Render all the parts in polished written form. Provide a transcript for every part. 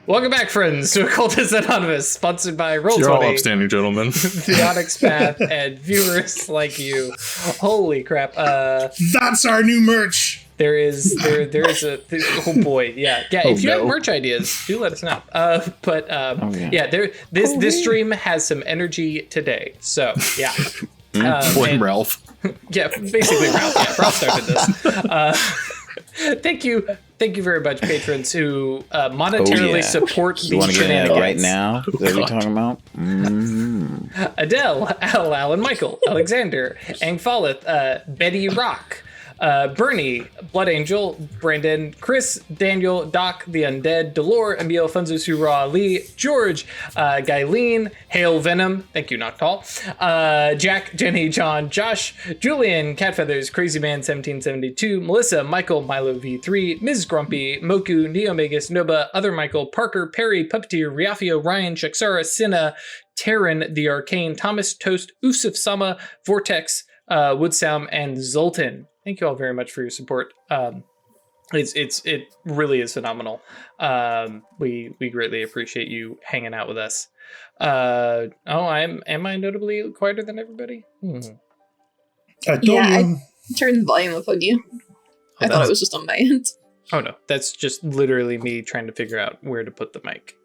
Welcome back, friends, to Occultists Anonymous, sponsored by Roll20. You're all upstanding gentlemen. The Onyx Path, and viewers like you. Holy crap. That's our new merch. There is a oh boy, yeah. If you have merch ideas, do let us know. This stream has some energy today, so yeah. Blame Ralph. Yeah, basically Ralph. Yeah, Ralph started this. Thank you very much, patrons who monetarily support these shenanigans. Right now, is that what we're talking about? Adele, Alan, Michael, Alexander, Angfalith, Betty Rock, Bernie, Blood Angel, Brandon, Chris, Daniel, Doc, The Undead, Delore, Emil, Funzo Sura, Lee, George, Guyleen, Hail Venom, thank you, not tall, Jack, Jenny, John, Josh, Julian, Catfeathers, Crazy Man 1772, Melissa, Michael, Milo V3, Ms. Grumpy, Moku, Neomegus, Noba, Other Michael, Parker, Perry, Puppeteer, Riafio, Ryan, Shaksara, Cinna, Terran, The Arcane, Thomas, Toast, Usuf Sama, Vortex, Woodsound, and Zoltan. Thank you all very much for your support. It really is phenomenal. We greatly appreciate you hanging out with us. Am I notably quieter than everybody? I turned the volume up on you. I thought it was just on my end. Oh no, that's just literally me trying to figure out where to put the mic.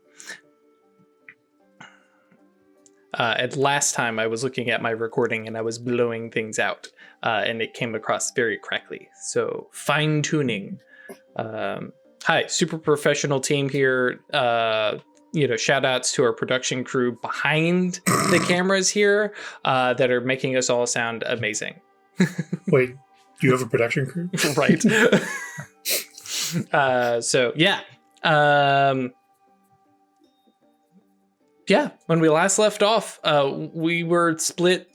At last time I was looking at my recording and I was blowing things out, and it came across very crackly. So fine tuning. Hi, super professional team here. Shout outs to our production crew behind the cameras here that are making us all sound amazing. Wait, do you have a production crew? Right. When we last left off, we were split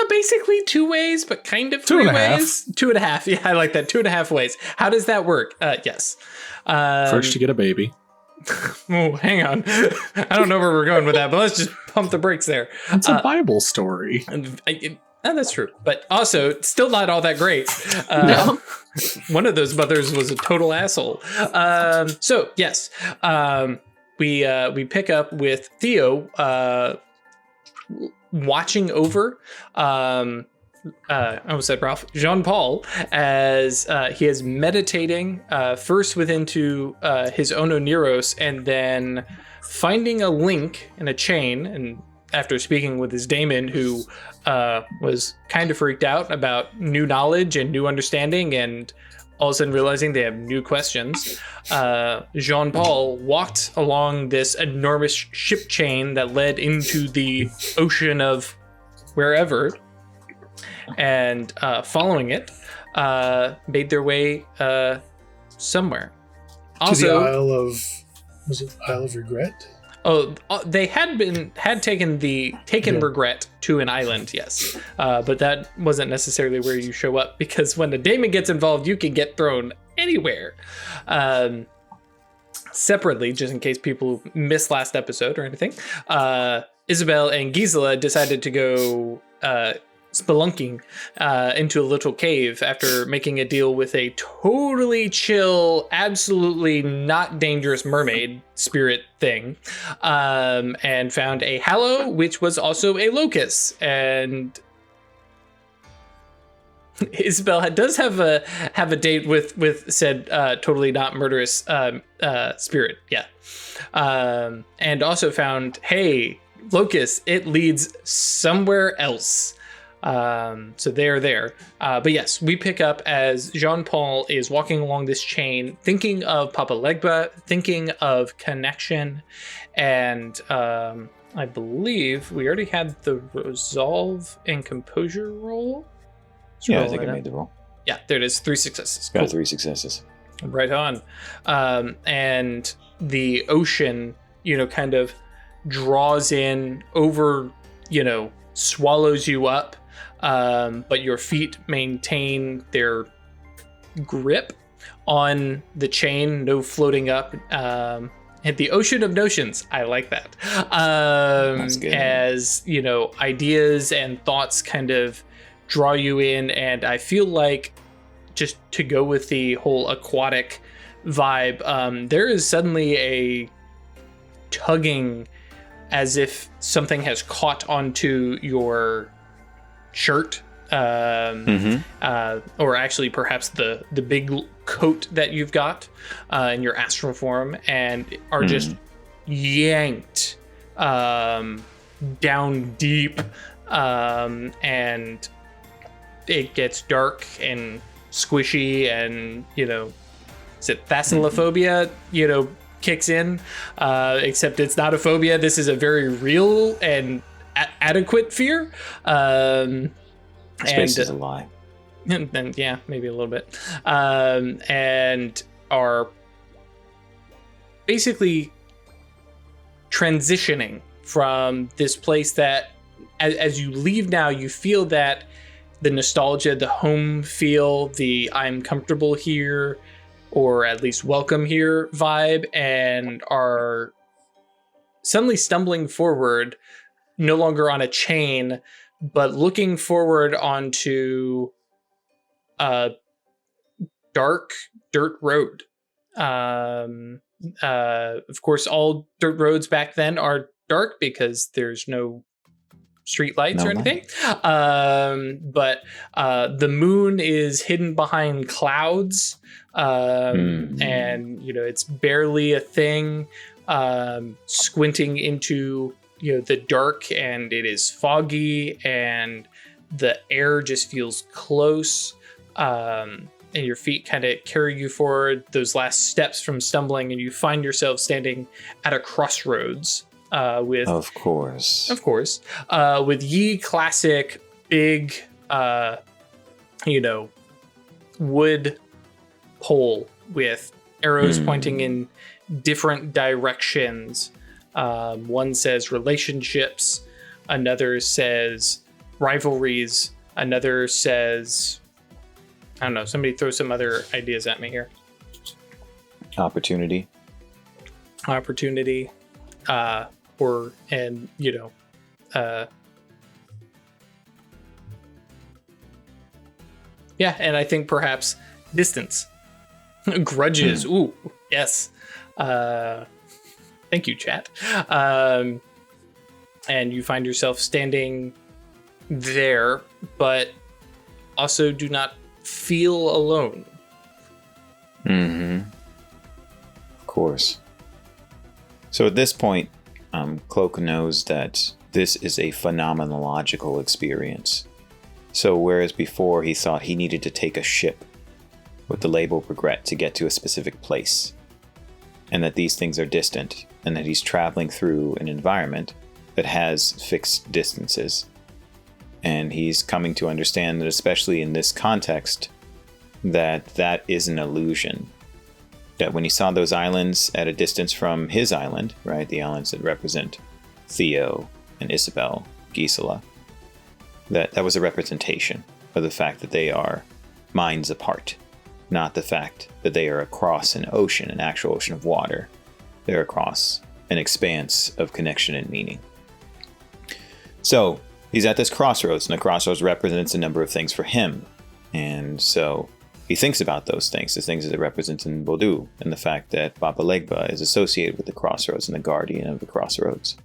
basically 2 ways, but kind of 3 ways. 2.5. Yeah, I like that. 2.5 ways. How does that work? Yes. First, you get a baby. Oh, hang on. I don't know where we're going with that, but let's just pump the brakes there. It's a Bible story. That's true. But also, still not all that great. No. One of those mothers was a total asshole. Yes. We pick up with Theo watching over I almost said Ralph, Jean-Paul, as he is meditating first within his Ononeros, and then finding a link in a chain, and after speaking with his daemon, who was kind of freaked out about new knowledge and new understanding, and all of a sudden realizing they have new questions, Jean-Paul walked along this enormous ship chain that led into the ocean of wherever, and following it, made their way somewhere. Also, to the Isle of... Was it Isle of Regret? Oh, they had taken Regret to an island, yes. But that wasn't necessarily where you show up, because when the daemon gets involved, you can get thrown anywhere. Separately, just in case people missed last episode or anything, Isabel and Gisela decided to go spelunking into a little cave after making a deal with a totally chill, absolutely not dangerous mermaid spirit thing, and found a hallow, which was also a locust. And Isabel does have a date with said totally not murderous spirit, yeah, and also found, hey, locust, it leads somewhere else. So they're there. But yes, we pick up as Jean-Paul is walking along this chain, thinking of Papa Legba, thinking of connection, and I believe we already had the resolve and composure roll. I think I made the roll. Yeah, there it is. 3 successes. Got 3 successes. Right on. And the ocean, kind of draws in over, swallows you up. But your feet maintain their grip on the chain, no floating up. And the ocean of notions, I like that. That's good. As, ideas and thoughts kind of draw you in. And I feel like, just to go with the whole aquatic vibe, there is suddenly a tugging as if something has caught onto your shirt, or actually perhaps the big coat that you've got in your astral form, and are just yanked down deep, and it gets dark and squishy, and is it thalassophobia kicks in, except it's not a phobia. This is a very real and adequate fear. Space is a lie. And yeah, maybe a little bit. And are basically transitioning from this place that, as you leave now, you feel that the nostalgia, the home feel, the I'm comfortable here, or at least welcome here vibe, and are suddenly stumbling forward, no longer on a chain, but looking forward onto a dark dirt road. Of course, all dirt roads back then are dark because there's no street lights or anything. But the moon is hidden behind clouds, and it's barely a thing. Squinting into the dark, and it is foggy, and the air just feels close, and your feet kind of carry you forward those last steps from stumbling, and you find yourself standing at a crossroads with of course with ye classic big wood pole with arrows pointing in different directions. One says relationships, another says rivalries, another says, I don't know, somebody throw some other ideas at me here. Opportunity. Yeah, and I think perhaps distance. Grudges. Ooh, yes. Thank you, chat. And you find yourself standing there, but also do not feel alone. Of course. So at this point, Cloak knows that this is a phenomenological experience. So whereas before he thought he needed to take a ship with the label regret to get to a specific place, and that these things are distant, and that he's traveling through an environment that has fixed distances. And he's coming to understand that, especially in this context, that is an illusion. That when he saw those islands at a distance from his island, right, the islands that represent Theo and Isabel, Gisela, that was a representation of the fact that they are minds apart, not the fact that they are across an ocean, an actual ocean of water. They're across an expanse of connection and meaning. So he's at this crossroads, and the crossroads represents a number of things for him. And so he thinks about those things, the things that it represents in Vodou, and the fact that Baba Legba is associated with the crossroads and the guardian of the crossroads.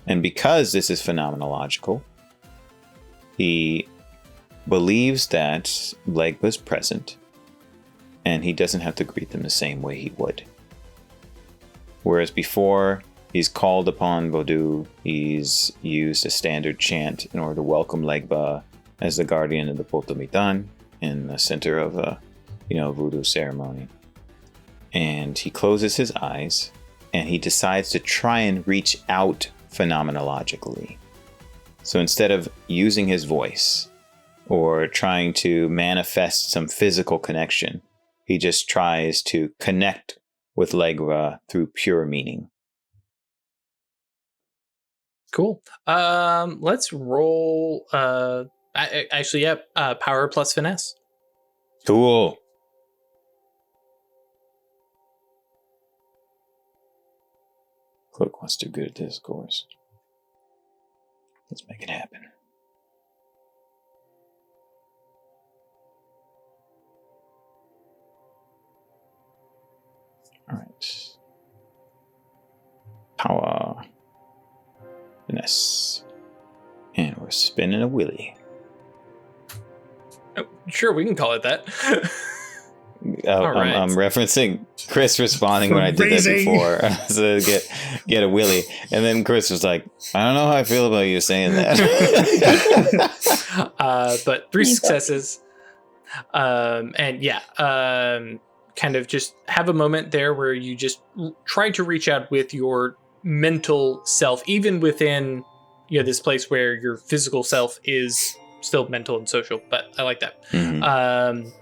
And because this is phenomenological, he believes that Legba is present, and he doesn't have to greet them the same way he would. Whereas before, he's called upon Vodou, he's used a standard chant in order to welcome Legba as the guardian of the Potomitan in the center of a voodoo ceremony. And he closes his eyes, and he decides to try and reach out phenomenologically. So instead of using his voice or trying to manifest some physical connection, he just tries to connect with Legba through pure meaning. Cool. Let's roll. Power plus finesse. Cool. Cloak wants to do good at this, of course. Let's make it happen. All right. Power. spinning a willy. Oh, sure, we can call it that. All right. I'm referencing Chris responding when I did that before. So get a willy. And then Chris was like, I don't know how I feel about you saying that. But 3 successes. And yeah, kind of just have a moment there where you just try to reach out with your mental self, even within this place where your physical self is still mental and social. But I like that. Mhm.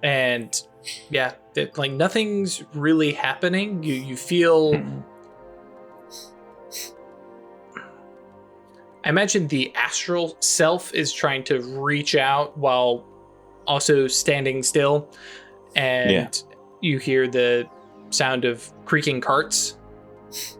And yeah, like nothing's really happening. You feel. I imagine the astral self is trying to reach out while also standing still, and you hear the sound of creaking carts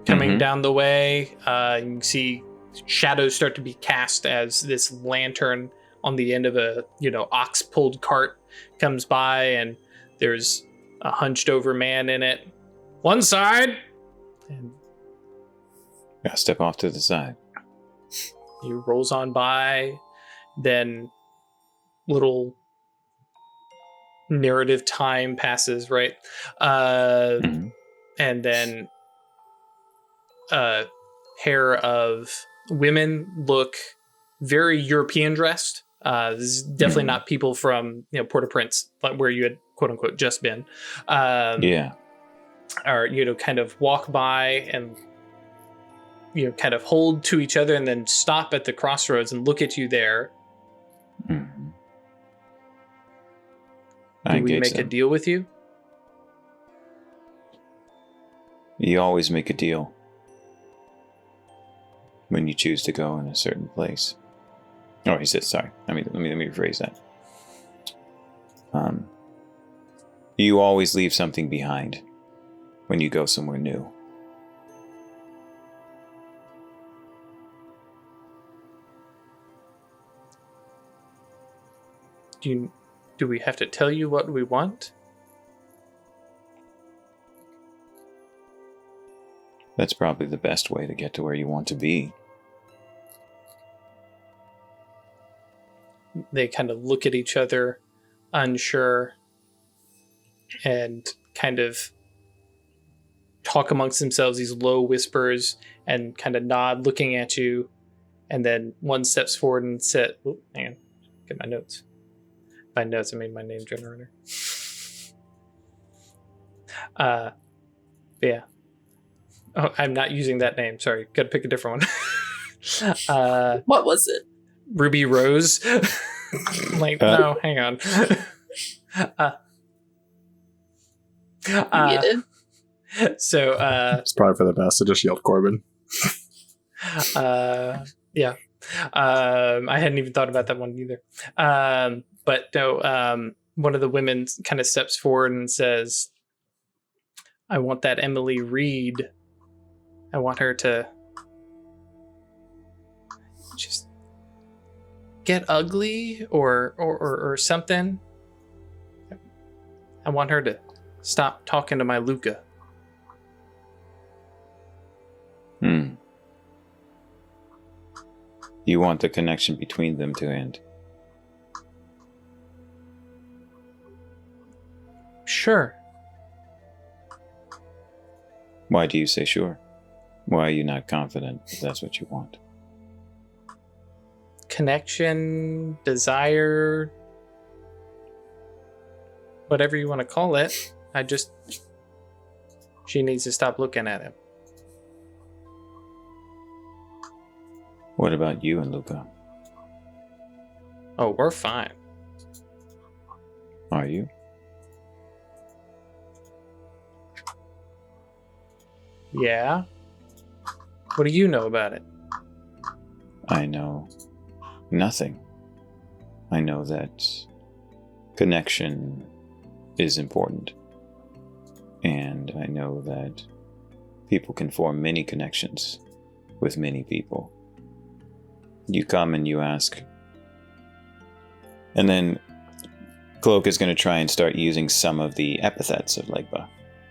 coming down the way. You can see shadows start to be cast as this lantern on the end of a ox pulled cart comes by, and there's a hunched over man in it. One side, and Gotta step off to the side. he rolls on by. Then little narrative time passes, right? And then a pair of women look very European dressed. This is definitely not people from Port-au-Prince, like where you had quote unquote just been. Or kind of walk by and kind of hold to each other and then stop at the crossroads and look at you there. Do we make a deal with you? You always make a deal when you choose to go in a certain place. Oh, he says, sorry. Let me rephrase that. You always leave something behind when you go somewhere new. Do we have to tell you what we want? That's probably the best way to get to where you want to be. They kind of look at each other, unsure, and kind of talk amongst themselves, these low whispers, and kind of nod, looking at you. And then one steps forward and said, hang on, get my notes. My notes, I made my name generator. Yeah. Oh, I'm not using that name. Sorry. Gotta pick a different one. What was it? Ruby Rose. No, hang on. You did? So, It's probably for the best. I just yelled Corbin. yeah. I hadn't even thought about that one either. But no, one of the women kind of steps forward and says, I want that Emily Reed. I want her to just get ugly or something. I want her to stop talking to my Luca. You want the connection between them to end. Sure. Why do you say sure? Why are you not confident if that's what you want? Connection, desire, whatever you want to call it. She needs to stop looking at him. What about you and Luca? Oh, we're fine. Are you? Yeah. What do you know about it? I know nothing. I know that connection is important. And I know that people can form many connections with many people. You come and you ask. And then Cloak is going to try and start using some of the epithets of Legba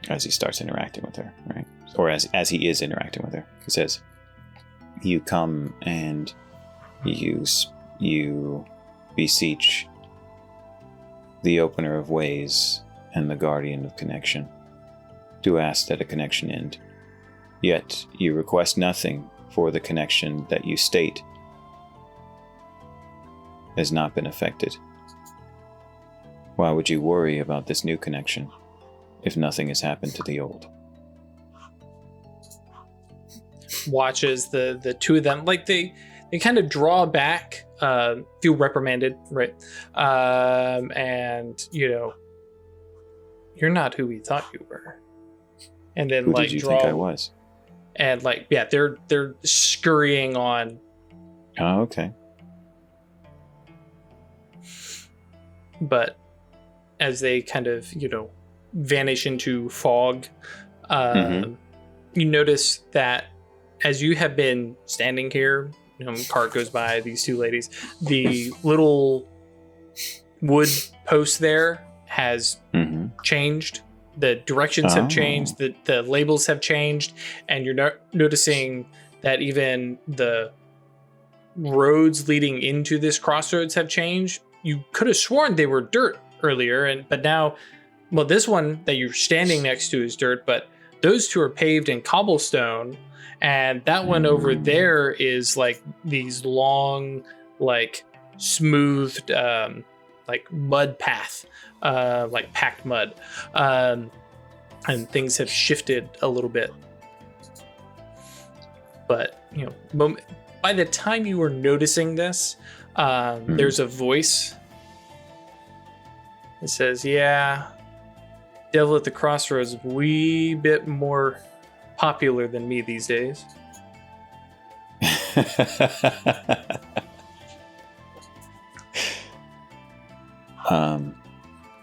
as he starts interacting with her, right? Or as he is interacting with her. He says, you come and you beseech the opener of ways and the guardian of connection to ask that a connection end. Yet you request nothing for the connection that you state has not been affected. Why would you worry about this new connection if nothing has happened to the old? Watches the two of them, like they kind of draw back, feel reprimanded, right? And you're not who we thought you were. And then Who did you think I was? And they're scurrying on. Oh, okay. But as they kind of, vanish into fog, you notice that as you have been standing here, cart goes by, these two ladies, the little wood post there has changed. The directions have changed, the labels have changed, and you're noticing that even the roads leading into this crossroads have changed. You could have sworn they were dirt earlier, but now, this one that you're standing next to is dirt, but those two are paved in cobblestone, and that one over there is like these long, like smoothed, like mud path, like packed mud, and things have shifted a little bit. But by the time you were noticing this, there's a voice that says, "Yeah, Devil at the Crossroads is a wee bit more popular than me these days."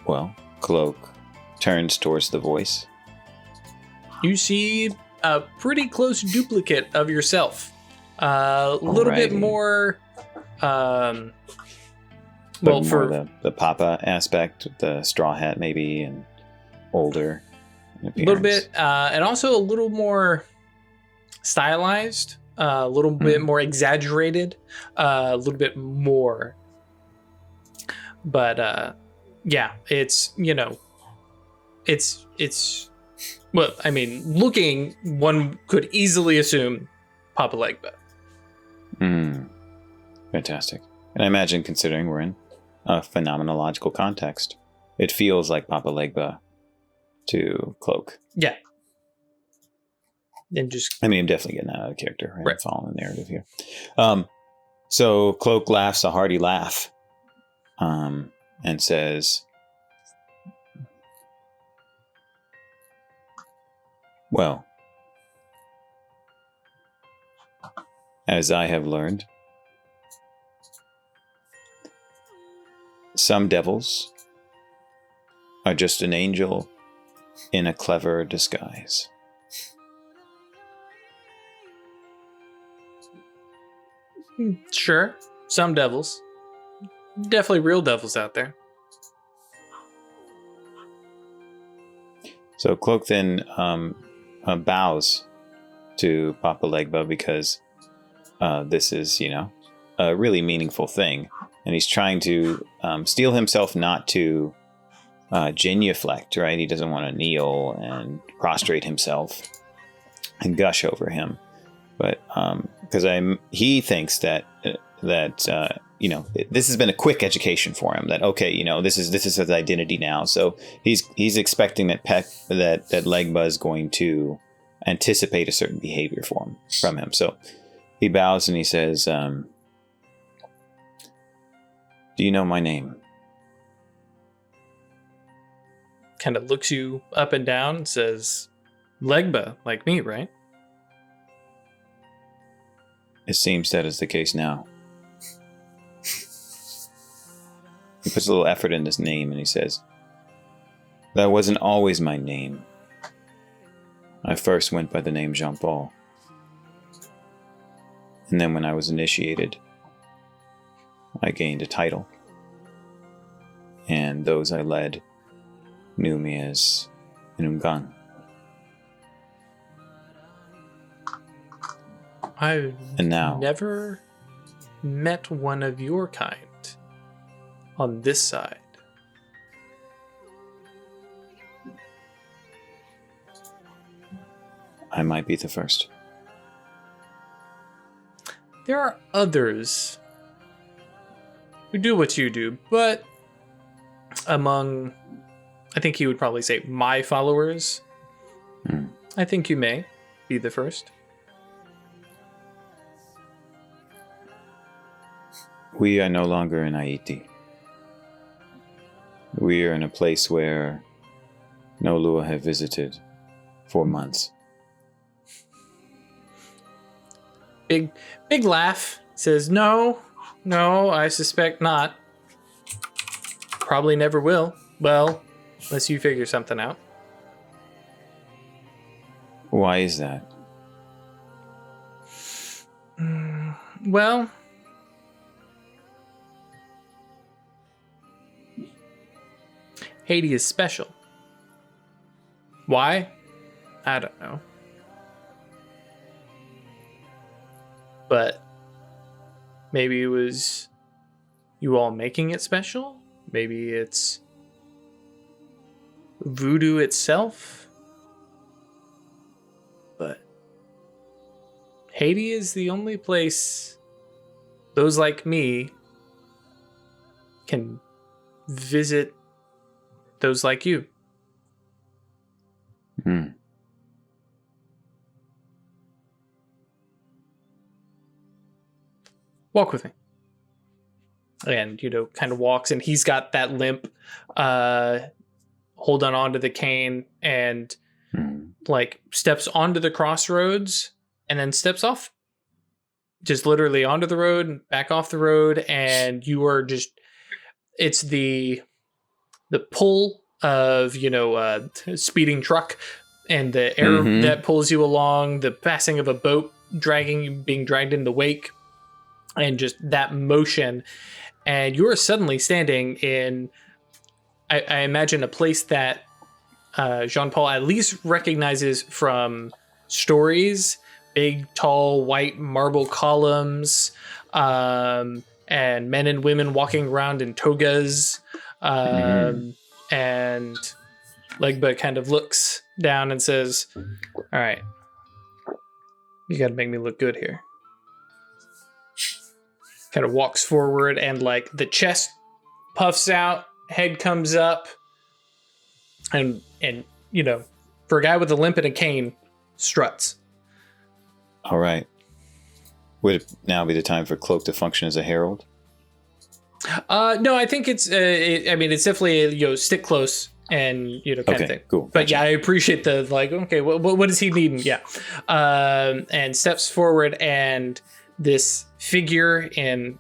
Well, Cloak turns towards the voice. You see a pretty close duplicate of yourself. A little bit more. For the Papa aspect, the straw hat maybe, and older. A little bit, and also a little more stylized, a little bit more exaggerated, a little bit more. But it's well, I mean, looking, one could easily assume Papa Legba. Fantastic. And I imagine, considering we're in a phenomenological context, it feels like Papa Legba to Cloak. Yeah. And I'm definitely getting out of character, right? Right. Following the narrative here. So Cloak laughs a hearty laugh, and says, "Well, as I have learned, some devils are just an angel in a clever disguise." Sure, some devils. Definitely real devils out there. So Cloak then bows to Papa Legba because this is, a really meaningful thing. And he's trying to steel himself not to genuflect, right? He doesn't want to kneel and prostrate himself and gush over him. But because he thinks that this has been a quick education for him. That this is his identity now. So he's expecting that Legba is going to anticipate a certain behavior from him. So he bows and he says, "Do you know my name?" Kind of looks you up and down and says, "Legba, like me, right?" It seems that is the case now. He puts a little effort in his name and he says, "That wasn't always my name. I first went by the name Jean-Paul. And then when I was initiated, I gained a title. And those I led knew me as Inungan." I've And now, never met one of your kind on this side. I might be the first. There are others who do what you do, but among, I think he would probably say, my followers, I think you may be the first. We are no longer in Haiti. We are in a place where no Lua have visited for months. Big laugh. Says, no, I suspect not. Probably never will. Well, unless you figure something out. Why is that? Well, Haiti is special. Why? I don't know. But maybe it was you all making it special? Maybe it's voodoo itself? But Haiti is the only place those like me can visit those like you. Walk with me. And, kind of walks, and he's got that limp, holding onto the cane, and steps onto the crossroads, and then steps off. Just literally onto the road, and back off the road, and you are just, it's the pull of, speeding truck, and the air that pulls you along, the passing of a boat being dragged in the wake, and just that motion. And you're suddenly standing in, I imagine, a place that Jean-Paul at least recognizes from stories. Big, tall, white marble columns, and men and women walking around in togas. And Legba kind of looks down and says, all right, you got to make me look good here. Kind of walks forward, and the chest puffs out, head comes up, and for a guy with a limp and a cane, struts. All right. Would it now be the time for Cloak to function as a herald? No, I think it's. It's definitely stick close and kind of thing. Cool. But yeah, I appreciate the okay. What is he needing? Yeah, and steps forward, and this figure in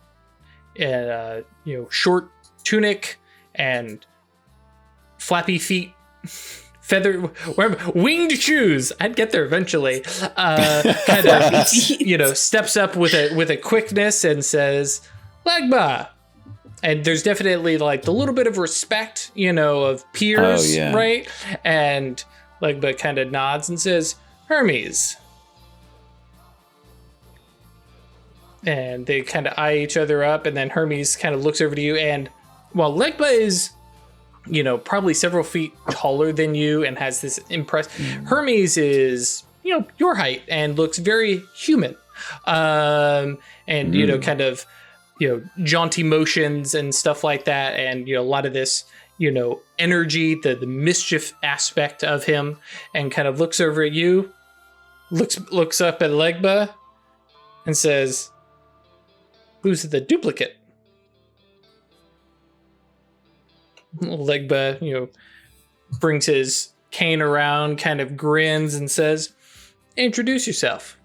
short tunic and flappy feet, winged shoes. I'd get there eventually. Kind of steps up with a quickness and says, "Legba." And there's definitely the little bit of respect, of peers, right? And Legba kind of nods and says, "Hermes." And they kind of eye each other up, and then Hermes kind of looks over to you. And while Legba is, probably several feet taller than you and has this Hermes is, your height and looks very human. And, kind of, jaunty motions and stuff like that. And, a lot of this, energy, the mischief aspect of him, and kind of looks over at you, looks up at Legba and says, "Who's the duplicate?" Legba, brings his cane around, kind of grins and says, "Introduce yourself.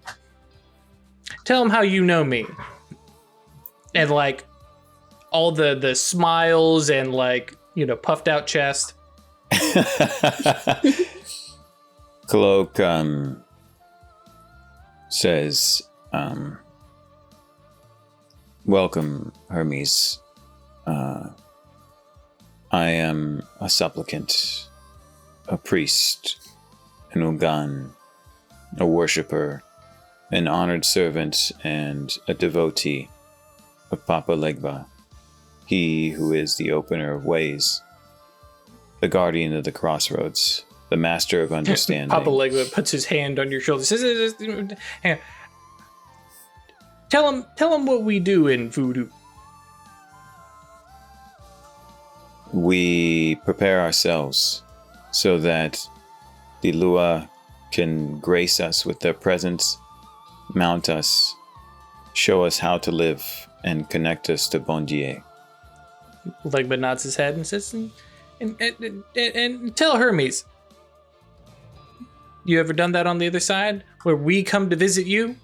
Tell him how you know me." And all the smiles and puffed out chest. Cloak says, "Welcome, Hermes. I am a supplicant, a priest, an Ugan, a worshipper, an honored servant, and a devotee of Papa Legba, he who is the opener of ways, the guardian of the crossroads, the master of understanding. Papa Legba puts his hand on your shoulder. Says, tell him what we do in voodoo. We prepare ourselves so that the Lua can grace us with their presence, mount us, show us how to live, and connect us to Bon Dieu. Legba nods his head and says, and tell Hermes. You ever done that on the other side, where we come to visit you?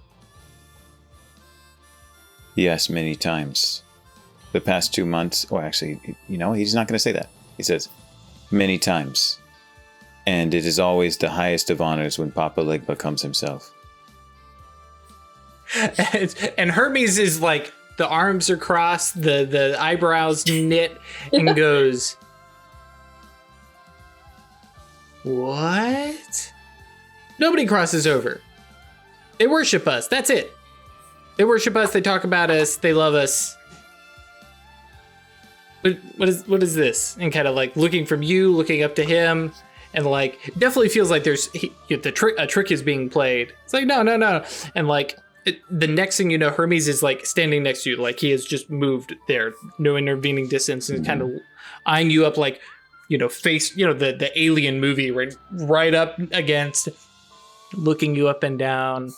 Yes, many times. The past 2 months, or actually, he's not going to say that. He says, many times. And it is always the highest of honors when Papa Legba comes himself. And Hermes is like, the arms are crossed, the eyebrows knit, and goes, what? Nobody crosses over. They worship us. That's it. They worship us. They talk about us. They love us. What is this? And kind of like looking from you, looking up to him, and like definitely feels like there's a trick is being played. It's like no, and like the next thing you know, Hermes is like standing next to you, like he has just moved there, no intervening distance, and kind of eyeing you up, like face the Alien movie right up against, looking you up and down.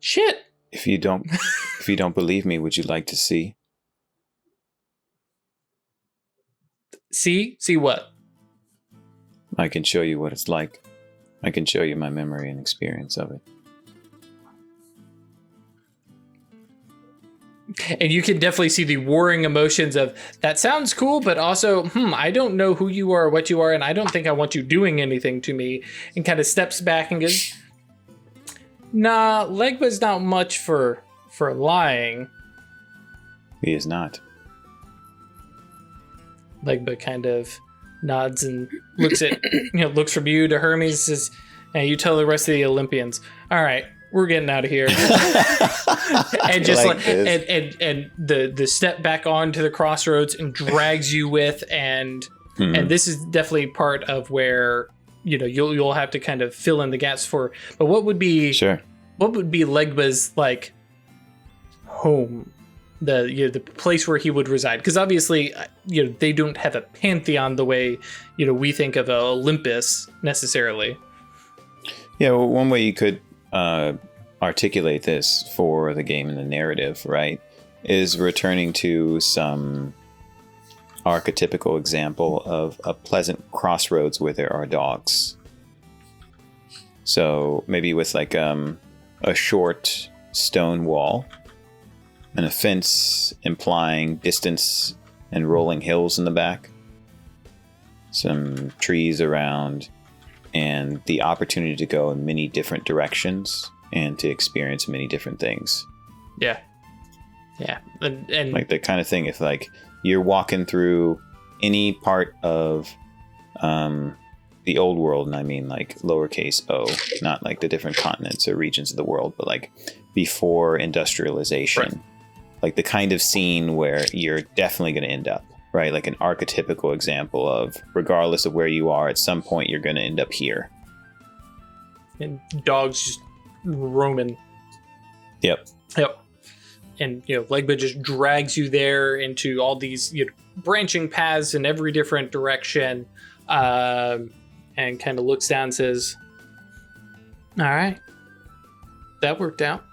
Shit. If you don't believe me, would you like to see? See what? I can show you what it's like. I can show you my memory and experience of it. And you can definitely see the warring emotions of, that sounds cool, but also, I don't know who you are or what you are, and I don't think I want you doing anything to me. And kind of steps back and goes, nah, Legba's not much for lying. He is not. Legba kind of nods and looks at looks from you to Hermes, says, "Hey, you tell the rest of the Olympians. All right, we're getting out of here." And just and the step back onto the crossroads and drags you with, and this is definitely part of where you'll have to kind of fill in the gaps for. But what would be Legba's like home? The place where he would reside, because obviously they don't have a pantheon the way we think of Olympus necessarily. Yeah, well, one way you could articulate this for the game and the narrative, right, is returning to some archetypical example of a pleasant crossroads where there are dogs. So maybe with like a short stone wall and a fence implying distance and rolling hills in the back, some trees around, and the opportunity to go in many different directions and to experience many different things. Yeah. And like the kind of thing, if like you're walking through any part of the old world, and I mean like lowercase o, not like the different continents or regions of the world, but like before industrialization. Right. Like the kind of scene where you're definitely going to end up, right? Like an archetypical example of, regardless of where you are, at some point you're going to end up here. And dogs just roaming. Yep. And Legba just drags you there into all these branching paths in every different direction, and kind of looks down and says, "All right, that worked out."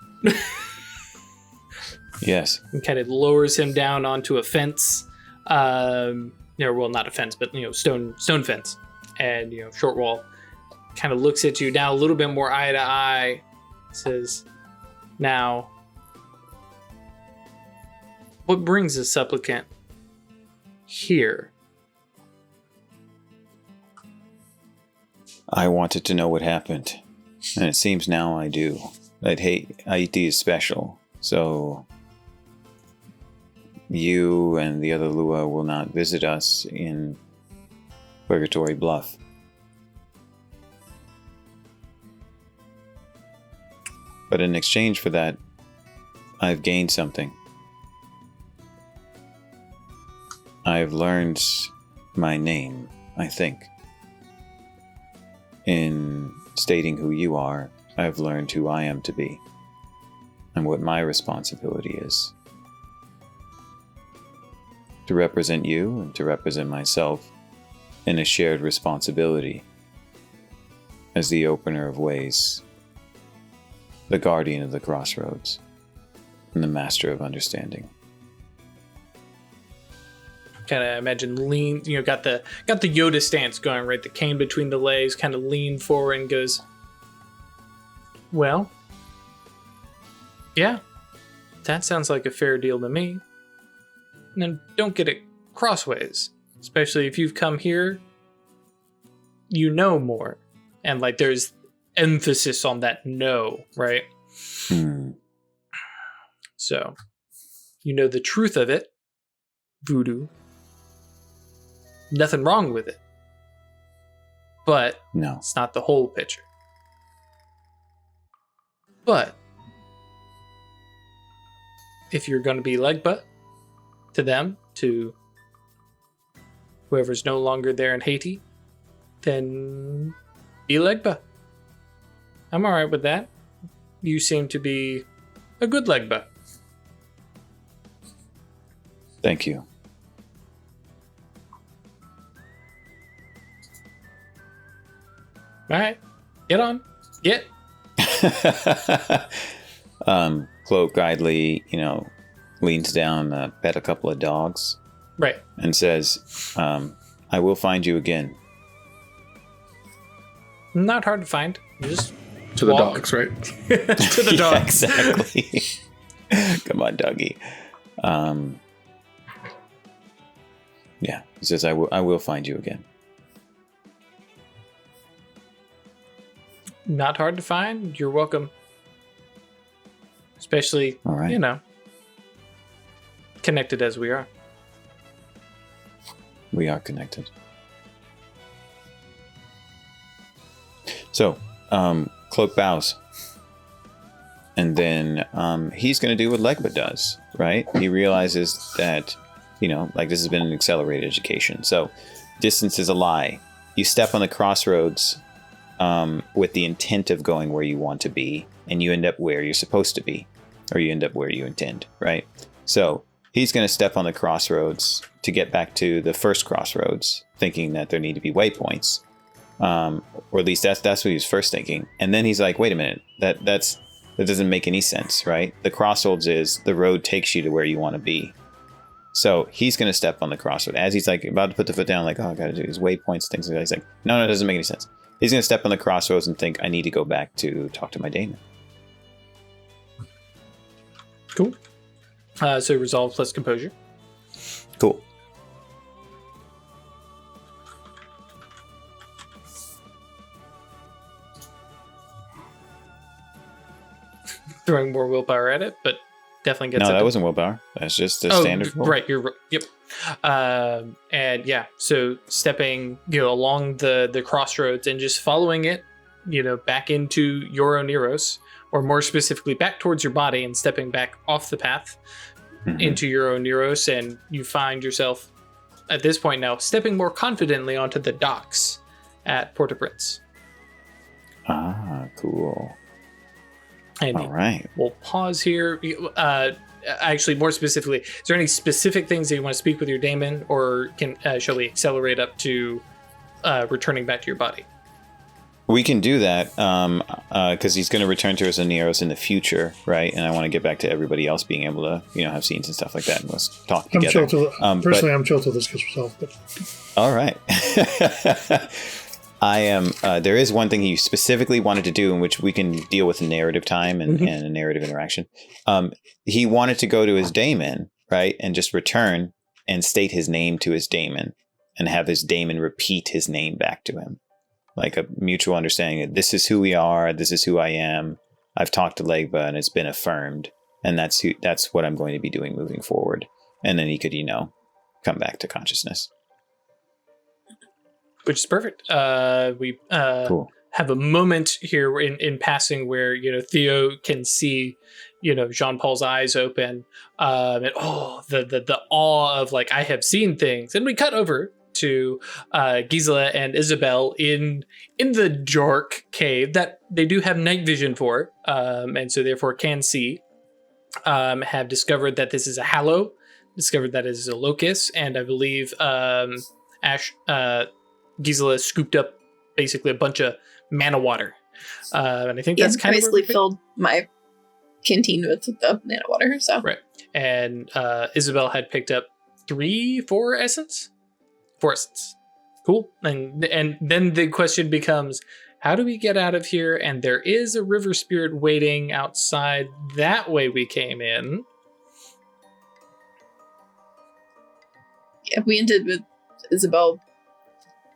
Yes. And kind of lowers him down onto a fence. Well, not a fence, but stone fence, and short wall. Kind of looks at you now a little bit more eye to eye. Says, "Now, what brings a supplicant here?" I wanted to know what happened, and it seems now I do. Haiti is special, so you and the other Lua will not visit us in Purgatory Bluff. But in exchange for that, I've gained something. I've learned my name, I think. In stating who you are, I've learned who I am to be, and what my responsibility is. To represent you and to represent myself in a shared responsibility as the opener of ways, the guardian of the crossroads, and the master of understanding. Kind of imagine lean, got the Yoda stance going, right? The cane between the legs, kind of lean forward and goes, well, yeah, that sounds like a fair deal to me. And then don't get it crossways, especially if you've come here, you know more. And like there's emphasis on that no, right? So, you know the truth of it, voodoo. Nothing wrong with it. But No. it's not the whole picture. But if you're going to be leg butt to them, to whoever's no longer there in Haiti, then be leg butt. I'm all right with that. You seem to be a good leg butt. Thank you. All right, get on, get. Cloak idly, leans down, pet a couple of dogs, Right. and says, I will find you again. Not hard to find. You just To the walk dogs, right? to the Yeah, dogs. exactly. Come on, doggy. Yeah, he says, I will find you again. Not hard to find. You're welcome. Especially, All right. connected as we are. We are connected. So, Cloak bows. And then he's going to do what Legba does, right? He realizes that, this has been an accelerated education. So, distance is a lie. You step on the crossroads with the intent of going where you want to be, and you end up where you're supposed to be, or you end up where you intend, right? So, he's going to step on the crossroads to get back to the first crossroads, thinking that there need to be waypoints. Or at least that's what he was first thinking. And then he's like, wait a minute, that doesn't make any sense, right? The crossroads is the road takes you to where you want to be. So he's going to step on the crossroad. As he's like about to put the foot down, like, oh, I got to do these waypoints, things like that. He's like, no, it doesn't make any sense. He's going to step on the crossroads and think, I need to go back to talk to my daemon. Cool. So resolve plus composure. Cool. Throwing more willpower at it, but definitely gets No, it. that wasn't willpower. That's just a standard roll. Right, yep. And yeah, so stepping, along the crossroads and just following it, back into your own Eros, or more specifically back towards your body and stepping back off the path into your own Eros, and you find yourself at this point now stepping more confidently onto the docks at Port-au-Prince. Ah, cool. And All right. we'll pause here. Actually, more specifically, is there any specific things that you want to speak with your daemon, or shall we accelerate up to returning back to your body? We can do that because he's going to return to us in Neros in the future, right? And I want to get back to everybody else being able to, have scenes and stuff like that, and let's talk I'm together. chill personally, I'm chill till this gets resolved. But All right. I am. There is one thing he specifically wanted to do in which we can deal with narrative time and a narrative interaction. He wanted to go to his daemon, right, and just return and state his name to his daemon and have his daemon repeat his name back to him. Like a mutual understanding that this is who we are, this is who I am. I've talked to Legba and it's been affirmed, and that's what I'm going to be doing moving forward. And then he could, come back to consciousness. Which is perfect. We Cool. have a moment here in passing where, Theo can see, Jean-Paul's eyes open, and the awe of like, I have seen things. And we cut over to Gisela and Isabel in the dark cave that they do have night vision for, and so therefore can see, have discovered that this is a hallow, discovered that it is a locust, and I believe Gisela scooped up basically a bunch of mana water. And I think that's kind of basically filled my canteen with the mana water. So right. And Isabel had picked up 4 essence. 4 essence. Cool. And then the question becomes, how do we get out of here? And there is a river spirit waiting outside that way we came in. Yeah, we ended with Isabel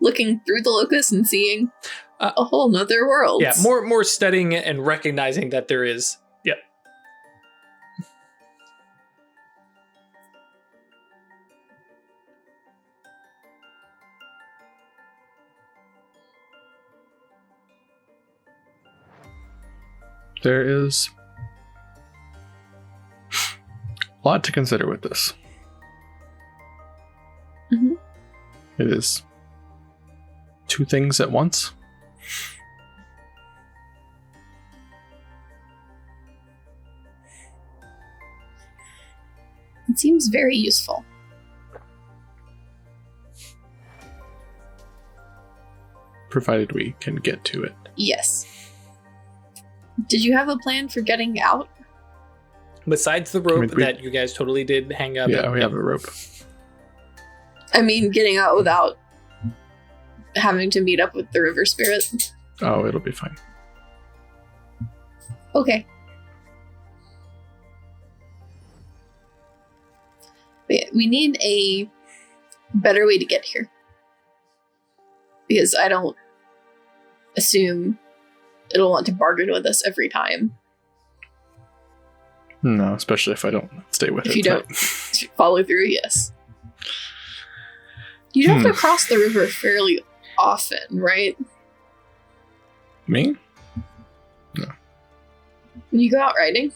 looking through the locust and seeing a whole nother world. Yeah, more studying it and recognizing that there is. Yep. There is a lot to consider with this. Mm-hmm. It is 2 things at once. It seems very useful. Provided we can get to it. Yes. Did you have a plan for getting out? Besides the rope we- that you guys totally did hang up. Yeah, we have a rope. I mean, getting out without having to meet up with the river spirit. Oh, it'll be fine. Okay. But yeah, we need a better way to get here. Because I don't assume it'll want to bargain with us every time. No, especially if I don't stay with it. If you don't follow through, yes. You have to cross the river fairly often, right? Me? When you go out riding?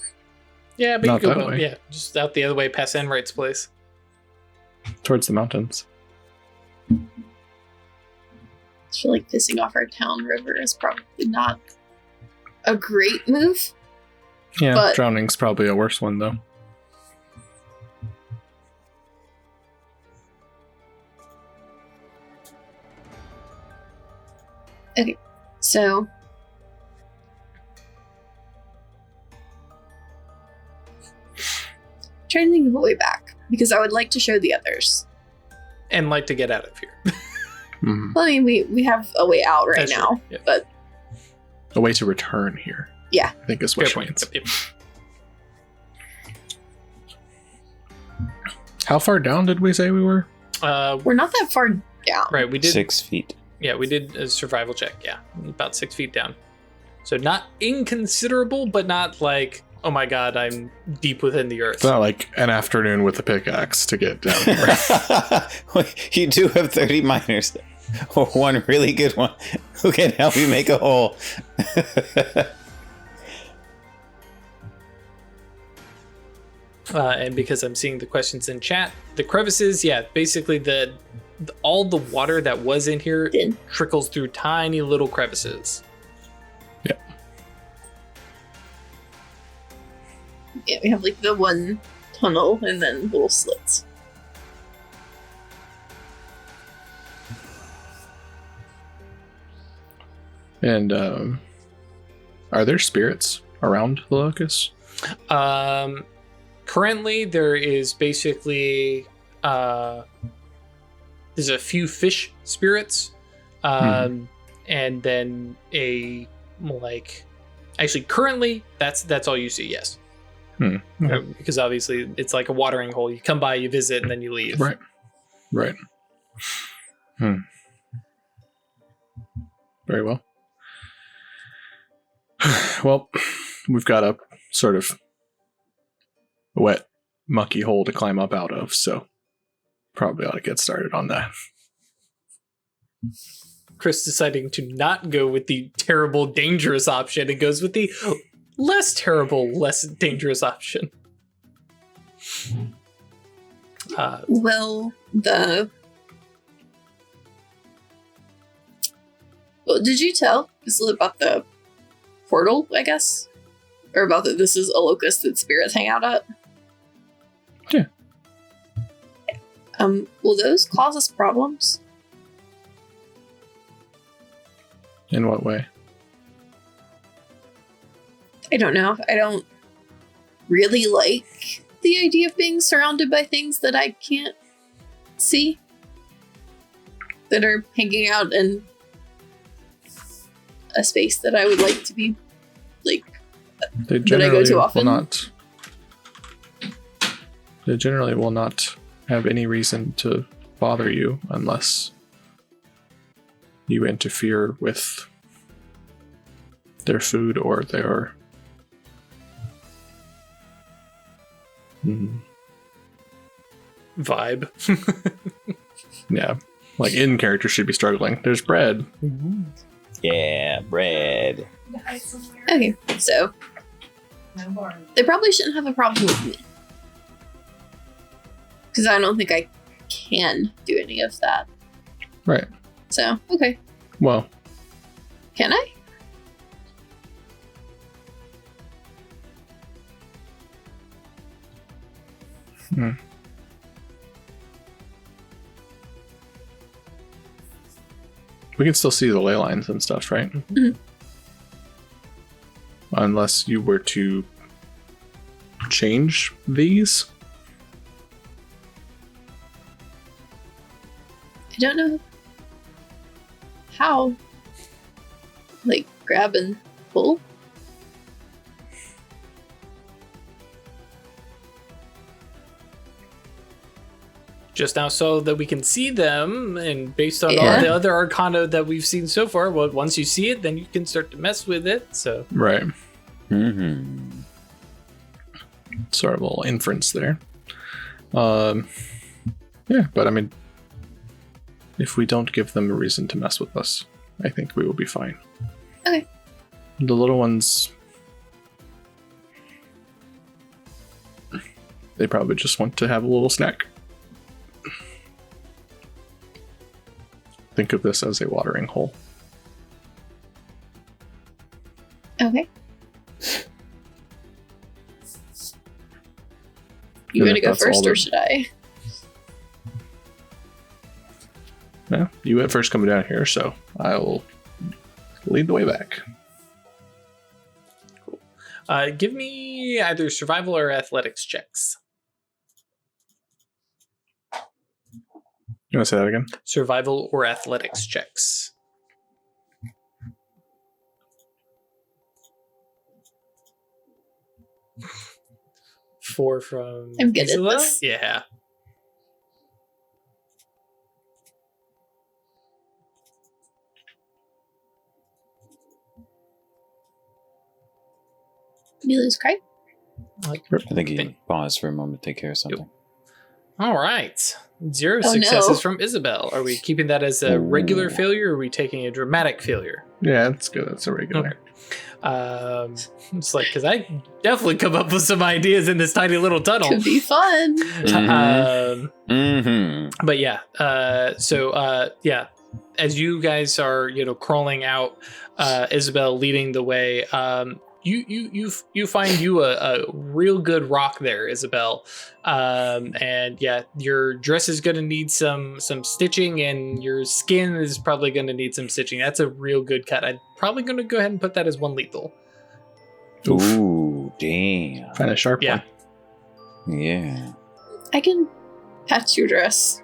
Yeah, but Not you go that way. yeah, just out the other way past Enright's place. Towards the mountains. I feel like pissing off our town river is probably not a great move. Yeah, But- drowning's probably a worse one, though. Okay, so trying to think of a way back because I would like to show the others. And like to get out of here. Mhm. Well, I mean, we have a way out right That's now, true, yeah. but A way to return here. Yeah. I think is what Fair she point. means. Yep. How far down did we say we were? we're not that far down. Right, we did. 6 feet. Yeah, we did a survival check. Yeah, about 6 feet down. So not inconsiderable, but not like, oh my god, I'm deep within the earth. It's not like an afternoon with a pickaxe to get down here. You do have 30 miners. Or one really good one who can help you make a hole. And because I'm seeing the questions in chat, the crevices, yeah, basically all the water that was in here Thin. trickles through tiny little crevices. Yeah, we have like the one tunnel and then little slits. And are there spirits around the locust? Currently, there is basically there's a few fish spirits, and then actually currently that's all you see. Yes, Okay. because obviously it's like a watering hole. You come by, you visit, and then you leave. Right. Very well. Well, we've got a sort of wet, mucky hole to climb up out of, so probably ought to get started on that. Chris deciding to not go with the terrible, dangerous option and goes with the less terrible, less dangerous option. Well, did you tell Gisela about the portal, I guess? Or about that this is a locust that spirits hang out at? Yeah. Will those cause us problems? In what way? I don't know. I don't really like the idea of being surrounded by things that I can't see. That are hanging out in a space that I would like to be, like, They that I go to often. They generally will not have any reason to bother you unless you interfere with their food or their Vibe. yeah, like in character should be struggling. There's bread. Yeah, bread. Okay, so they probably shouldn't have a problem with me. Because I don't think I can do any of that. Right. So, okay. Well, Can I? we can still see the ley lines and stuff, right? Mhm. Unless you were to change these. I don't know how. Like, grab and pull? Just now so that we can see them, and based on all Yeah. the other arcana that we've seen so far, well, once you see it, then you can start to mess with it, so... Right. Mm-hmm. Sort of a little inference there. Yeah, but I mean, if we don't give them a reason to mess with us, I think we will be fine. Okay. The little ones, they probably just want to have a little snack. Think of this as a watering hole. Okay. You And want to if go that's all first, or the- should I? Yeah, you went first coming down here, so I will lead the way back. Give me either survival or athletics checks. You want to say that again? Survival or athletics checks. Four from I'm good at Gisela? this. Yeah. You lose Craig? I think he paused for a moment to take care of something. All right. Zero Oh, successes no. from Isabel. Are we keeping that as a regular Ooh. failure, or are we taking a dramatic failure? Yeah, that's good. That's a regular. It's like, because I definitely come up with some ideas in this tiny little tunnel. Could be fun. But yeah, yeah, as you guys are, crawling out, Isabel leading the way, you find you a real good rock there, Isabel, and yeah, your dress is gonna need some stitching, and your skin is probably gonna need some stitching. That's a real good cut. I'm probably gonna go ahead and put that as one lethal. Ooh, damn. Kind of sharp Yeah. one. Yeah. I can patch your dress.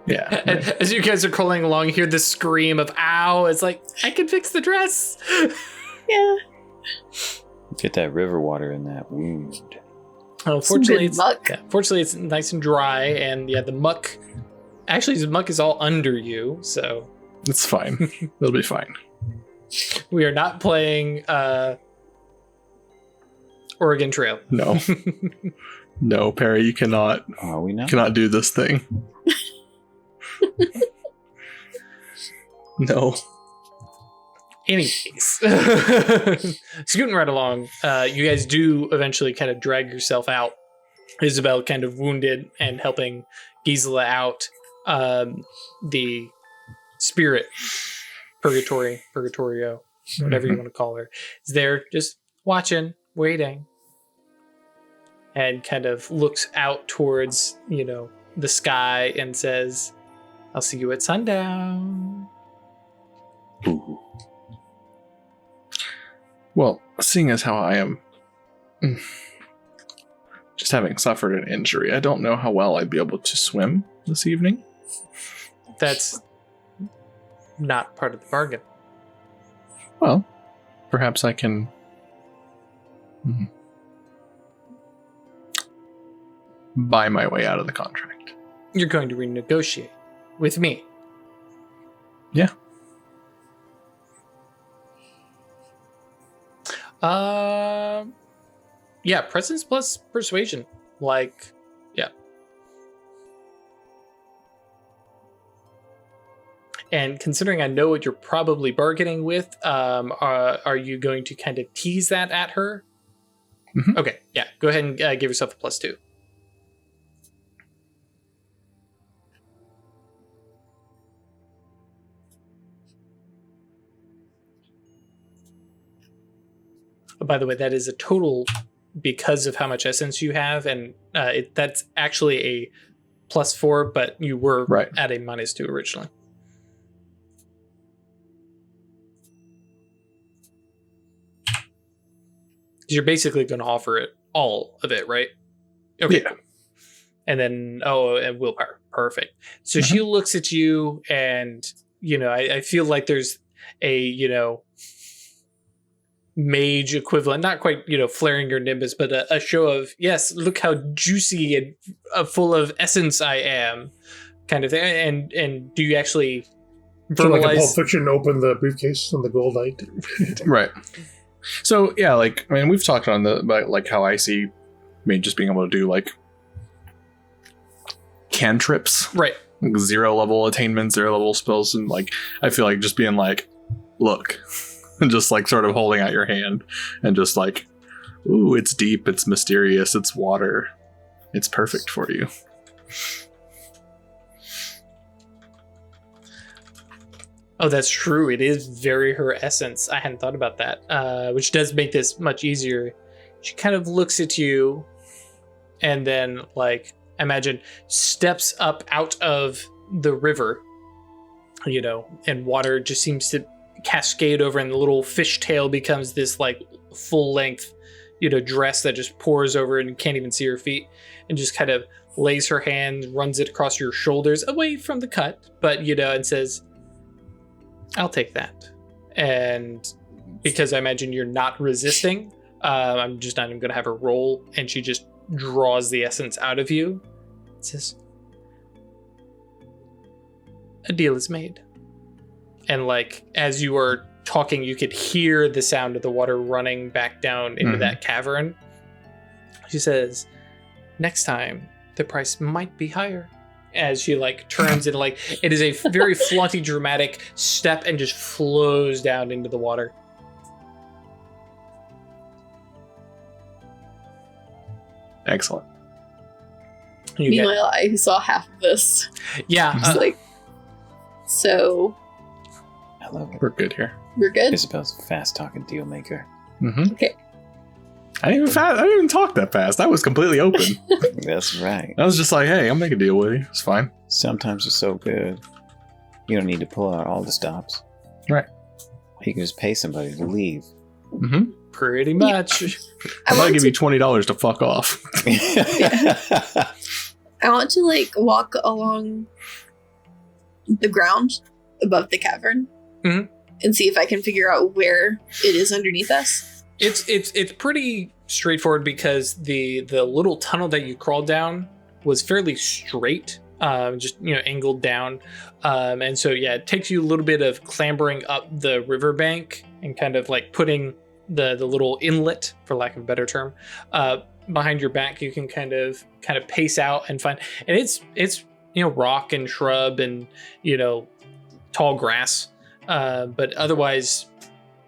Yeah. And as you guys are crawling along, you hear this scream of "ow!" It's like, I can fix the dress. Yeah. Get that river water in that wound. Fortunately, good muck. fortunately, it's nice and dry, and yeah, the muck. Actually, the muck is all under you, so It's fine. It'll be fine. we are not playing Oregon Trail. No. No, Perry, you cannot Are we not? do this thing. No. Anyways, scooting right along, you guys do eventually kind of drag yourself out. Isabel kind of wounded and helping Gisela out. The spirit, Purgatorio, whatever you want to call her, is there just watching, waiting, and kind of looks out towards, the sky and says, I'll see you at sundown. Ooh. Well, seeing as how I am just having suffered an injury, I don't know how well I'd be able to swim this evening. That's not part of the bargain. Well, perhaps I can buy my way out of the contract. You're going to renegotiate with me. Yeah. Yeah, presence plus persuasion. Yeah. And considering I know what you're probably bargaining with, are you going to kind of tease that at her? Mm-hmm. Okay, yeah. Go ahead and give yourself a +2. By the way, that is a total because of how much essence you have, and that's actually a +4, but you were at a -2 originally. You're basically going to offer it all of it, right? Okay. Yeah. And then, and willpower. Perfect. So she looks at you and, I feel like there's a, mage equivalent, not quite, flaring your nimbus, but a show of, yes, look how juicy and full of essence I am kind of thing. And do you actually verbalize? So like a Pulp Fiction, open the briefcase and the gold light. Right. So yeah, we've talked about how I see just being able to do cantrips, right? 0 level attainments, 0 level spells, and I feel like just being look, and just sort of holding out your hand and just ooh, it's deep, it's mysterious, it's water, it's perfect for you. Oh, that's true. It is very her essence. I hadn't thought about that, which does make this much easier. She kind of looks at you and then, imagine, steps up out of the river, and water just seems to cascade over, and the little fishtail becomes this, full-length, dress that just pours over and you can't even see her feet, and just kind of lays her hand, runs it across your shoulders, away from the cut, but, and says, I'll take that. And because I imagine you're not resisting, I'm just not even going to have her roll. And she just draws the essence out of you. It says, a deal is made. And as you are talking, you could hear the sound of the water running back down into that cavern. She says, next time, the price might be higher. As she turns and it is a very flaunty, dramatic step and just flows down into the water. Excellent. Meanwhile, I saw half of this. Yeah. So. I love it. We're good here. We're good? Isabel's a fast-talking deal maker. Mm-hmm. Okay. I didn't even talk that fast. I was completely open. That's right. I was just hey, I'll make a deal with you. It's fine. Sometimes it's so good. You don't need to pull out all the stops. Right. You can just pay somebody to leave. Mm-hmm. Pretty much. I'm going to give you $20 to fuck off. I want to walk along the ground above the cavern and see if I can figure out where it is underneath us. It's pretty straightforward because the little tunnel that you crawled down was fairly straight, just angled down, and so it takes you a little bit of clambering up the riverbank and kind of putting the little inlet, for lack of a better term, behind your back. You can kind of pace out and find, and it's rock and shrub and tall grass. but otherwise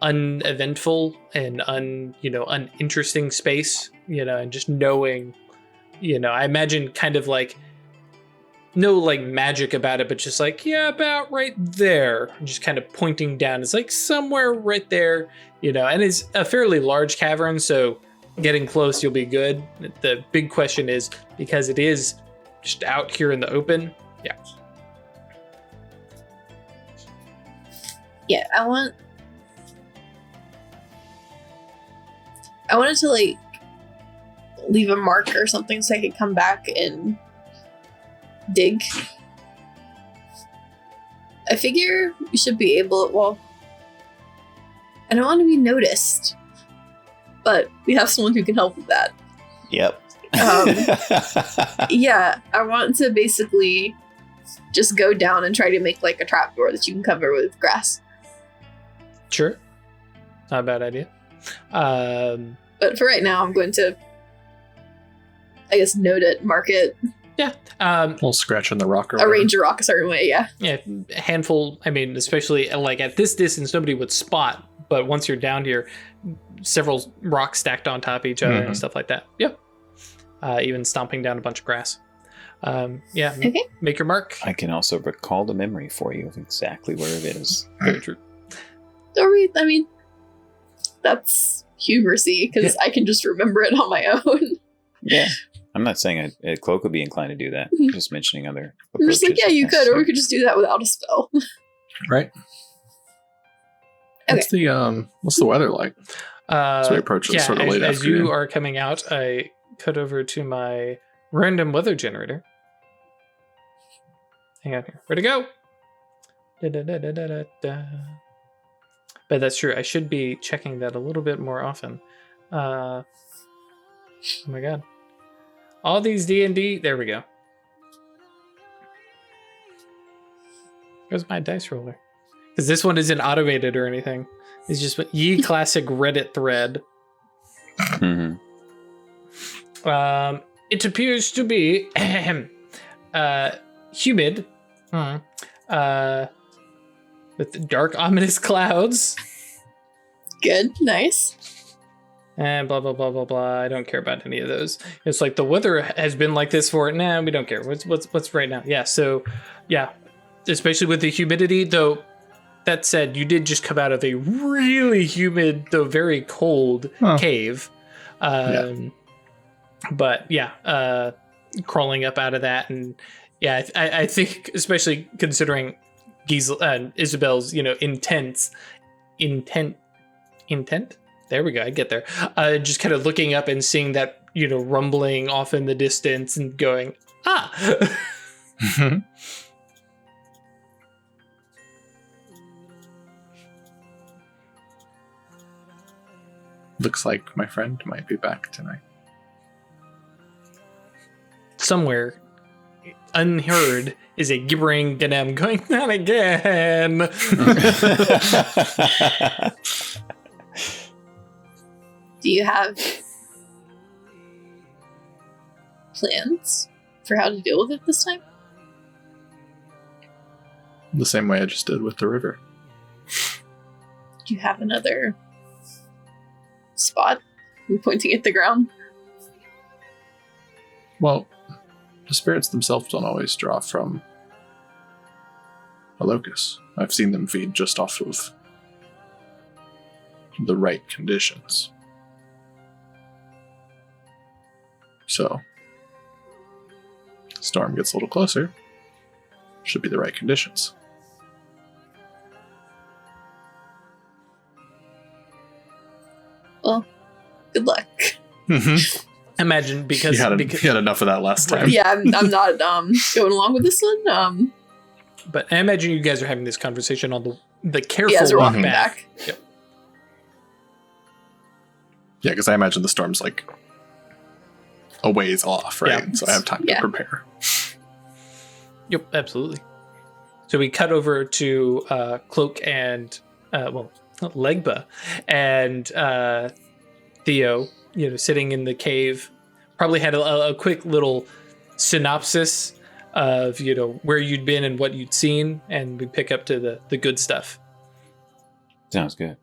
uneventful and uninteresting space, and just knowing, I imagine kind of like no like magic about it, but just like, yeah, about right there, just kind of pointing down. It's like somewhere right there, and it's a fairly large cavern, so getting close, you'll be good. The big question is, because it is just out here in the open. Yeah. Yeah, I wanted to like leave a mark or something so I could come back and dig. I figure we should be able, well, I don't want to be noticed, but we have someone who can help with that. Yep. Yeah, I want to basically just go down and try to make like a trapdoor that you can cover with grass. Sure. Not a bad idea. But for right now, I'm going to, I guess, note it, mark it, Yeah. We'll scratch in the rock or arrange a rock a certain way, yeah. Yeah, handful. I mean, especially like at this distance, nobody would spot. But once you're down here, several rocks stacked on top of each other and stuff like that. Yep. Even stomping down a bunch of grass. Yeah. Okay. Make your mark. I can also recall the memory for you of exactly where it is. Very true. I mean, that's humorousy because I can just remember it on my own. Yeah. I'm not saying a cloak would be inclined to do that. Just mentioning other I'm just like, approaches yeah, you if could, or we necessary. could just do that without a spell. Right. Okay. What's the weather like? As we approach this sort of late as afternoon. you are coming out, I cut over to my random weather generator. Hang on here. Where'd it go? Da-da-da-da-da-da. But that's true. I should be checking that a little bit more often. Oh my god. All these D&D. There we go. Where's my dice roller? Because this one isn't automated or anything. It's just ye classic Reddit thread. Mhm. It appears to be humid, with dark, ominous clouds, Good, nice. and blah blah blah blah blah. I don't care about any of those. It's like the weather has been like this for. Nah, we don't care. What's right now? Yeah. So, yeah, especially with the humidity, though. That said, you did just come out of a really humid, though very cold cave. But yeah, crawling up out of that, and yeah, I think especially considering Isabel's, intent. There we go. I get there. Just kind of looking up and seeing that, rumbling off in the distance and going, ah. Looks like my friend might be back tonight. Somewhere unheard is a gibbering Ganem going, not again. Do you have plans for how to deal with it this time? The same way I just did with the river. Do you have another spot? I'm pointing at the ground. Well, the spirits themselves don't always draw from a locus. I've seen them feed just off of the right conditions. So, storm gets a little closer. Should be the right conditions. Well, good luck. Imagine because You had enough of that last time. Yeah, I'm not going along with this one. But I imagine you guys are having this conversation on the careful Yeah, as we're walk walking back. Yep. Yeah, because I imagine the storm's like a ways off, right? Yeah. So I have time to prepare. Yep, absolutely. So we cut over to Cloak and Legba and Theo, sitting in the cave. Probably had a quick little synopsis of where you'd been and what you'd seen, and we pick up to the good stuff. Sounds good.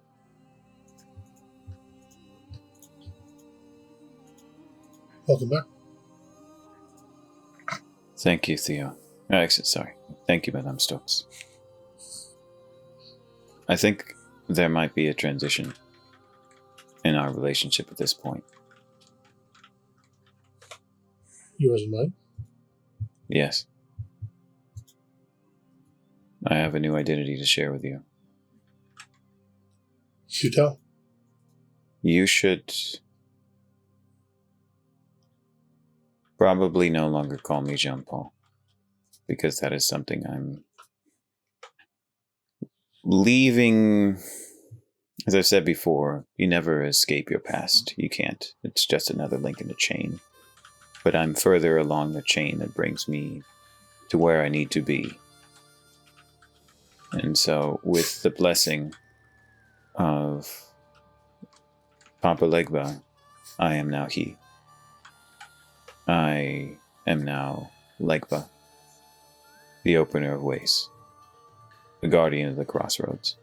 Welcome back. Thank you, Theo. Sorry. Thank you, Madame Stokes. I think there might be a transition in our relationship at this point. Yours and mine? Yes. I have a new identity to share with you. You tell. You should probably no longer call me Jean-Paul, because that is something I'm leaving. As I've said before, you never escape your past. You can't. It's just another link in the chain. But I'm further along the chain that brings me to where I need to be. And so, with the blessing of Papa Legba, I am now he. I am now Legba, the opener of ways, the guardian of the crossroads,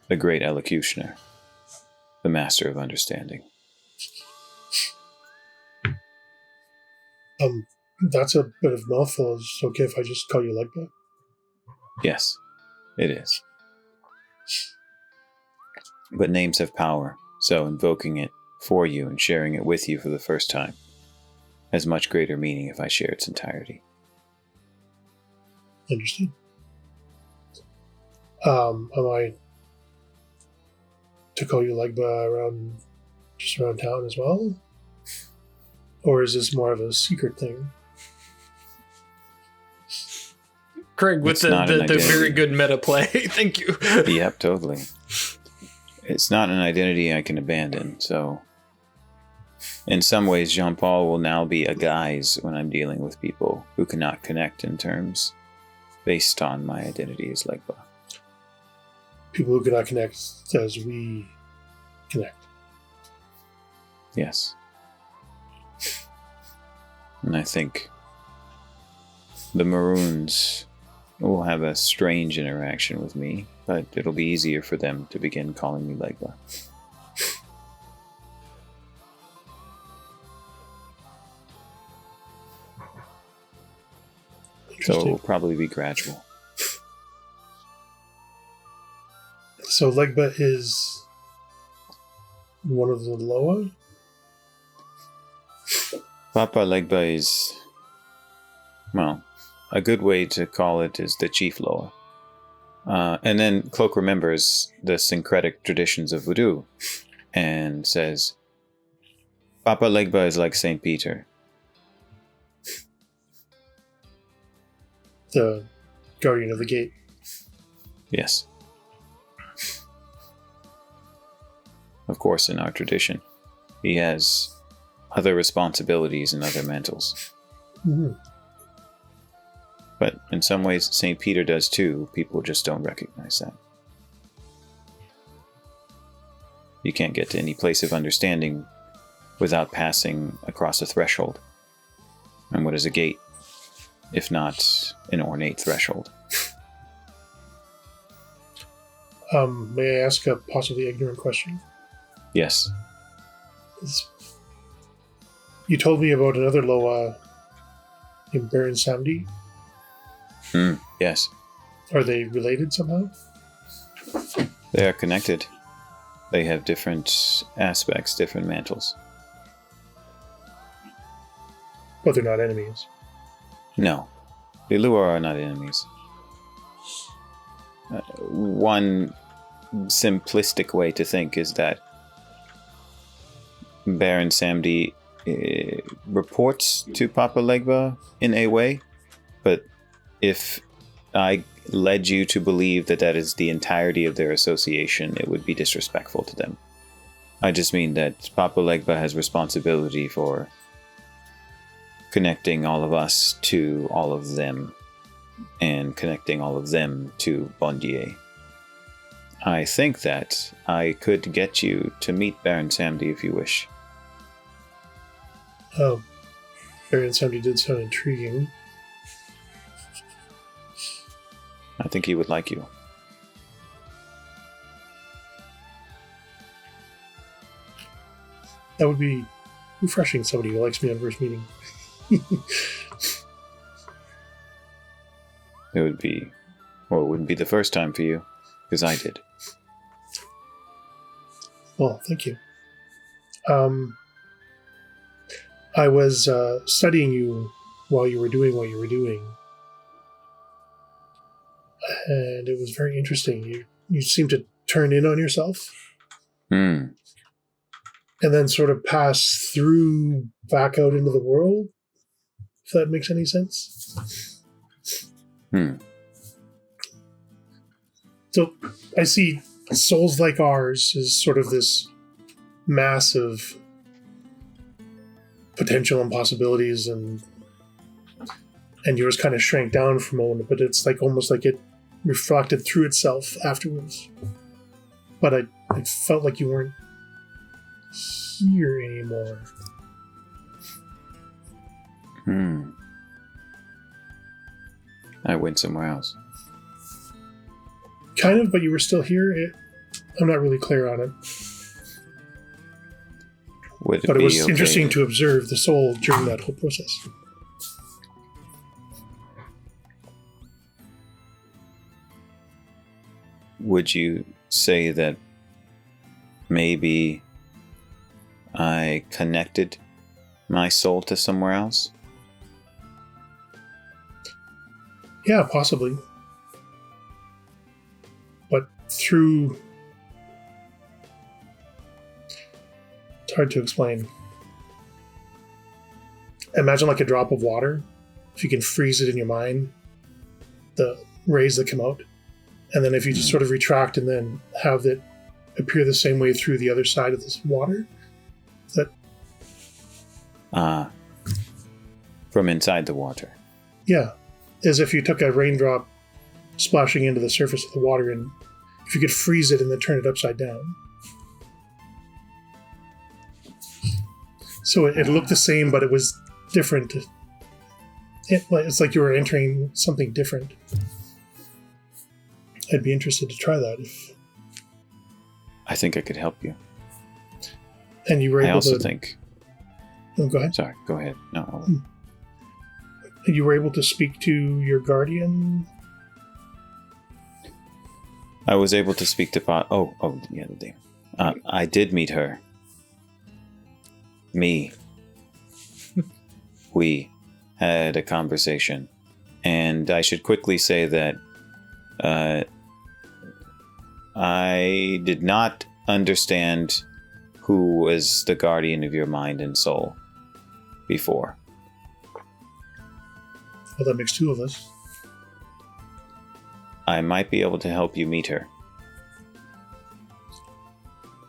the great elocutioner, the master of understanding. That's a bit of a mouthful. Is it okay if I just call you Legba? Yes, it is. But names have power, so invoking it for you and sharing it with you for the first time has much greater meaning if I share its entirety. Understood. Am I to call you Legba just around town as well? Or is this more of a secret thing? Craig with It's not an the identity. very good meta play. Thank you. Yep, totally. It's not an identity I can abandon, so in some ways Jean-Paul will now be a guise when I'm dealing with people who cannot connect in terms based on my identity as Legba. People who cannot connect as we connect. Yes. And I think the Maroons will have a strange interaction with me, but it'll be easier for them to begin calling me Legba. So it will probably be gradual. So Legba is one of the Loa? Papa Legba is, well, a good way to call it is the Chief Loa. And then Cloak remembers the syncretic traditions of Voodoo and says, Papa Legba is like St. Peter. The guardian of the gate. Yes. Of course, in our tradition, he has other responsibilities and other mantles. Mm-hmm. But in some ways, St. Peter does too. People just don't recognize that. You can't get to any place of understanding without passing across a threshold. And what is a gate, if not an ornate threshold? May I ask a possibly ignorant question? Yes. You told me about another Loa named Baron Samdi. Yes. Are they related somehow? They are connected. They have different aspects, different mantles. But they're not enemies. No. The Lua are not enemies. One simplistic way to think is that Baron Samdi reports to Papa Legba in a way, but if I led you to believe that that is the entirety of their association, it would be disrespectful to them. I just mean that Papa Legba has responsibility for connecting all of us to all of them, and connecting all of them to Bondier. I think that I could get you to meet Baron Samdi if you wish. Oh, Baron Samdi did sound intriguing. I think he would like you. That would be refreshing, somebody who likes me on first meeting. It would be, well, it wouldn't be the first time for you, because I did. Well, thank you. I was studying you while you were doing what you were doing. And it was very interesting. You seemed to turn in on yourself. Hmm. And then sort of pass through back out into the world, if that makes any sense. So I see souls like ours as sort of this mass of potential and possibilities, and yours kind of shrank down for a moment, but it's like almost like it reflected through itself afterwards. But I felt like you weren't here anymore. I went somewhere else. Kind of, but you were still here. I'm not really clear on it. But it was interesting to observe the soul during that whole process. Would you say that maybe I connected my soul to somewhere else? Yeah, possibly. But through... It's hard to explain. Imagine like a drop of water. If you can freeze it in your mind, the rays that come out. And then if you just sort of retract and then have it appear the same way through the other side of this water. From inside the water. Yeah. As if you took a raindrop splashing into the surface of the water, and if you could freeze it and then turn it upside down. So it looked the same, but it was different. It's like you were entering something different. I'd be interested to try that. I think I could help you. And you were able to... I also think... Oh, go ahead. Sorry, go ahead. No. And you were able to speak to your guardian? I was able to speak to... yeah, the thing. I did meet her. We had a conversation. And I should quickly say that I did not understand who was the guardian of your mind and soul before. Well, that makes two of us. I might be able to help you meet her.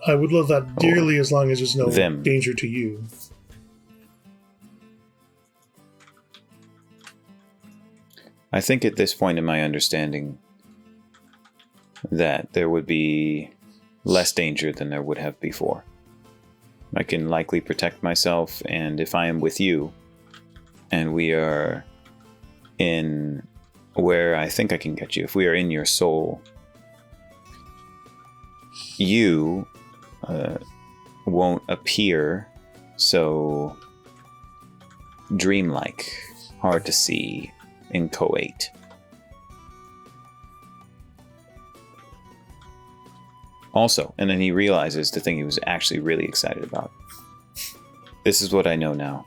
I would love that dearly, as long as there's no danger to you. I think at this point in my understanding that there would be less danger than there would have before. I can likely protect myself, and if I am with you, and we are in where I think I can get you, if we are in your soul, you won't appear so dreamlike, hard to see, inchoate. Also, and then he realizes the thing he was actually really excited about. This is what I know now.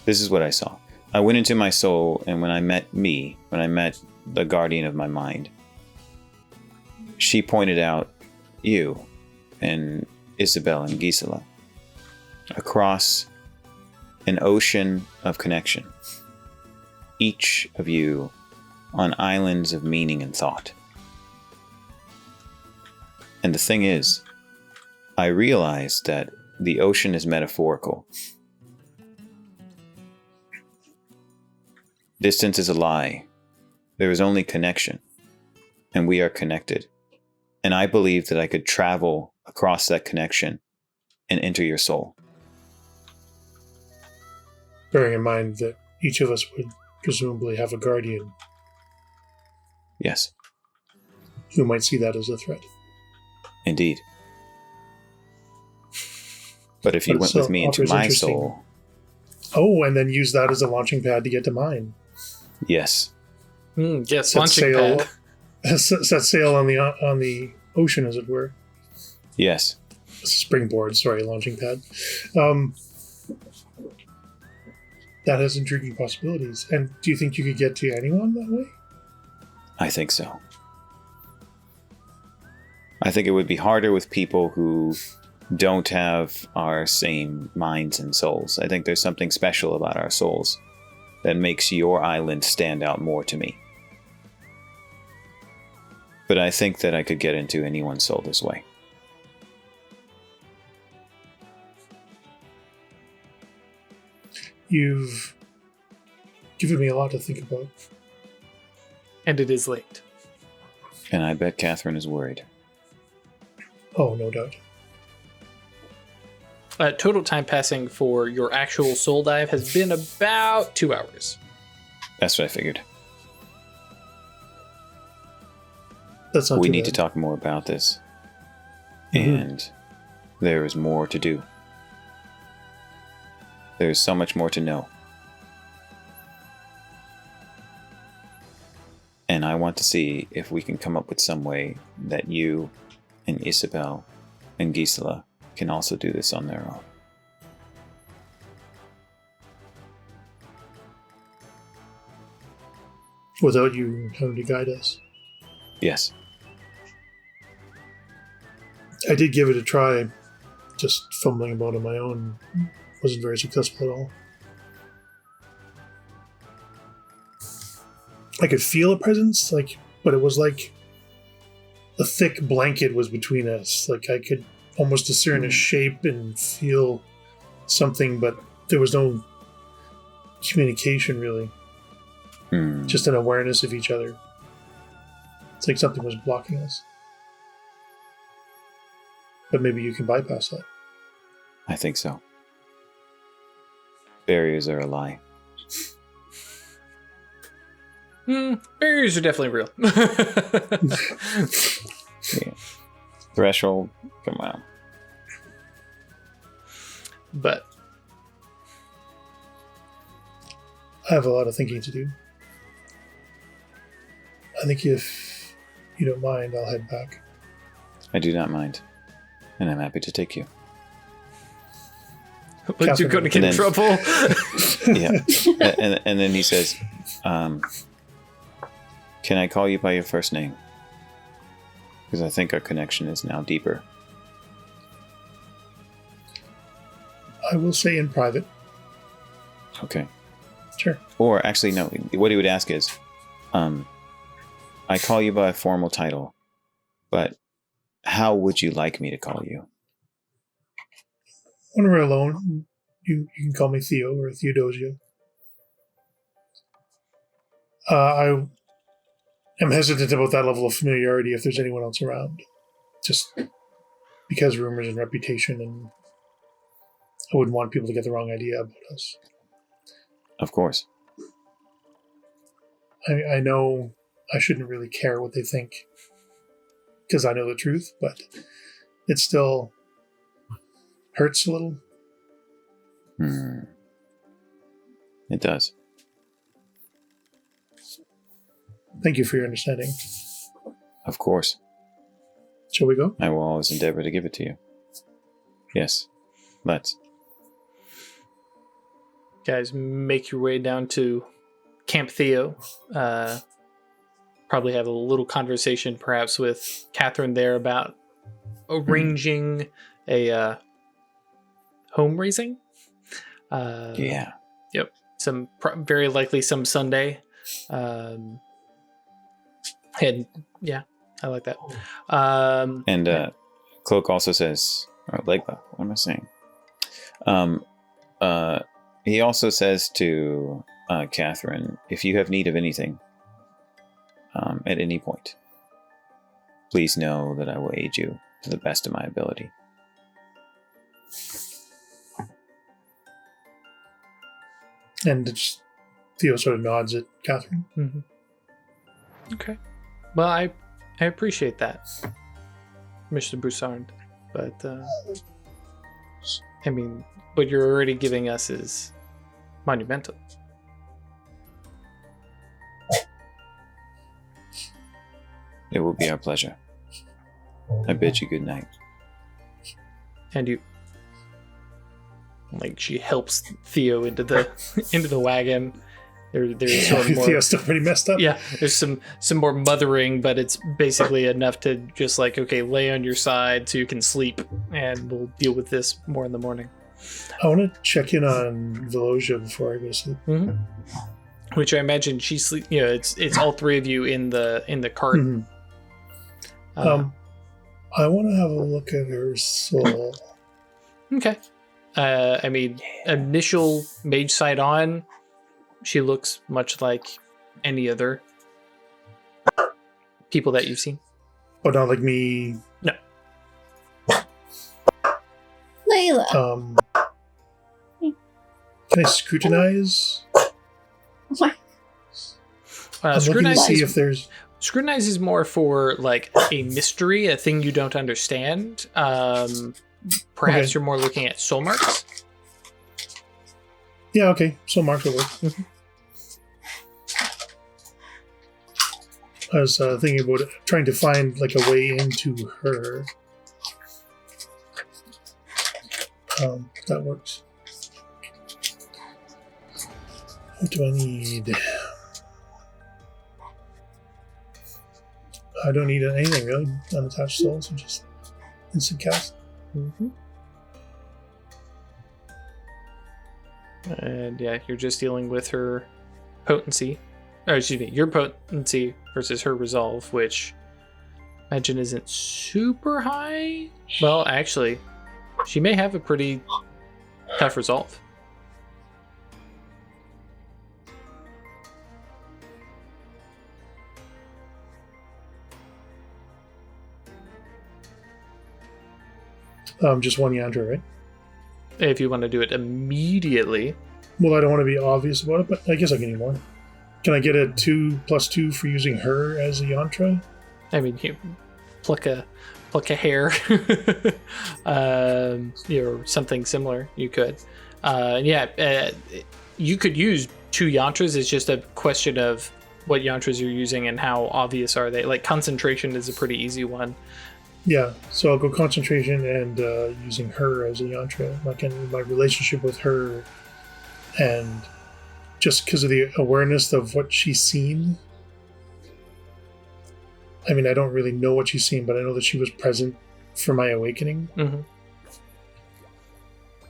This is what I saw. I went into my soul, and when I met the guardian of my mind, she pointed out you and Isabel and Gisela across an ocean of connection. Each of you on islands of meaning and thought. And the thing is, I realized that the ocean is metaphorical. Distance is a lie. There is only connection. And we are connected. And I believe that I could travel across that connection and enter your soul. Bearing in mind that each of us would presumably have a guardian. Yes. Who might see that as a threat. Indeed. But if you But went with me into offers my interesting- soul, Oh, and then use that as a launching pad to get to mine. yes. Yes, Set launching sail, pad. set sail on the ocean, as it were. Yes. Springboard, sorry, launching pad. That has intriguing possibilities. And do you think you could get to anyone that way? I think so. I think it would be harder with people who don't have our same minds and souls. I think there's something special about our souls that makes your island stand out more to me. But I think that I could get into anyone's soul this way. You've given me a lot to think about. And it is late. And I bet Catherine is worried. Oh, no doubt. Total time passing for your actual soul dive has been about 2 hours. That's what I figured. That's not We too need to bad. talk more about this. Mhm. And there is more to do. There's so much more to know. And I want to see if we can come up with some way that you and Isabel and Gisela can also do this on their own. Without you having to guide us. Yes. I did give it a try, just fumbling about on my own. Wasn't very successful at all. I could feel a presence, but it was like a thick blanket was between us. Like I could almost discern a shape and feel something, but there was no communication really. Just an awareness of each other. It's like something was blocking us. But maybe you can bypass that. I think so. Barriers are a lie. Barriers are definitely real. Yeah. Threshold, come on. But I have a lot of thinking to do. I think if you don't mind, I'll head back. I do not mind. And I'm happy to take you. but you're going to get in And trouble. Yeah. And then he says, can I call you by your first name? Because I think our connection is now deeper. I will say in private. Okay. Sure. Or actually, no. What he would ask is, I call you by a formal title, but how would you like me to call you? When we're alone, you can call me Theo or Theodosia. I am hesitant about that level of familiarity if there's anyone else around. Just because rumors and reputation, and I wouldn't want people to get the wrong idea about us. Of course. I know I shouldn't really care what they think because I know the truth, but it still hurts a little. It does. Thank you for your understanding. Of course. Shall we go? I will always endeavor to give it to you. Yes. Let's. Guys, make your way down to Camp Theo. Probably have a little conversation, perhaps, with Catherine there about arranging a home raising. Yeah. Yep. Very likely some Sunday. And yeah, I like that. And Cloak also says, or Legba, what am I saying? He also says to Catherine, if you have need of anything at any point, please know that I will aid you to the best of my ability. And Theo sort of nods at Catherine. Mm-hmm. Okay. Well, I appreciate that, Mr. Broussard. But I mean, what you're already giving us is monumental. It will be our pleasure. I bid you good night. And you, like, she helps Theo into the wagon. There's sort of more, Theo's still pretty messed up. yeah, there's some more mothering, but it's basically enough to just like, okay, lay on your side so you can sleep, and we'll deal with this more in the morning. I want to check in on Velosia before I go to sleep. Mm-hmm. Which I imagine she sleep. You know, it's all three of you in the cart. Mhm. I want to have a look at her soul. Okay. I mean, initial mage sight on, she looks much like any other people that you've seen. But not like me. No. Layla. Can I scrutinize? What? I'm looking to Scrutinize see if there's... Scrutinize is more for like a mystery, a thing you don't understand. Perhaps Okay. you're more looking at soul marks. Yeah, okay. So marks will work. Mhm. I was thinking about it, trying to find like a way into her. That works. What do I need? I don't need anything really. Unattached souls, so just instant cast. Mm-hmm. And yeah, you're just dealing with her potency. Or excuse me, your potency versus her resolve, which I imagine isn't super high. Well, actually, she may have a pretty tough resolve. Just one yantra, right? If you want to do it immediately. Well, I don't want to be obvious about it, but I guess I can need more. Can I get a 2+2 for using her as a yantra? I mean, you pluck a hair, or something similar. You could, you could use 2 yantras. It's just a question of what yantras you're using and how obvious are they. Like concentration is a pretty easy one. Yeah, so I'll go concentration and using her as a yantra. Like in my relationship with her, and just because of the awareness of what she's seen. I mean, I don't really know what she's seen, but I know that she was present for my awakening. Mm-hmm.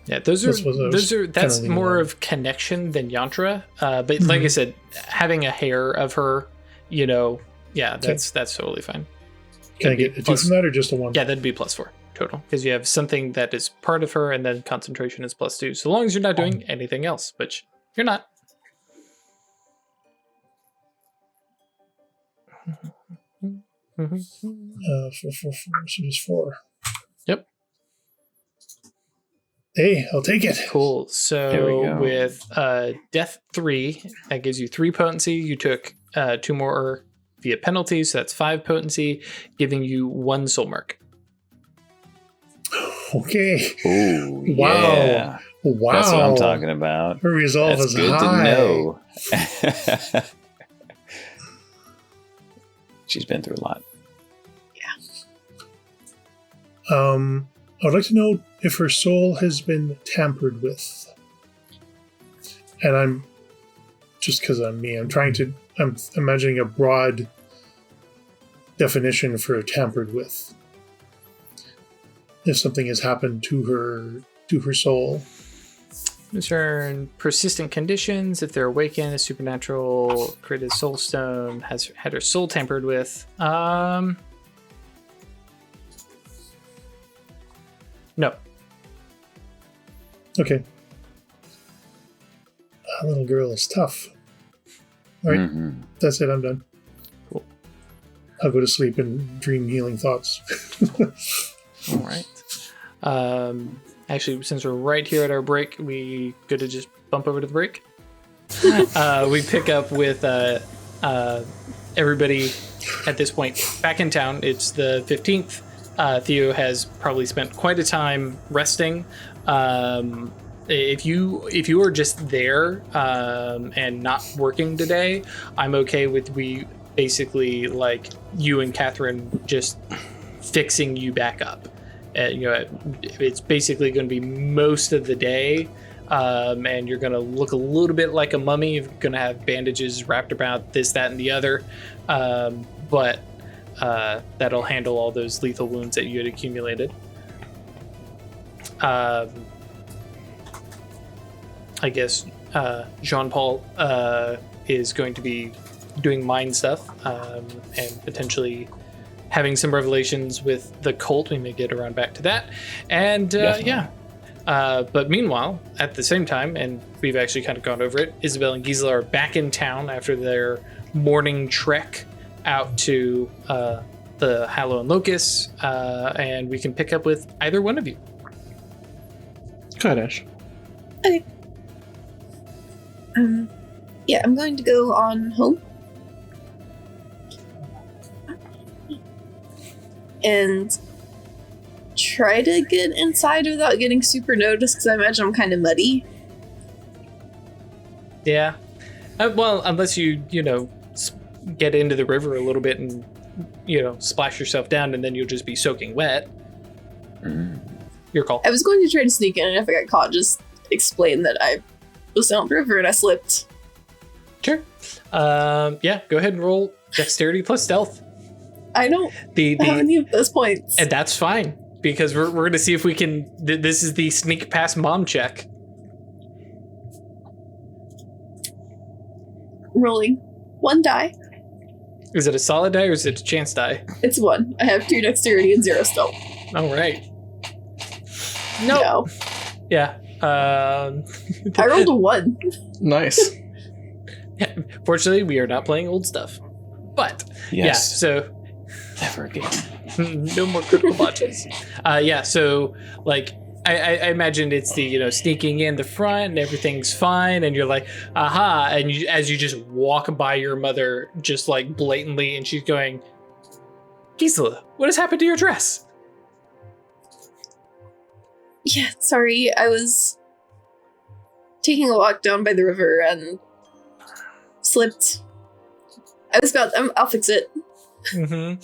Yeah, that's more of connection than yantra. But like I said, having a hair of her, that's totally fine. Can I get a 2 from that or just a 1? Yeah, that'd be +4 total, because you have something that is part of her, and then concentration is +2. So long as you're not doing anything else, which you're not. So just 4. Yep. Hey, I'll take it. Cool. There we So go. with Death 3, that gives you 3 potency. You took 2 more via penalty, so that's 5 potency, giving you 1 soul mark. Okay. Ooh, Wow. yeah. Wow. That's what I'm talking about. Her resolve That's is good high. to know. She's been through a lot. I would like to know if her soul has been tampered with. And I'm just because I'm me, I'm imagining a broad definition for tampered with. If something has happened to her soul. Concern persistent conditions. If they're awakened, a supernatural created soul stone has had her soul tampered with. No. Okay. That little girl is tough. All right, Mhm. that's it. I'm done. Cool. I'll go to sleep and dream healing thoughts. All right. Actually, since we're right here at our break, we good to just bump over to the break. We pick up with everybody at this point back in town. It's the 15th. Theo has probably spent quite a time resting. If you are just there and not working today, I'm okay with we basically like you and Catherine just fixing you back up. It's basically going to be most of the day, and you're going to look a little bit like a mummy. You're going to have bandages wrapped about this, that, and the other, but that'll handle all those lethal wounds that you had accumulated. I guess Jean-Paul is going to be doing mind stuff and potentially having some revelations with the cult. We may get around back to that. And but meanwhile, at the same time, and we've actually kind of gone over it, Isabel and Gisela are back in town after their morning trek out to the Hallow and Locust, and we can pick up with either one of you. Go ahead, Ash. Okay. Yeah, I'm going to go on home. And try to get inside without getting super noticed, because I imagine I'm kind of muddy. Yeah. Well, unless you get into the river a little bit and, splash yourself down, and then you'll just be soaking wet. Your call. I was going to try to sneak in, and if I got caught, just explain that I was down the river and I slipped. Sure. Yeah, go ahead and roll dexterity plus stealth. I don't have any of those points. And that's fine, because we're going to see if we can... this is the sneak past mom check. Rolling 1 die. Is it a solid die or is it a chance die? It's 1. I have 2 dexterity and 0 stealth. All right. Nope. No. Yeah. I rolled a 1. Nice. Fortunately, we are not playing old stuff. But, yeah, so... Never again. No more critical botches. Yeah, so, like, I imagine it's the, sneaking in the front and everything's fine, and you're like, aha, and as you just walk by your mother, just, like, blatantly, and she's going, Gisela, what has happened to your dress? Yeah, sorry, I was taking a walk down by the river and slipped. I'll fix it. Yeah,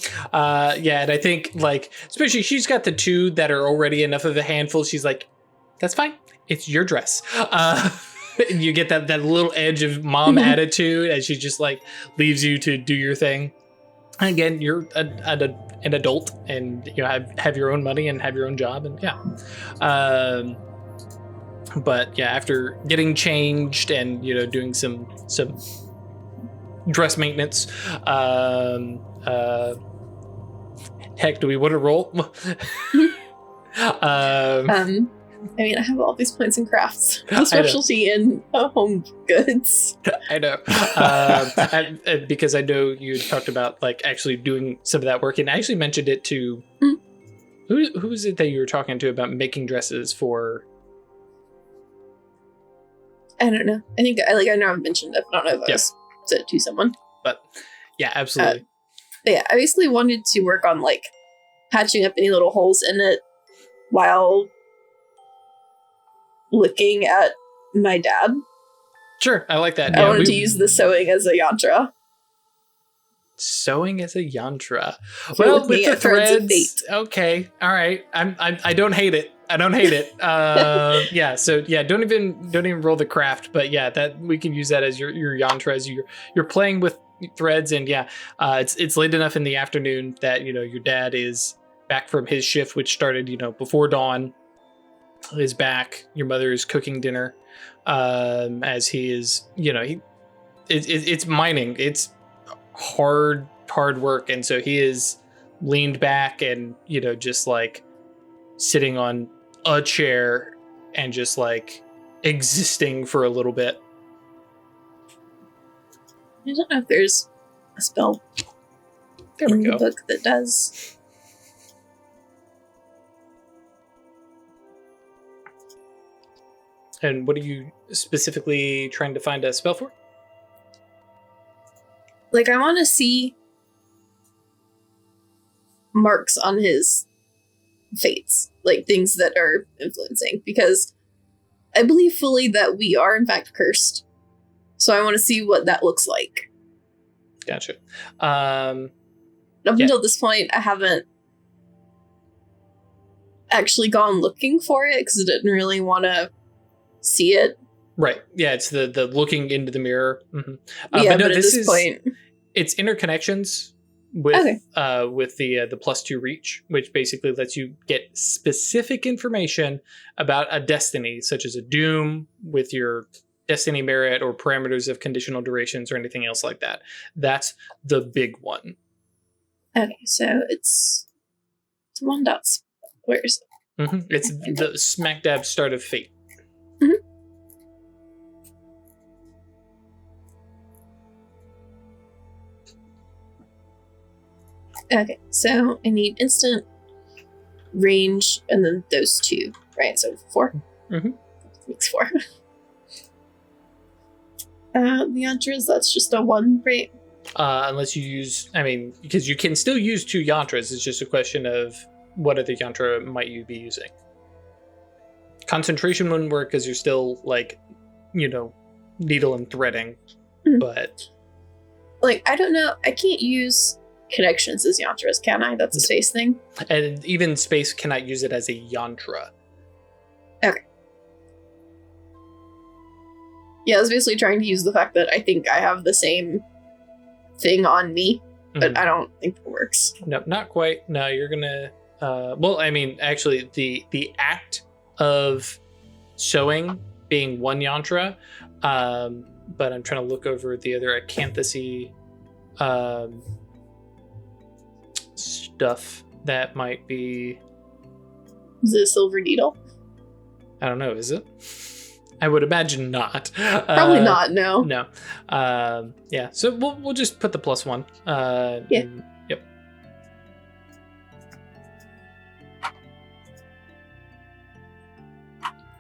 and I think, like, especially she's got the 2 that are already enough of a handful. She's like, that's fine. It's your dress. And you get that little edge of mom attitude as she just, like, leaves you to do your thing. And again, you're an adult, and have your own money and have your own job, and yeah. But yeah, after getting changed and doing some dress maintenance, heck, do we want to roll? I mean, I have all these points in crafts, a specialty in home goods. I know, because I know you talked about like actually doing some of that work, and I actually mentioned it to who is it that you were talking to about making dresses for? I don't know. I think I know I've mentioned it, but I don't know if I said it to someone. But yeah, absolutely. But yeah, I basically wanted to work on like patching up any little holes in it while looking at my dad. Sure, I like that. I wanted to use the sewing as a yantra. Sewing as a yantra. Well, with the threads. Okay, all right. I don't hate it. I don't hate it. Yeah. So yeah, don't even roll the craft. But yeah, that we can use that as your yantra as you're playing with threads. And yeah, it's late enough in the afternoon that your dad is back from his shift, which started before dawn. Is back. Your mother is cooking dinner. As he is, it's mining. It's hard work, and so he is leaned back and just like sitting on a chair and just like existing for a little bit. I don't know if there's a spell in the book that does. And what are you specifically trying to find a spell for? Like, I want to see marks on his fates. like things that are influencing, because I believe fully that we are in fact cursed. So I want to see what that looks like. Gotcha. Up until this point, I haven't actually gone looking for it because I didn't really want to see it. Right. Yeah, it's the looking into the mirror. Mm-hmm. But at this point, it's interconnections with with the +2 reach, which basically lets you get specific information about a destiny, such as a doom with your destiny merit or parameters of conditional durations or anything else like that. That's the big one. Okay, so it's 1 dots. Where is it? Mm-hmm. It's the smack dab start of fate. Mm-hmm. Okay, so I need instant, range, and then those 2, right? So 4? Mm-hmm. Makes 4. The yantras, that's just a 1, right? Unless you use, because you can still use 2 yantras. It's just a question of what other yantra might you be using. Concentration wouldn't work because you're still, needle and threading. Mm-hmm. But... I don't know. I can't use connections as yantras, can I? That's a space thing. And even space cannot use it as a yantra. Okay. Yeah, I was basically trying to use the fact that I think I have the same thing on me, but I don't think it works. No, not quite. No, you're gonna... actually, the act of sewing being 1 yantra, but I'm trying to look over the other acanthusy stuff that might be... Is it a silver needle? I don't know, is it? I would imagine not. Probably not, no. No. Yeah, so we'll just put the +1. Yeah. Yep.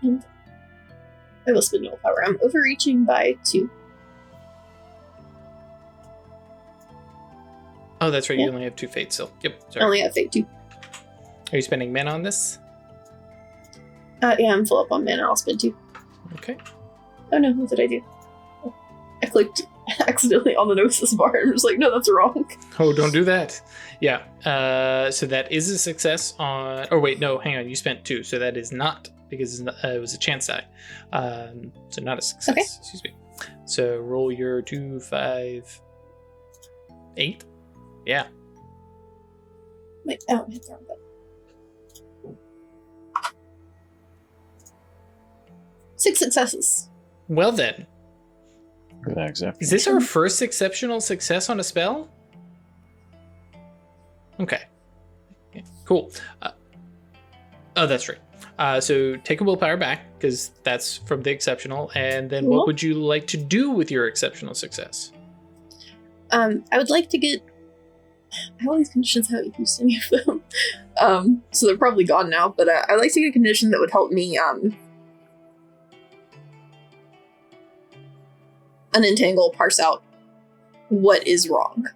And I will spend willpower. I'm overreaching by 2. Oh, that's right. Yeah. You only have 2 fates still. Yep. I Sorry. only have fate 2. Are you spending mana on this? Yeah, I'm full up on mana. I'll spend 2. Okay. Oh no, what did I do? I clicked accidentally on the Gnosis bar. I'm just like, no, that's wrong. Oh, don't do that. Yeah. So that is a success on... Oh, wait. No, hang on. You spent 2. So that is not, because it was a chance die. So not a success. Okay. Excuse me. So roll your 2, 5, 8. Yeah. Wait, oh, I hit the wrong button. 6 successes. Well then. Relax after. Is this our first exceptional success on a spell? Okay. Cool. Oh, that's right. So take a willpower back, because that's from the exceptional. And then what would you like to do with your exceptional success? I would like to get... All these conditions haven't used any of them. So they're probably gone now, but I'd like to get a condition that would help me unentangle, parse out what is wrong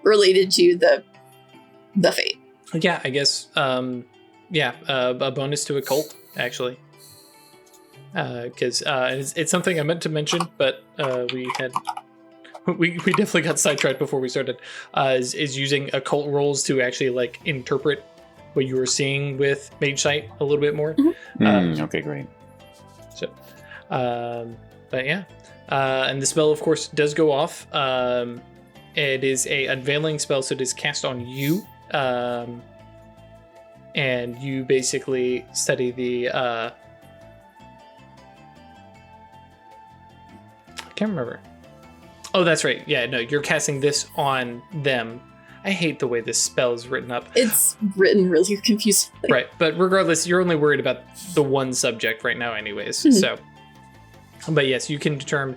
related to the fate. Yeah, I guess. A bonus to occult, actually, because it's something I meant to mention, but we definitely got sidetracked before we started. Is using occult rolls to actually interpret what you were seeing with Mage Sight a little bit more. Mm-hmm. Okay, great. So, but yeah. And the spell, of course, does go off. It is a unveiling spell, so it is cast on you. And you basically study the... I can't remember. Oh, that's right. Yeah, no, you're casting this on them. I hate the way this spell is written up. It's written really confusingly. Right, but regardless, you're only worried about the one subject right now anyways. Mm-hmm. So... But yes, you can determine,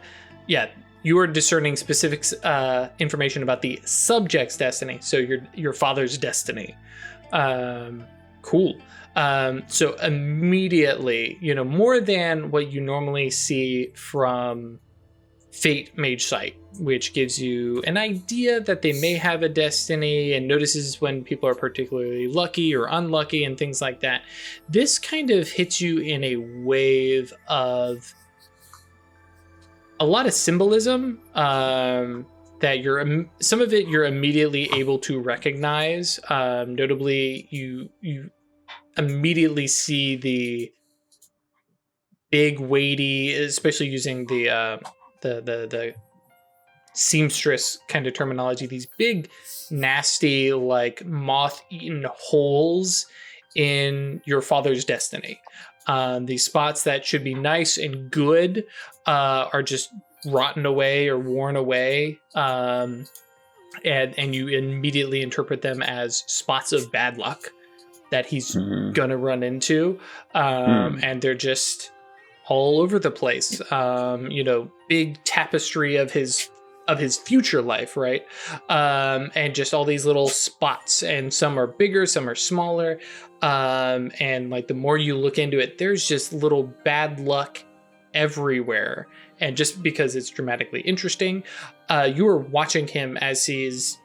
you are discerning specific information about the subject's destiny. So your father's destiny. Cool. So immediately, more than what you normally see from Fate Mage Sight, which gives you an idea that they may have a destiny and notices when people are particularly lucky or unlucky and things like that. This kind of hits you in a wave of a lot of symbolism that some of it you're immediately able to recognize. Notably, you immediately see the big, weighty, especially using the seamstress kind of terminology, these big, nasty, like moth-eaten holes in your father's destiny. These spots that should be nice and good are just rotten away or worn away, and you immediately interpret them as spots of bad luck that he's gonna run into, and they're just all over the place. Big tapestry of his future life, right? And just all these little spots, and some are bigger, some are smaller. And like the more you look into it, there's just little bad luck everywhere. And just because it's dramatically interesting, you are watching him as he's,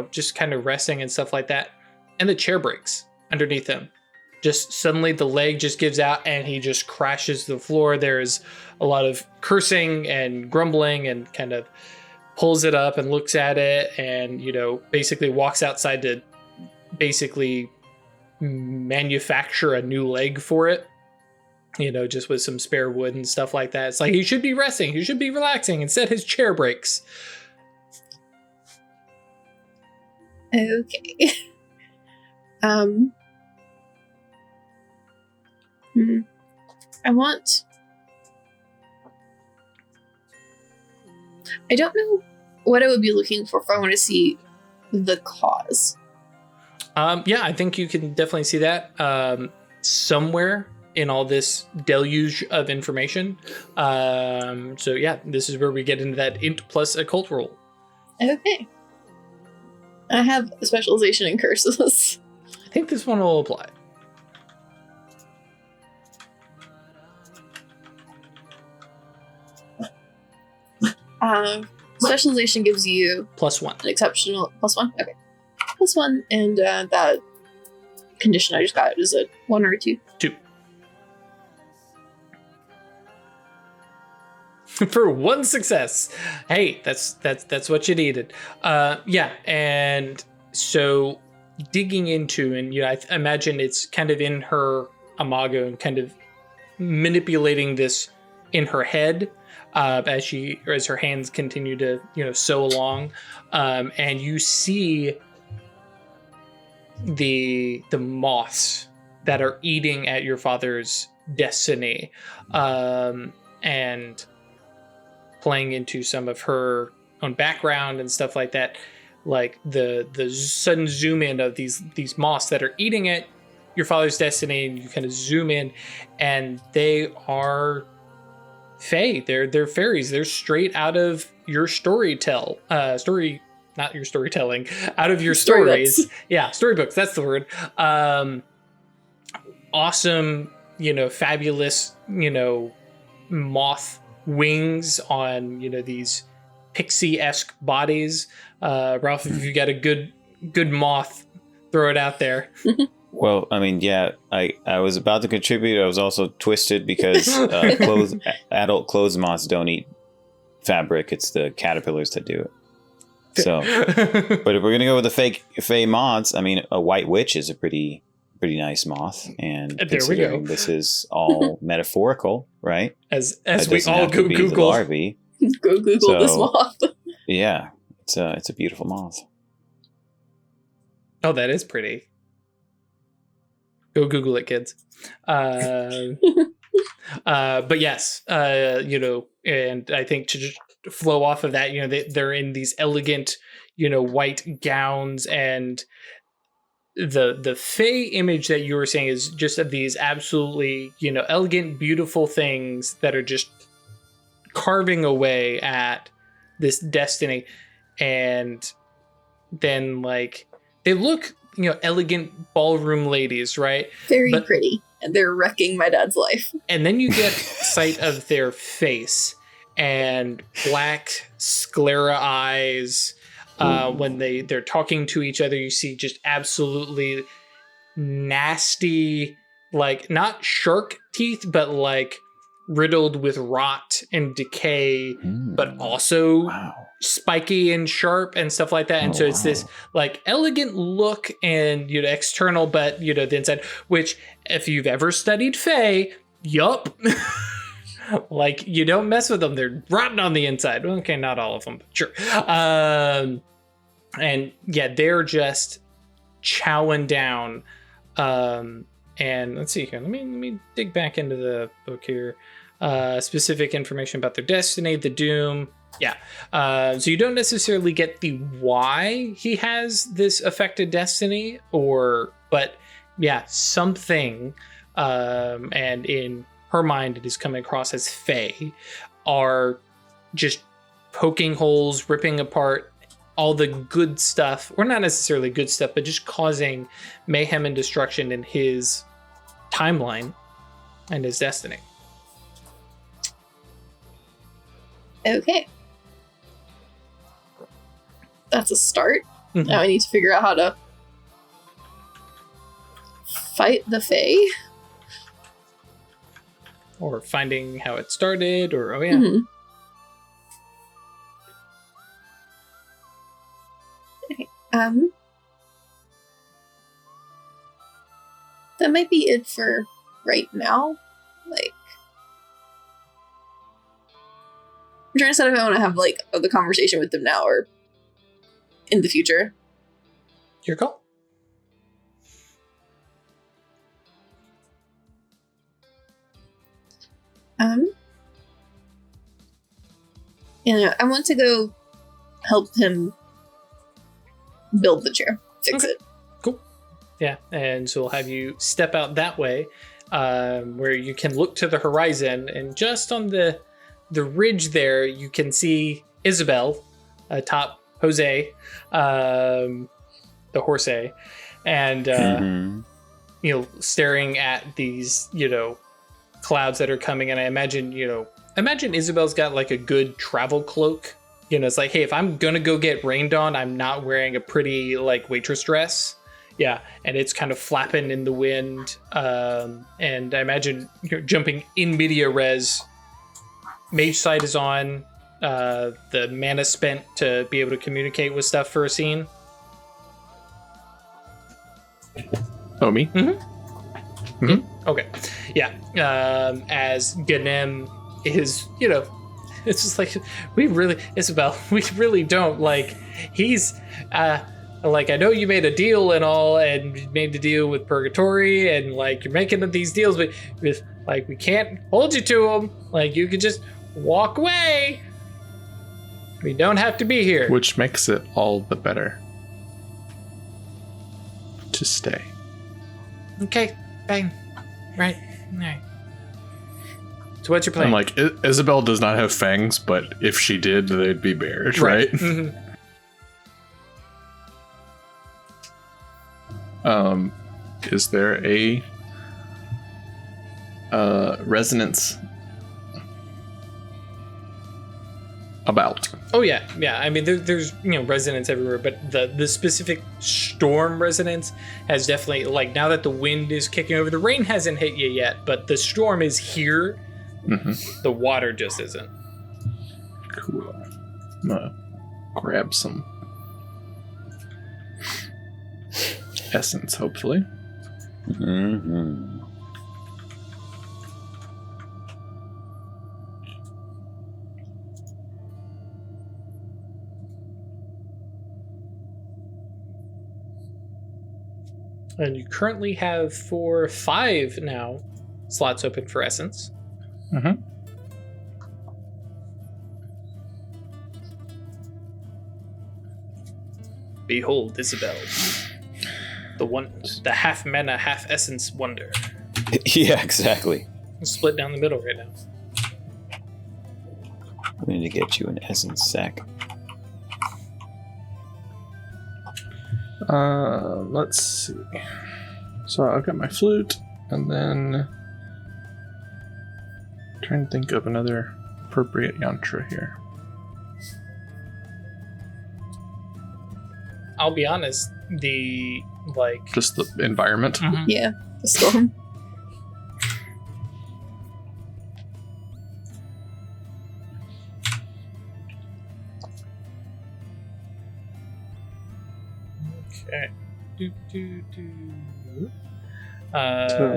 just kind of resting and stuff like that. And the chair breaks underneath him. Just suddenly the leg just gives out and he just crashes to the floor. There's a lot of cursing and grumbling, and kind of pulls it up and looks at it, and, basically walks outside to basically manufacture a new leg for it, just with some spare wood and stuff like that. It's like, he should be resting, he should be relaxing. Instead, his chair breaks. Okay. I don't know what I would be looking for if I want to see the cause. I think you can definitely see that somewhere in all this deluge of information. This is where we get into that int plus occult roll. Okay. I have a specialization in curses. I think this one will apply. Specialization gives you +1. an exceptional +1. Okay, +1, and that condition I just got is a 1 or a 2. 2. For 1 success. Hey, that's what you needed. And so digging into, and I imagine it's kind of in her imago and kind of manipulating this in her head. As her hands continue to sew along, and you see the moths that are eating at your father's destiny, and playing into some of her own background and stuff like that, like the sudden zoom in of these moths that are eating at your father's destiny, and you kind of zoom in, and they are Fae. They're fairies. They're straight out of your not your storytelling, out of your stories. Storybooks. Yeah, storybooks, that's the word. Awesome, fabulous, moth wings on, these pixie-esque bodies. Ralph, if you got a good moth, throw it out there. Well, I mean, yeah, I was about to contribute. I was also twisted because adult clothes moths don't eat fabric. It's the caterpillars that do it. So, but if we're gonna go with the fake Fey moths, I mean, a white witch is a pretty nice moth, and there we go. This is all metaphorical, right? As we all go Google. Larvae. Go Google this moth. Yeah, it's a beautiful moth. Oh, that is pretty. Go Google it, kids. But yes, and I think to just flow off of that, they're in these elegant, white gowns, and the Fae image that you were saying is just of these absolutely, elegant, beautiful things that are just carving away at this destiny. And then, like, they look, elegant ballroom ladies, right? Very pretty. And they're wrecking my dad's life. And then you get sight of their face, and black sclera eyes. When they're talking to each other, you see just absolutely nasty, like not shark teeth, but like riddled with rot and decay, but also spiky and sharp and stuff like that. And so it's this like elegant look and, you know, external, but, you know, the inside, which if you've ever studied Fae, yup. Like, you don't mess with them. They're rotten on the inside. Okay, not all of them, but sure. And yeah, they're just chowing down. And let's see here. Let me dig back into the book here. Specific information about their destiny, the doom. Yeah. So you don't necessarily get the why he has this affected destiny, but yeah, something. And in her mind, it is coming across as Fae are just poking holes, ripping apart all the good stuff, or not necessarily good stuff, but just causing mayhem and destruction in his timeline and his destiny. Okay. That's a start. Now I need to figure out how to fight the Fae. Or finding how it started, or, oh yeah. Mm-hmm. Okay. That might be it for right now. Like, I'm trying to decide if I want to have like the conversation with them now or in the future. Your call. Yeah, I want to go help him build the chair, fix it. Cool. Yeah, and so we'll have you step out that way, where you can look to the horizon, and just on the ridge there, you can see Isabel atop Jose, the horse, and you know, staring at these, you know, clouds that are coming. And I imagine, you know, Isabel's got like a good travel cloak. You know, it's like, hey, if I'm gonna go get rained on, I'm not wearing a pretty like waitress dress. Yeah, and it's kind of flapping in the wind. And I imagine you're jumping in media res. Mage sight is on. The mana spent to be able to communicate with stuff for a scene. Oh, me? Mm-hmm. Mm-hmm. Okay. Yeah. As Ganem is, you know, it's just like, Isabel, we really don't, like, he's, like, I know you made a deal and all, and you made the deal with Purgatory, and, like, you're making these deals, but, like, we can't hold you to them. Like, you could just walk away. We don't have to be here. Which makes it all the better to stay. Okay, fine. Right. So what's your plan? I'm like, Isabel does not have fangs, but if she did, they'd be bears, right? Mm-hmm. Is there a resonance about? Oh yeah. I mean, there's you know, resonance everywhere, but the specific storm resonance has definitely, like, now that the wind is kicking over, the rain hasn't hit you yet, but the storm is here. Mm-hmm. The water just isn't. Cool. I'm gonna grab some essence, hopefully. Mm-hmm. And you currently have 5 now slots open for essence. Mm-hmm. Behold, Isabel. The half mana, half essence wonder. Yeah, exactly. Split down the middle right now. We need to get you an essence sack. Let's see. So I've got my flute, and then trying to think of another appropriate yantra here? I'll be honest, the Just the environment? Yeah, the storm. Okay. Do.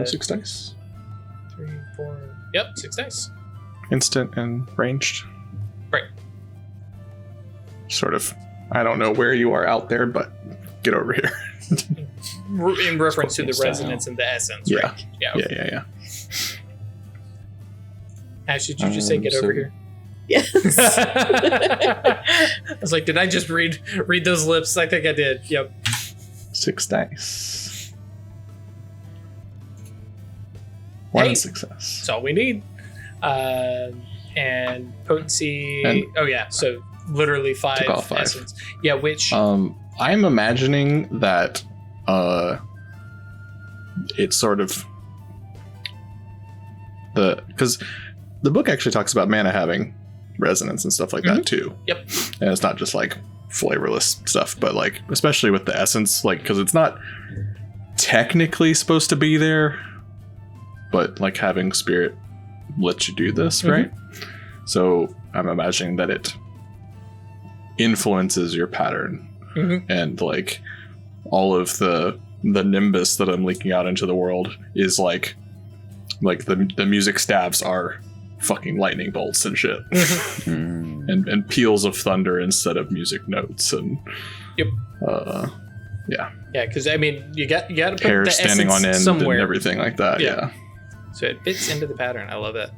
6 dice. 3, 4. Yep, 6 dice. Instant and ranged. Right. Sort of. I don't know where you are out there, but get over here. In reference to the Style. resonance and the essence, Yeah. right? Yeah. Okay. Yeah. Ash, did you just say get so- over here? Yes. I was like, did I just read those lips? I think I did. Yep. 6 dice. 1 Hey. success. That's all we need. And potency. And- oh yeah, so literally 5 Took all 5. essence. Yeah, which I'm imagining that it's sort of because the book actually talks about mana having resonance and stuff like that too. Yep. And it's not just like flavorless stuff, but like especially with the essence, like because it's not technically supposed to be there, but like having spirit lets you do this, right? So I'm imagining that it influences your pattern, and like all of the nimbus that I'm leaking out into the world is like the music stabs are fucking lightning bolts and shit. and peals of thunder instead of music notes and Yep. Yeah, because I mean you got to put hair the standing on essence end somewhere. and everything like that. Yeah. So it fits into the pattern. I love it.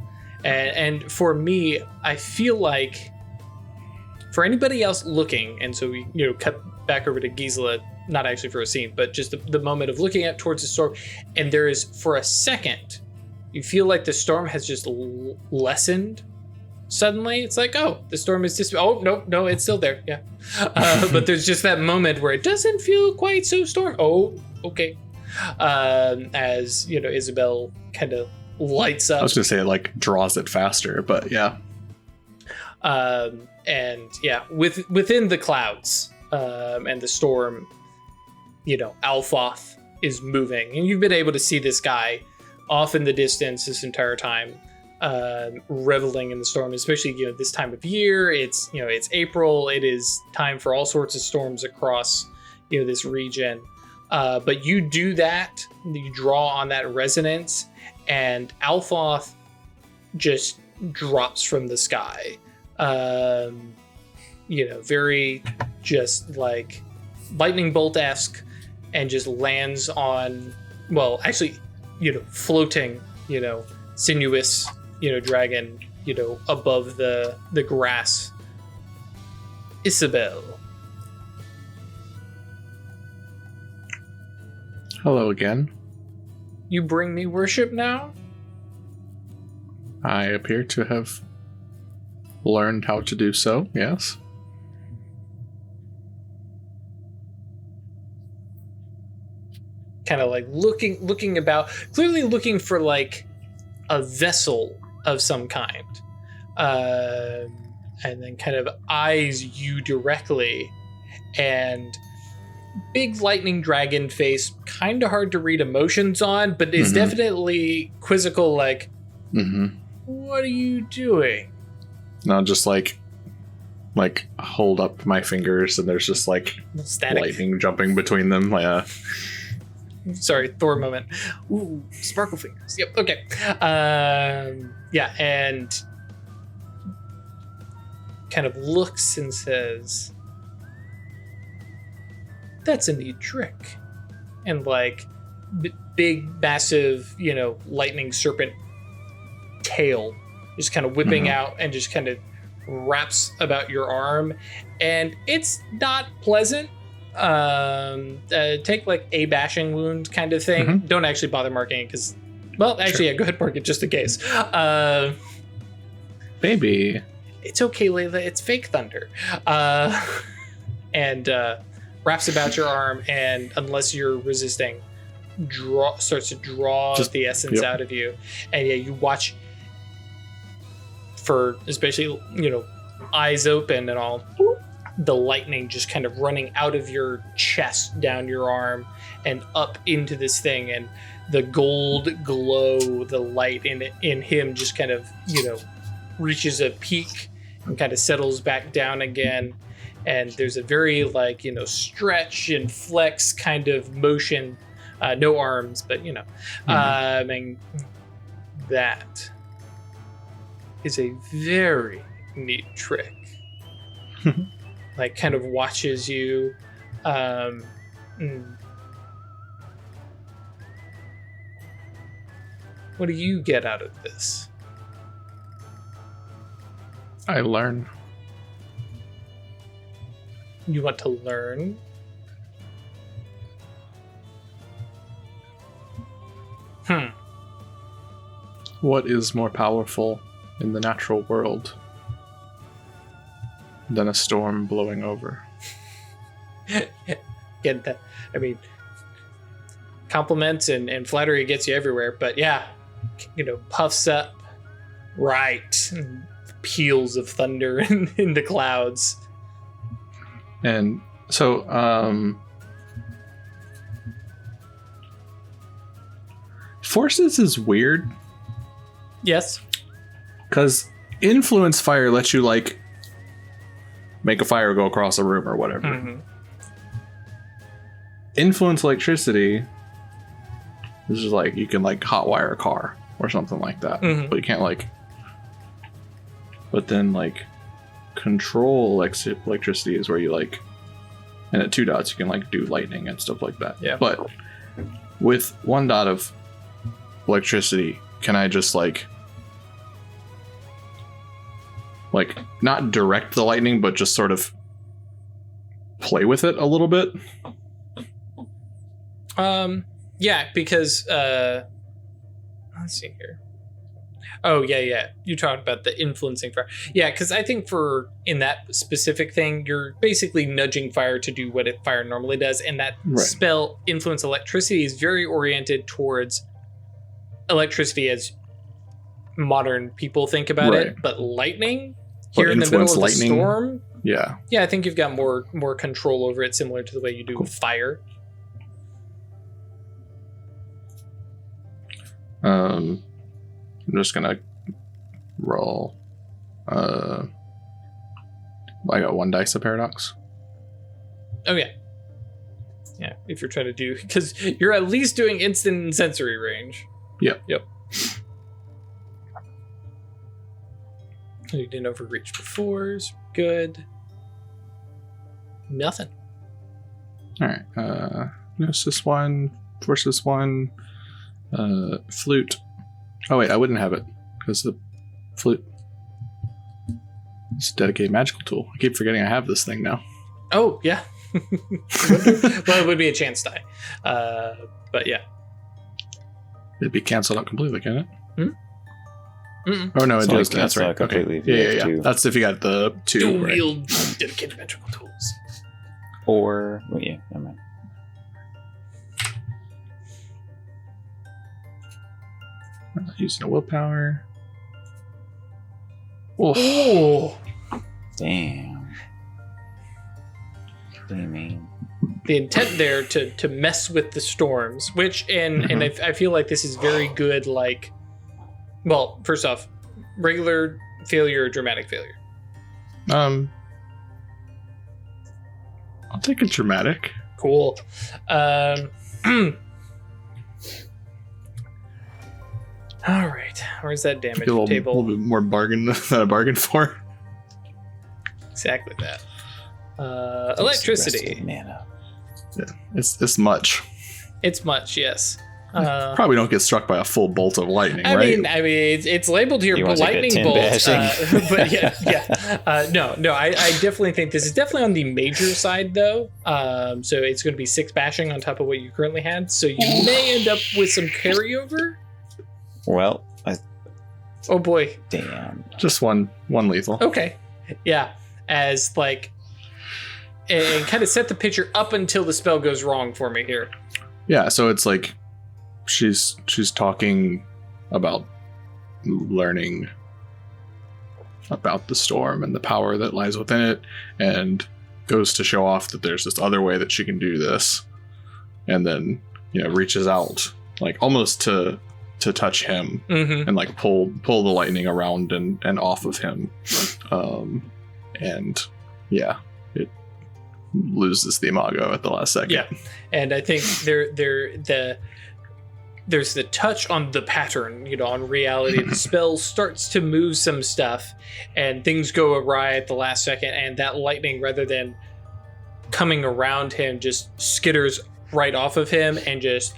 And for me, I feel like for anybody else looking, and so we cut back over to Gisela, not actually for a scene, but just the moment of looking up towards the storm, and there is for a second, you feel like the storm has just lessened. Suddenly, it's like, oh, the storm is just. Oh no, it's still there. Yeah, but there's just that moment where it doesn't feel quite so storm. Oh, okay. As Isabel kind of lights up. I was gonna say it like draws it faster, but yeah. And yeah, within the clouds and the storm, Alphoth is moving, and you've been able to see this guy off in the distance this entire time, reveling in the storm. Especially this time of year. It's it's April. It is time for all sorts of storms across this region. But you do that, you draw on that resonance, and Alphoth just drops from the sky. Very just like lightning bolt-esque, and just lands on, well, actually, floating, sinuous, dragon, above the grass. Isabel. Hello again. You bring me worship now? I appear to have learned how to do so, yes. Kind of like looking about, clearly looking for like a vessel of some kind. And then kind of eyes you directly, and big lightning dragon face, kind of hard to read emotions on, but is definitely quizzical, like, what are you doing? And I'll just like hold up my fingers, and there's just like Static. lightning jumping between them. Sorry, Thor moment. Ooh, sparkle fingers. Yep, okay. Yeah, and kind of looks and says, that's a neat trick. And like big, massive, lightning serpent tail just kind of whipping out and just kind of wraps about your arm. And it's not pleasant. Take like a bashing wound kind of thing. Don't actually bother marking it because, well, actually, yeah, go ahead and mark it just in case. Baby. It's okay, Layla. It's fake thunder. And wraps about your arm, and unless you're resisting, starts to draw Just- the essence out of you. And yeah, you watch for especially, eyes open and all, the lightning just kind of running out of your chest, down your arm, and up into this thing, and the gold glow, the light in him just kind of, reaches a peak and kind of settles back down again. And there's a very stretch and flex kind of motion, no arms, but and that is a very neat trick. Kind of watches you. What do you get out of this? I learn. You want to learn? What is more powerful in the natural world than a storm blowing over? Get that? I mean, compliments and flattery gets you everywhere, but yeah, puffs up, right? Peals of thunder in the clouds. And so, forces is weird. Yes. Because influence fire lets you, make a fire go across a room or whatever. Mm-hmm. Influence electricity is just you can, hotwire a car or something like that. Mm-hmm. But you can't, But then, control electricity is where you, and at 2 dots, you can, do lightning and stuff like that. Yeah. But with 1 dot of electricity, can I just, not direct the lightning, but just sort of play with it a little bit? Yeah, because let's see here. Oh yeah. You talked about the influencing fire. Yeah, because I think in that specific thing, you're basically nudging fire to do what fire normally does, and that spell influence electricity is very oriented towards electricity as modern people think about it. But lightning here in the middle of the storm. Yeah, I think you've got more control over it, similar to the way you do with fire. I'm just gonna roll. I got 1 dice of paradox. Oh yeah. If you're trying to do, because you're at least doing instant and sensory range. Yep. You didn't overreach before. Good. Nothing. All right. Gnosis 1, Forces 1, flute. Oh wait, I wouldn't have it because the flute is a dedicated magical tool. I keep forgetting I have this thing now. Oh yeah. Well, it would be a chance die, but yeah, it'd be canceled out completely, can it? Mm-mm. Oh no, it does. Cancel That's right. out completely. Okay. Yeah. That's if you got the 2. Dual Right? wield dedicated magical tools. Or never mind. Using a willpower. Oh, Damn. What do you mean? the intent there to mess with the storms, which and I feel like this is very good. Well, first off, regular failure or dramatic failure. I'll take a dramatic. Cool. All right, where's that damage A little table? bit more bargain than I bargained for. Exactly that. Electricity. Mana. Yeah, it's much. It's much, yes. Probably don't get struck by a full bolt of lightning, I right? mean, it's labeled here You want to take a lightning 10 bolt, bashing? but yeah. No. I definitely think this is definitely on the major side, though. So it's going to be 6 bashing on top of what you currently had. So you may end up with some carryover. Well, Oh boy. damn. Just one lethal. Okay. Yeah. As and kind of set the picture up until the spell goes wrong for me here. Yeah, so it's she's talking about learning about the storm and the power that lies within it, and goes to show off that there's this other way that she can do this, and then reaches out like almost to touch him and like pull the lightning around and off of him, and it loses the imago at the last second. Yeah, and I think there's the touch on the pattern, on reality. The spell starts to move some stuff, and things go awry at the last second, and that lightning, rather than coming around him, just skitters right off of him and just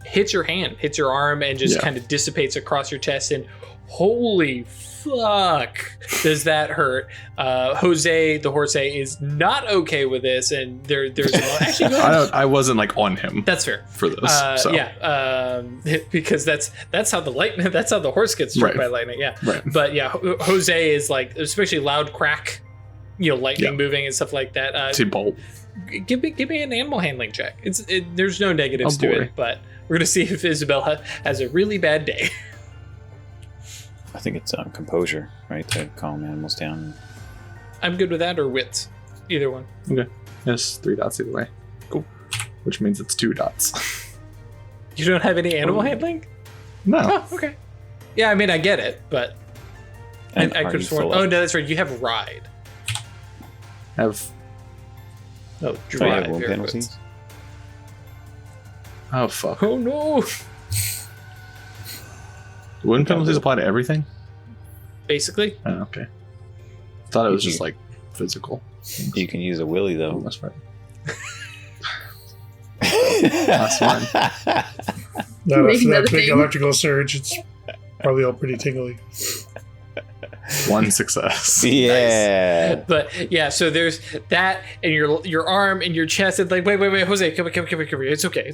hits your hand, hits your arm, and just kind of dissipates across your chest. And holy fuck, does that hurt? Jose the Horse is not okay with this, and there's actually I wasn't like on him. That's fair for this. Because that's how the horse gets struck by lightning. Yeah, right. But Jose is like, especially loud crack, lightning moving and stuff like that. Bolt. Give me an animal handling check. There's no negatives to it, but we're gonna see if Isabel has a really bad day. I think it's composure, right? To calm animals down. I'm good with that, or wits. Either one. Okay. Yes, 3 dots either way. Cool. Which means it's 2 dots. You don't have any animal handling? No. Oh, okay. Yeah, I mean, I get it, but I could have sworn. Oh, no, that's right. You have ride. Drive. Wound penalties? Oh, fuck. Oh, no. Wound penalties apply to everything? Basically. Oh, okay. Thought it was just like physical. You can use a willy though. Oh, that's right. That's fine. Not after that big electrical surge. It's probably all pretty tingly. 1 success. Yeah. Nice. But yeah, so there's that, and your arm and your chest. It's like, wait, Jose, come here. It's okay.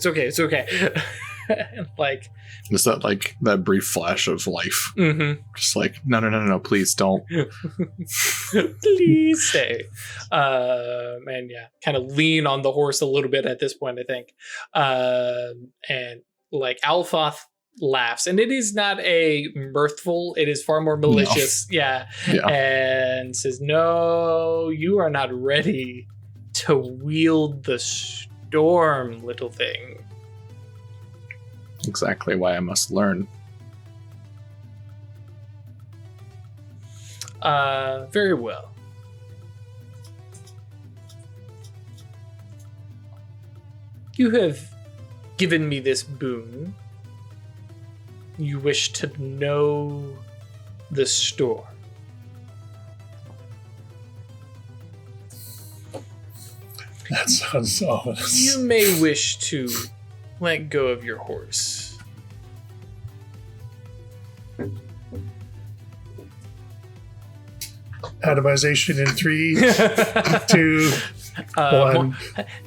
And like, it's that brief flash of life. Mm-hmm. Just like, no, please don't. Please stay. And kind of lean on the horse a little bit at this point, I think. And like Alphoth laughs, and it is not a mirthful, it is far more malicious. No. Yeah. And says, no, you are not ready to wield the storm, little thing. Exactly why I must learn. Very well. You have given me this boon. You wish to know the storm. That sounds ominous. You may wish to let go of your horse. Atomization in 3, 2, 1.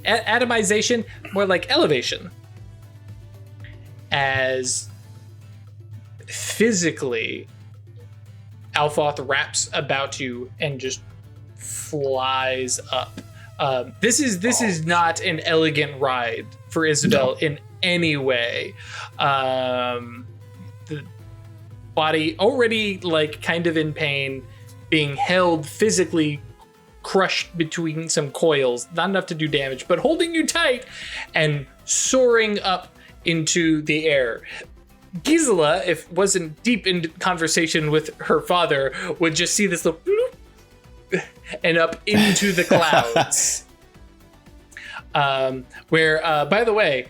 Atomization, more like elevation. As physically, Alphoth wraps about you and just flies up. This is not an elegant ride for Isabel in any way. The body already like kind of in pain, being held physically crushed between some coils, not enough to do damage, but holding you tight and soaring up into the air. Gisela, if wasn't deep in conversation with her father, would just see this little bloop, and up into the clouds. Where, by the way,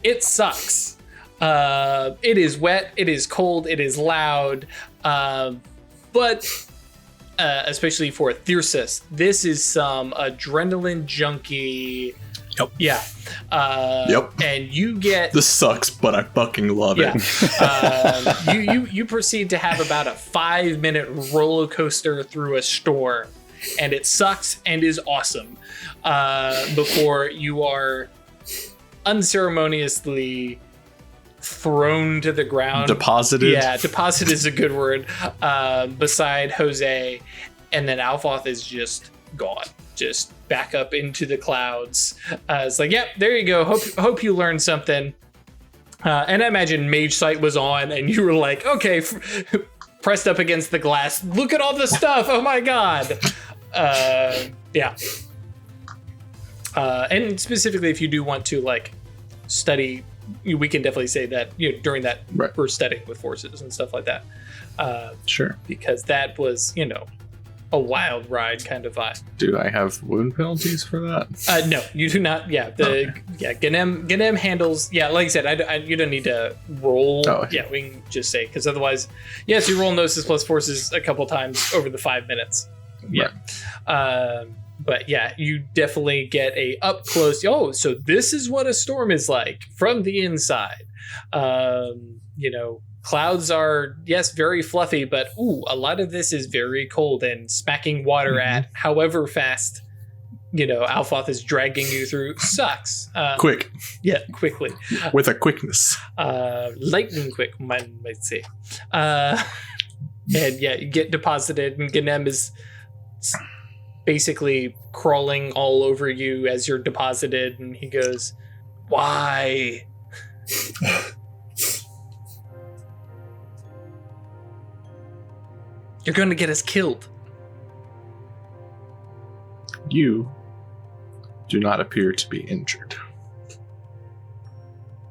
it sucks. It is wet, it is cold, it is loud, but especially for Thyrsus, this is some adrenaline junkie. Yep. Yeah. And you get... This sucks, but I fucking love it. You proceed to have about a 5-minute roller coaster through a storm, and it sucks and is awesome. Before you are unceremoniously thrown to the ground. Deposited? Yeah, deposit is a good word. Beside Jose, and then Alphoth is just gone. Just back up into the clouds. It's like, yep, there you go. Hope you learned something. And I imagine Mage Sight was on, and you were like, okay, pressed up against the glass. Look at all the stuff. Oh my God. Yeah. And specifically, if you do want to like study, we can definitely say that, you know, during that we're studying with forces and stuff like that. Sure. Because that was, you know, a wild ride kind of vibe. Do I have wound penalties for that? No, you do not. Yeah, Ganem handles. Yeah, like I said, you don't need to roll. Oh. Yeah, we can just say, because otherwise, yes, you roll Gnosis plus forces a couple times over the 5 minutes. Yeah. But yeah, you definitely get a up close. Oh, so this is what a storm is like from the inside. You know, clouds are, yes, very fluffy, but a lot of this is very cold and smacking water at however fast, you know, Alphoth is dragging you through sucks. Quick. Yeah, quickly. With a quickness. Lightning quick, one might say. And yeah, you get deposited, and Ganem is basically crawling all over you as you're deposited, and he goes, "Why?" You're going to get us killed. You do not appear to be injured.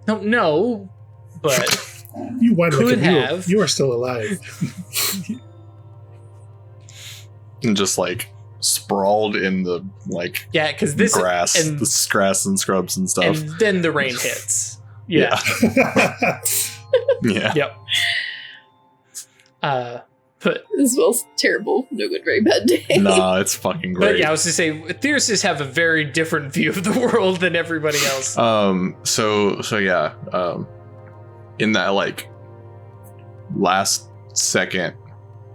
No, but You whine Could like have. you are still alive. And just like sprawled in the like yeah, because this grass, and, the grass and scrubs and stuff. and then the rain hits. Yeah. Yeah. Yep. But This smells terrible. No good, very bad day. Nah, it's fucking great. But yeah, I was to say, Theosis have a very different view of the world than everybody else. So yeah, in that like last second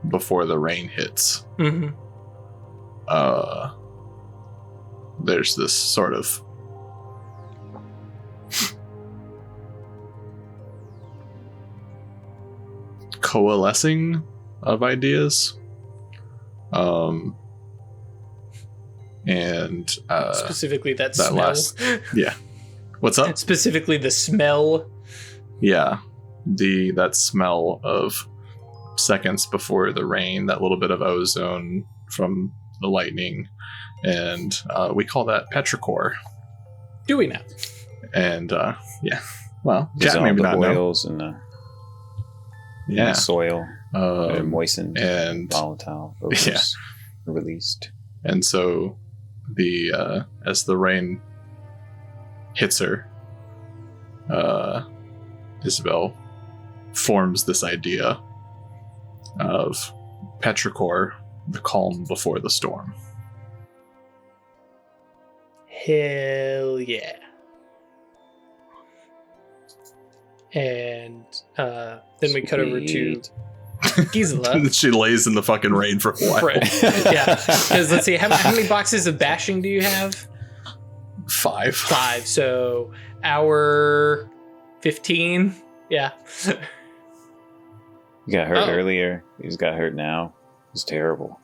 before the rain hits, Mm-hmm. There's this sort of coalescing of ideas, and Specifically that that smell. last yeah. What's up? Specifically the smell. Yeah, that smell of seconds before the rain, that little bit of ozone from the lightning, and we call that petrichor. Do we now? And yeah, well, Dissolve Jack maybe the not know. oils in the Yeah, soil. They're moistened, and volatile odors yeah. released. and so the as the rain hits her, Isabel forms this idea of petrichor, the calm before the storm. Hell yeah. And then we cut over to Gisela. She lays in the fucking rain for a while. Right. Yeah, because let's see, how many boxes of bashing do you have? 5. 5. So hour 15. Yeah. He got hurt earlier. He's got hurt now. It's terrible.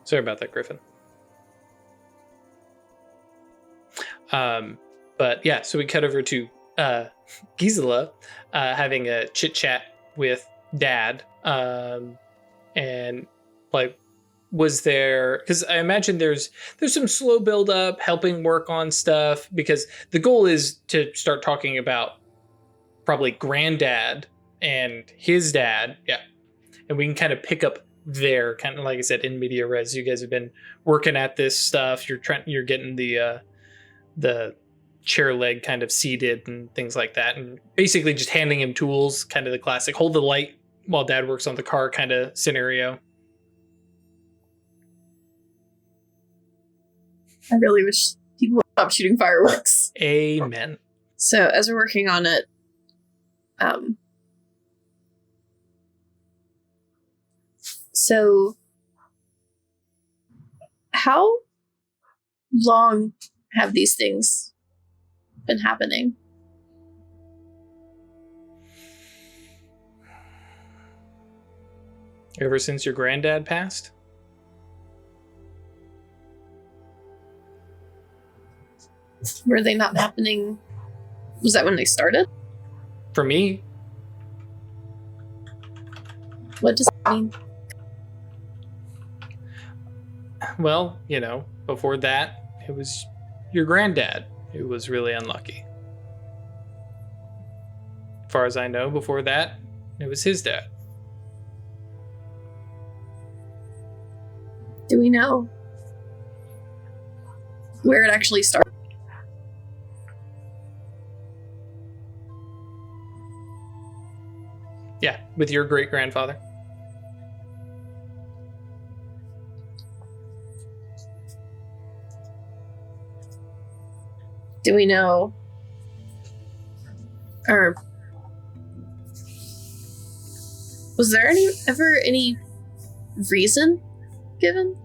Sorry about that, Griffin. But yeah, so we cut over to Gisela having a chit chat with Dad, and like, was there? Because I imagine there's some slow build up, helping work on stuff, because the goal is to start talking about probably Granddad and his dad, yeah, and we can kind of pick up there, kind of like I said, in media res. You guys have been working at this stuff. You're getting the chair leg kind of seated and things like that, and basically just handing him tools, kind of the classic hold the light while Dad works on the car kind of scenario. I really wish people would stop shooting fireworks. Amen. So as we're working on it, so how long have these things been happening? Ever since your granddad passed? Were they not happening? Was that when they started? For me, What does that mean? Well, before that, it was your granddad who was really unlucky. As far as I know, before that, it was his dad. Do we know where it actually started? Yeah, with your great-grandfather. Do we know, or was there ever any reason given?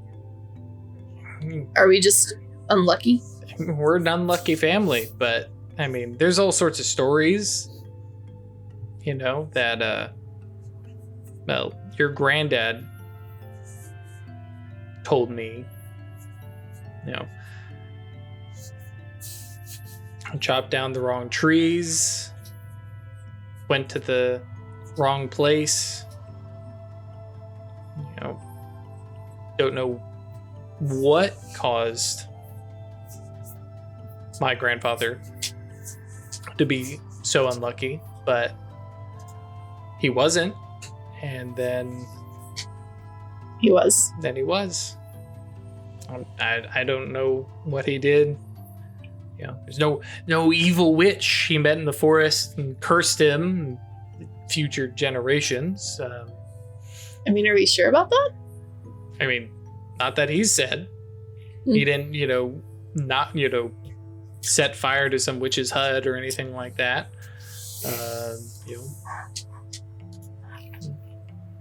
Are we just unlucky? We're an unlucky family, but I mean, there's all sorts of stories, that, well, your granddad told me, chopped down the wrong trees, went to the wrong place, don't know what caused my grandfather to be so unlucky, but he wasn't, and then He was. I don't know what he did. There's no evil witch he met in the forest and cursed him, future generations. Are we sure about that? I mean, not that he's said. He didn't, not, set fire to some witch's hut or anything like that.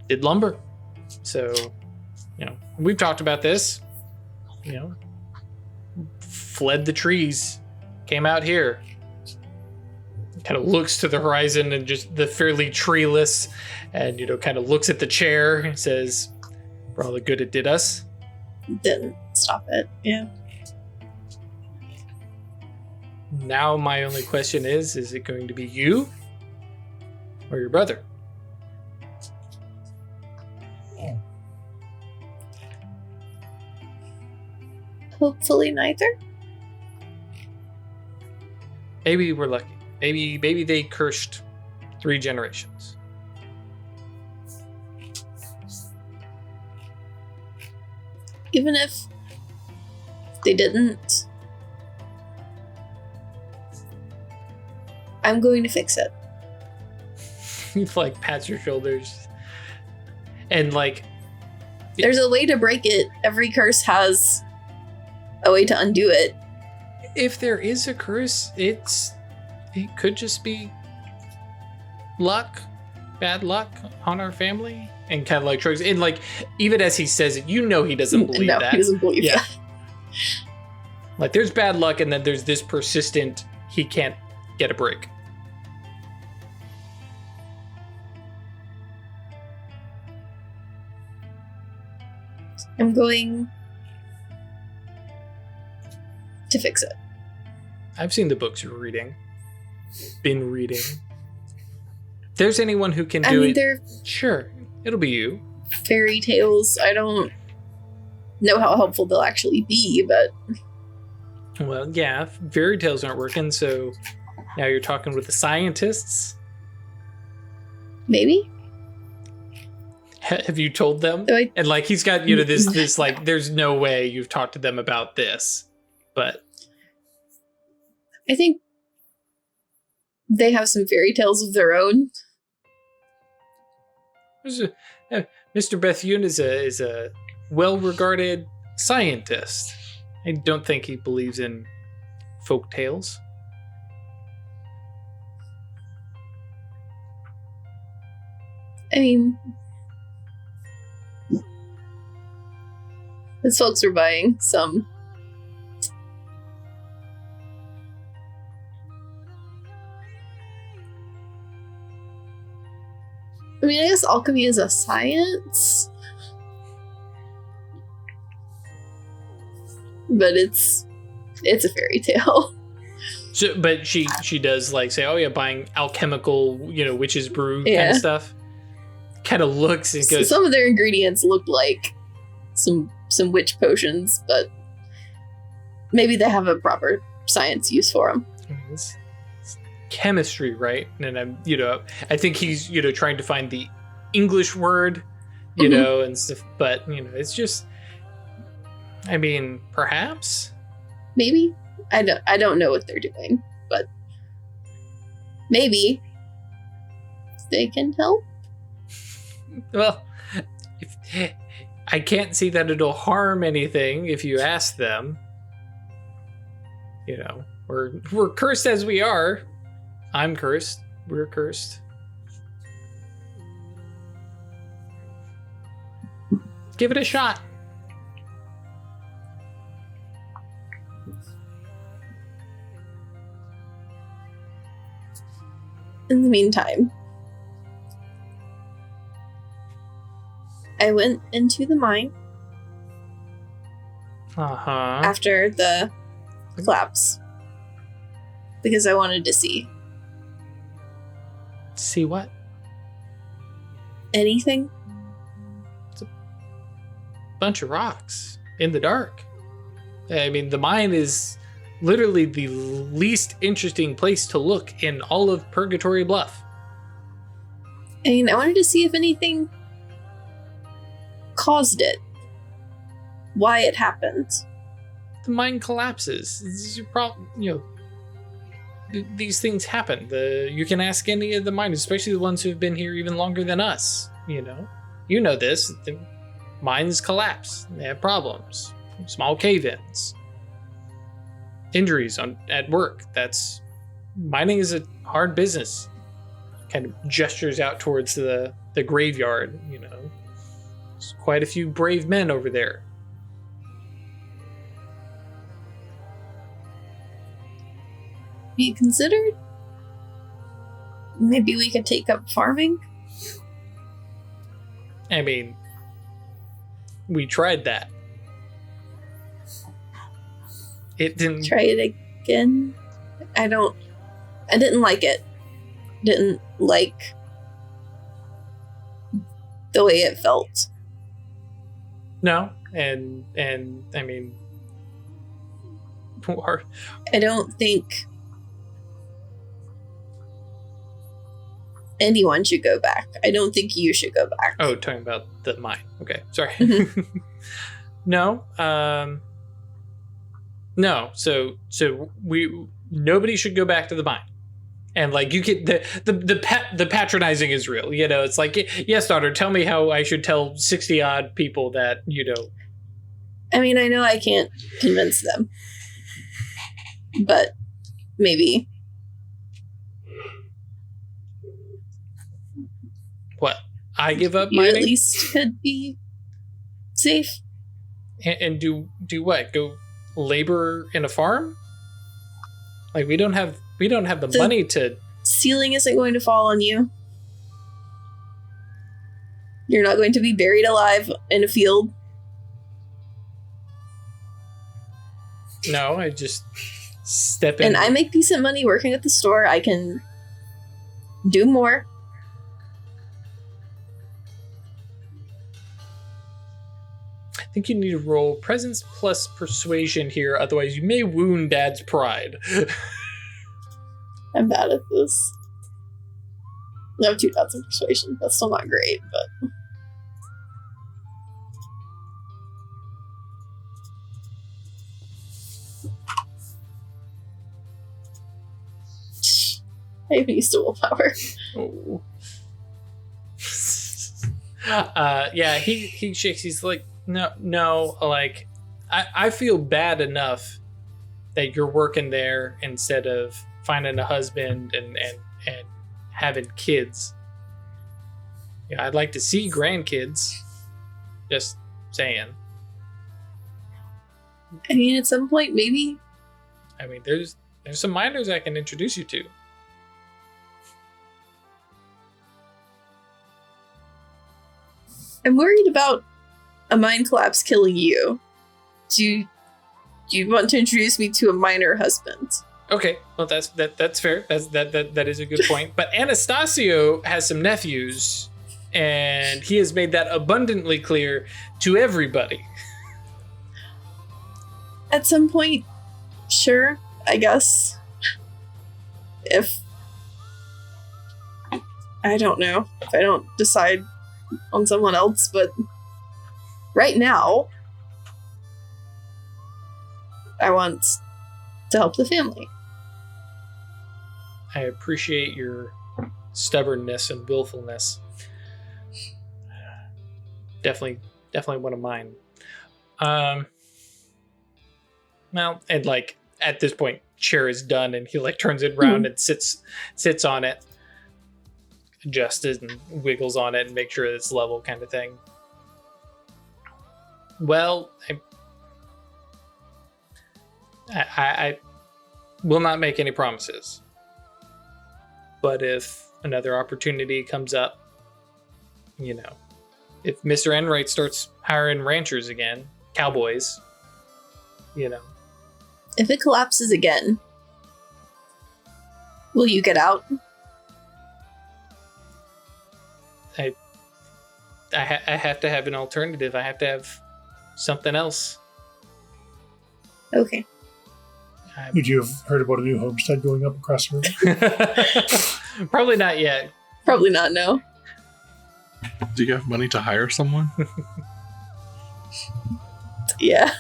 Did lumber. So, we've talked about this. Fled the trees, came out here. Kind of looks to the horizon and just the fairly treeless, and kind of looks at the chair and says, "For all the good it did us." Didn't stop it. Yeah. Now my only question is it going to be you or your brother? Hopefully neither. Maybe we're lucky. Maybe they cursed 3 generations. Even if they didn't, I'm going to fix it. Pats your shoulders. And there's a way to break it. Every curse has a way to undo it. if there is a curse, it could just be luck, bad luck on our family. And kind of like shrugs. And like, even as he says it, you know he doesn't believe that. He doesn't believe that. Like, there's bad luck, and then there's this persistent, he can't get a break. I'm going to fix it. I've seen the books you're reading. Been reading. If there's anyone who can do it, they're sure, it'll be you. fairy tales. I don't know how helpful they'll actually be, but Well, yeah, fairy tales aren't working, so now you're talking with the scientists. maybe. Have you told them? And like, he's got, you know, this like, there's no way you've talked to them about this, but I think they have some fairy tales of their own. Mr. Bethune is a well-regarded scientist. I don't think he believes in folk tales. I mean, his folks are buying some. I mean, I guess alchemy is a science, but it's a fairy tale. So, but she does like say, oh yeah, buying alchemical, you know, witch's brew kind Yeah. of stuff. kind of looks and goes, Some of their ingredients look like some witch potions, but maybe they have a proper science use for them. it's chemistry, right? And I'm, I think he's, trying to find the English word, and stuff, but, it's just, I mean, perhaps? Maybe. I don't know what they're doing, but maybe they can help. Well, I can't see that it'll harm anything if you ask them. We're cursed as we are. I'm cursed. We're cursed. Give it a shot. In the meantime, I went into the mine after the collapse because I wanted to see. See what? Anything? It's a bunch of rocks in the dark. I mean, the mine is literally the least interesting place to look in all of Purgatory Bluff. I mean, I wanted to see if anything caused it. Why it happened. The mine collapses. This is your problem. These things happen. You can ask any of the miners, especially the ones who have been here even longer than us. You know this. The mines collapse. They have problems. Small cave-ins. Injuries at work. Mining is a hard business. Kind of gestures out towards the graveyard. There's quite a few brave men over there. You considered maybe we could take up farming? I mean, we tried that. It didn't. Try it again? I didn't like it. Didn't like the way it felt. No, and I mean, I don't think anyone should go back. I don't think you should go back. Oh, talking about the mine. Okay, sorry. No, no. So nobody should go back to the mine. And you get the patronizing is real. It's like, yes, daughter, tell me how I should tell 60 odd people that. I mean, I know I can't convince them, but maybe. What? I give up You mining? at least could be safe. And do what? Go labor in a farm? We don't have the money to. Ceiling isn't going to fall on you. You're not going to be buried alive in a field. No, I just step in. And I make decent money working at the store. I can do more. I think you need to roll presence plus persuasion here, otherwise you may wound Dad's pride. I'm bad at this. I have 2 dots in persuasion. That's still not great, but... I even used to willpower. Oh. Yeah, he shakes. He's like, no, I feel bad enough that you're working there instead of finding a husband and having kids. Yeah, I'd like to see grandkids. Just saying. I mean, at some point, maybe. I mean, there's some miners I can introduce you to. I'm worried about a mine collapse killing you. Do you want to introduce me to a miner husband? Okay, well that's fair. That is a good point. But Anastasio has some nephews And he has made that abundantly clear to everybody. At some point, sure, I guess. If I don't know, if I don't decide on someone else, but right now, I want to help the family. I appreciate your stubbornness and willfulness. Definitely one of mine. Well, and like at this point, chair is done, and he like turns it around and sits on it, adjusts it and wiggles on it and make sure it's level, kind of thing. Well, I will not make any promises, but if another opportunity comes up, you know, if Mr. Enright starts hiring ranchers again, cowboys, you know. If it collapses again, will you get out? I have to have an alternative. I have to have something else. Okay. Would you have heard about a new homestead going up across the river? Probably not yet. Probably not, no. Do you have money to hire someone? Yeah.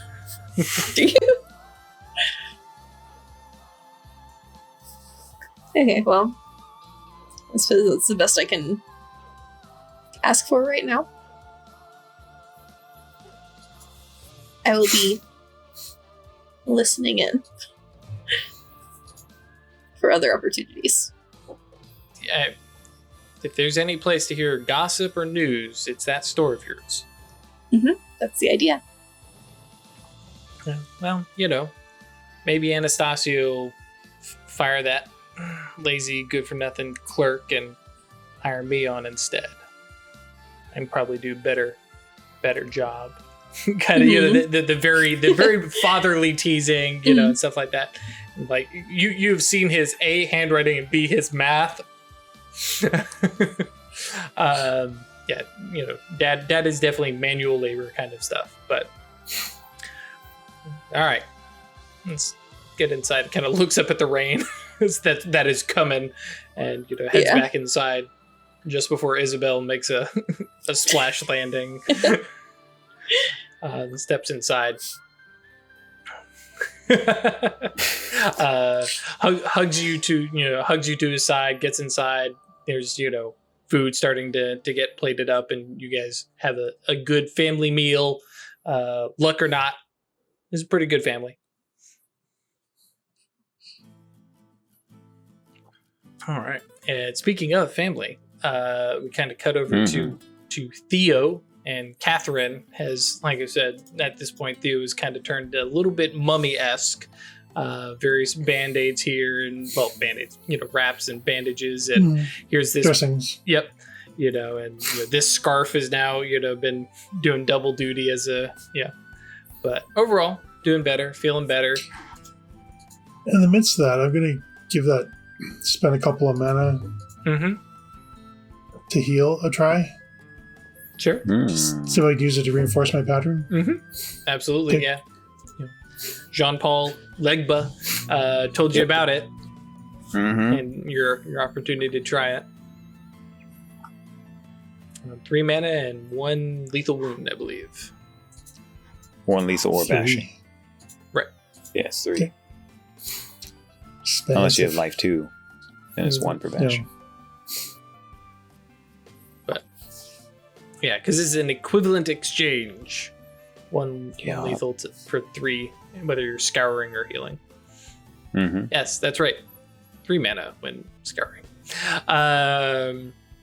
Do you? Okay, well, I suppose that's the best I can ask for right now. I will be listening in for other opportunities. Yeah, if there's any place to hear gossip or news, it's that store of yours. That's the idea. Well, you know, maybe Anastasia will fire that lazy, good-for-nothing clerk and hire me on instead. And probably do better job. Kind of, you know, the very fatherly teasing, you know, and stuff like that. Like you've seen his A, handwriting, and B, his math. Yeah, you know, dad is definitely manual labor kind of stuff. But all right, let's get inside. Kind of looks up at the rain that is coming, and you know, heads back inside just before Isabel makes a splash landing. Steps inside. Hugs you to his side, gets inside. There's, you know, food starting to get plated up, and you guys have a good family meal. Luck or not, it's a pretty good family. All right. And speaking of family, we kind of cut over to Theo. And Catherine has, like I said, at this point, Theo has kind of turned a little bit mummy-esque. Various band-aids here, and, well, band-aids, you know, wraps and bandages. And here's this... Dressings. Yep. You know, and you know, this scarf has now, you know, been doing double duty as a... Yeah. But overall, doing better, feeling better. In the midst of that, I'm going to spend a couple of mana to heal a try. Sure. Just see if I can use it to reinforce my pattern. Absolutely, Okay. yeah. Jean-Paul Legba told you about it, and your opportunity to try it. 3 mana and 1 lethal wound, I believe. 1 lethal or 3. bashing. Right. Yes, 3. Okay. Unless you have life 2, then it's 1 for bashing. Yeah, because it's an equivalent exchange. One lethal for 3, whether you're scouring or healing. Yes, that's right. 3 mana when scouring.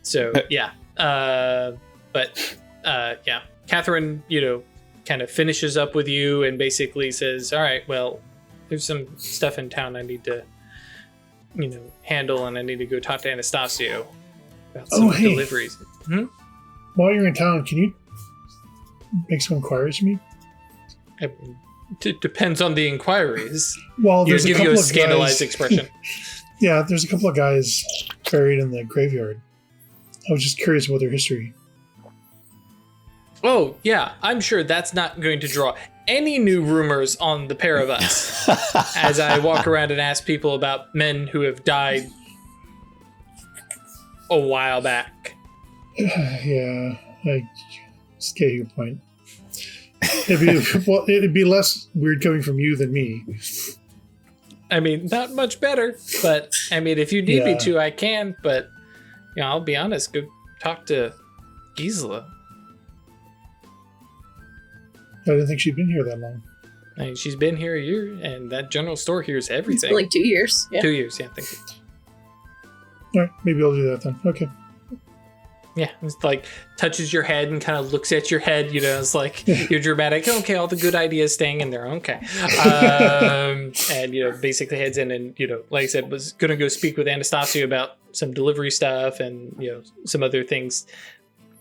So, yeah. Yeah. Catherine, you know, kind of finishes up with you and basically says, all right, well, there's some stuff in town I need to, you know, handle, and I need to go talk to Anastasio about some deliveries. While you're in town, can you make some inquiries for me? It depends on the inquiries. Well, there's give a couple you a of scandalized guys, expression. Yeah, there's a couple of guys buried in the graveyard. I was just curious about their history. Oh, yeah. I'm sure that's not going to draw any new rumors on the pair of us as I walk around and ask people about men who have died a while back. Yeah, I just get your point. It'd be less weird coming from you than me. I mean, not much better, but I mean, if you need me to, I can. But you know, I'll be honest. Go talk to Gisela. I didn't think she'd been here that long. I mean, she's been here a year, and that general store hears everything. Like 2 years. Yeah. 2 years, yeah. Thank you. All right, maybe I'll do that then. Okay. Yeah, it's like touches your head and kind of looks at your head. You know, it's like you're dramatic. Okay, all the good ideas staying in there. Okay, and you know, basically heads in and, you know, like I said, was gonna go speak with Anastasia about some delivery stuff and, you know, some other things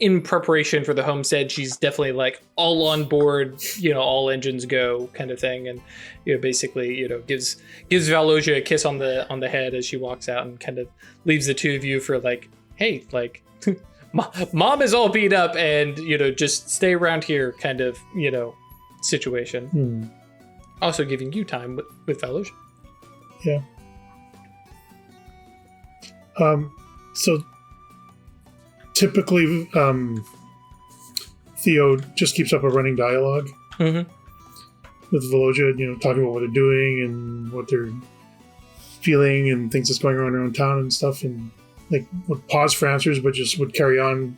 in preparation for the homestead. She's definitely like all on board. You know, all engines go kind of thing, and you know, basically, you know, gives Theodosia a kiss on the head as she walks out and kind of leaves the two of you for like, hey, like. Mom is all beat up, and you know, just stay around here, kind of, you know, situation. Also giving you time with fellowship. Yeah. So typically, Theo just keeps up a running dialogue with Velogia, you know, talking about what they're doing and what they're feeling and things that's going on around town and stuff, and like would pause for answers, but just would carry on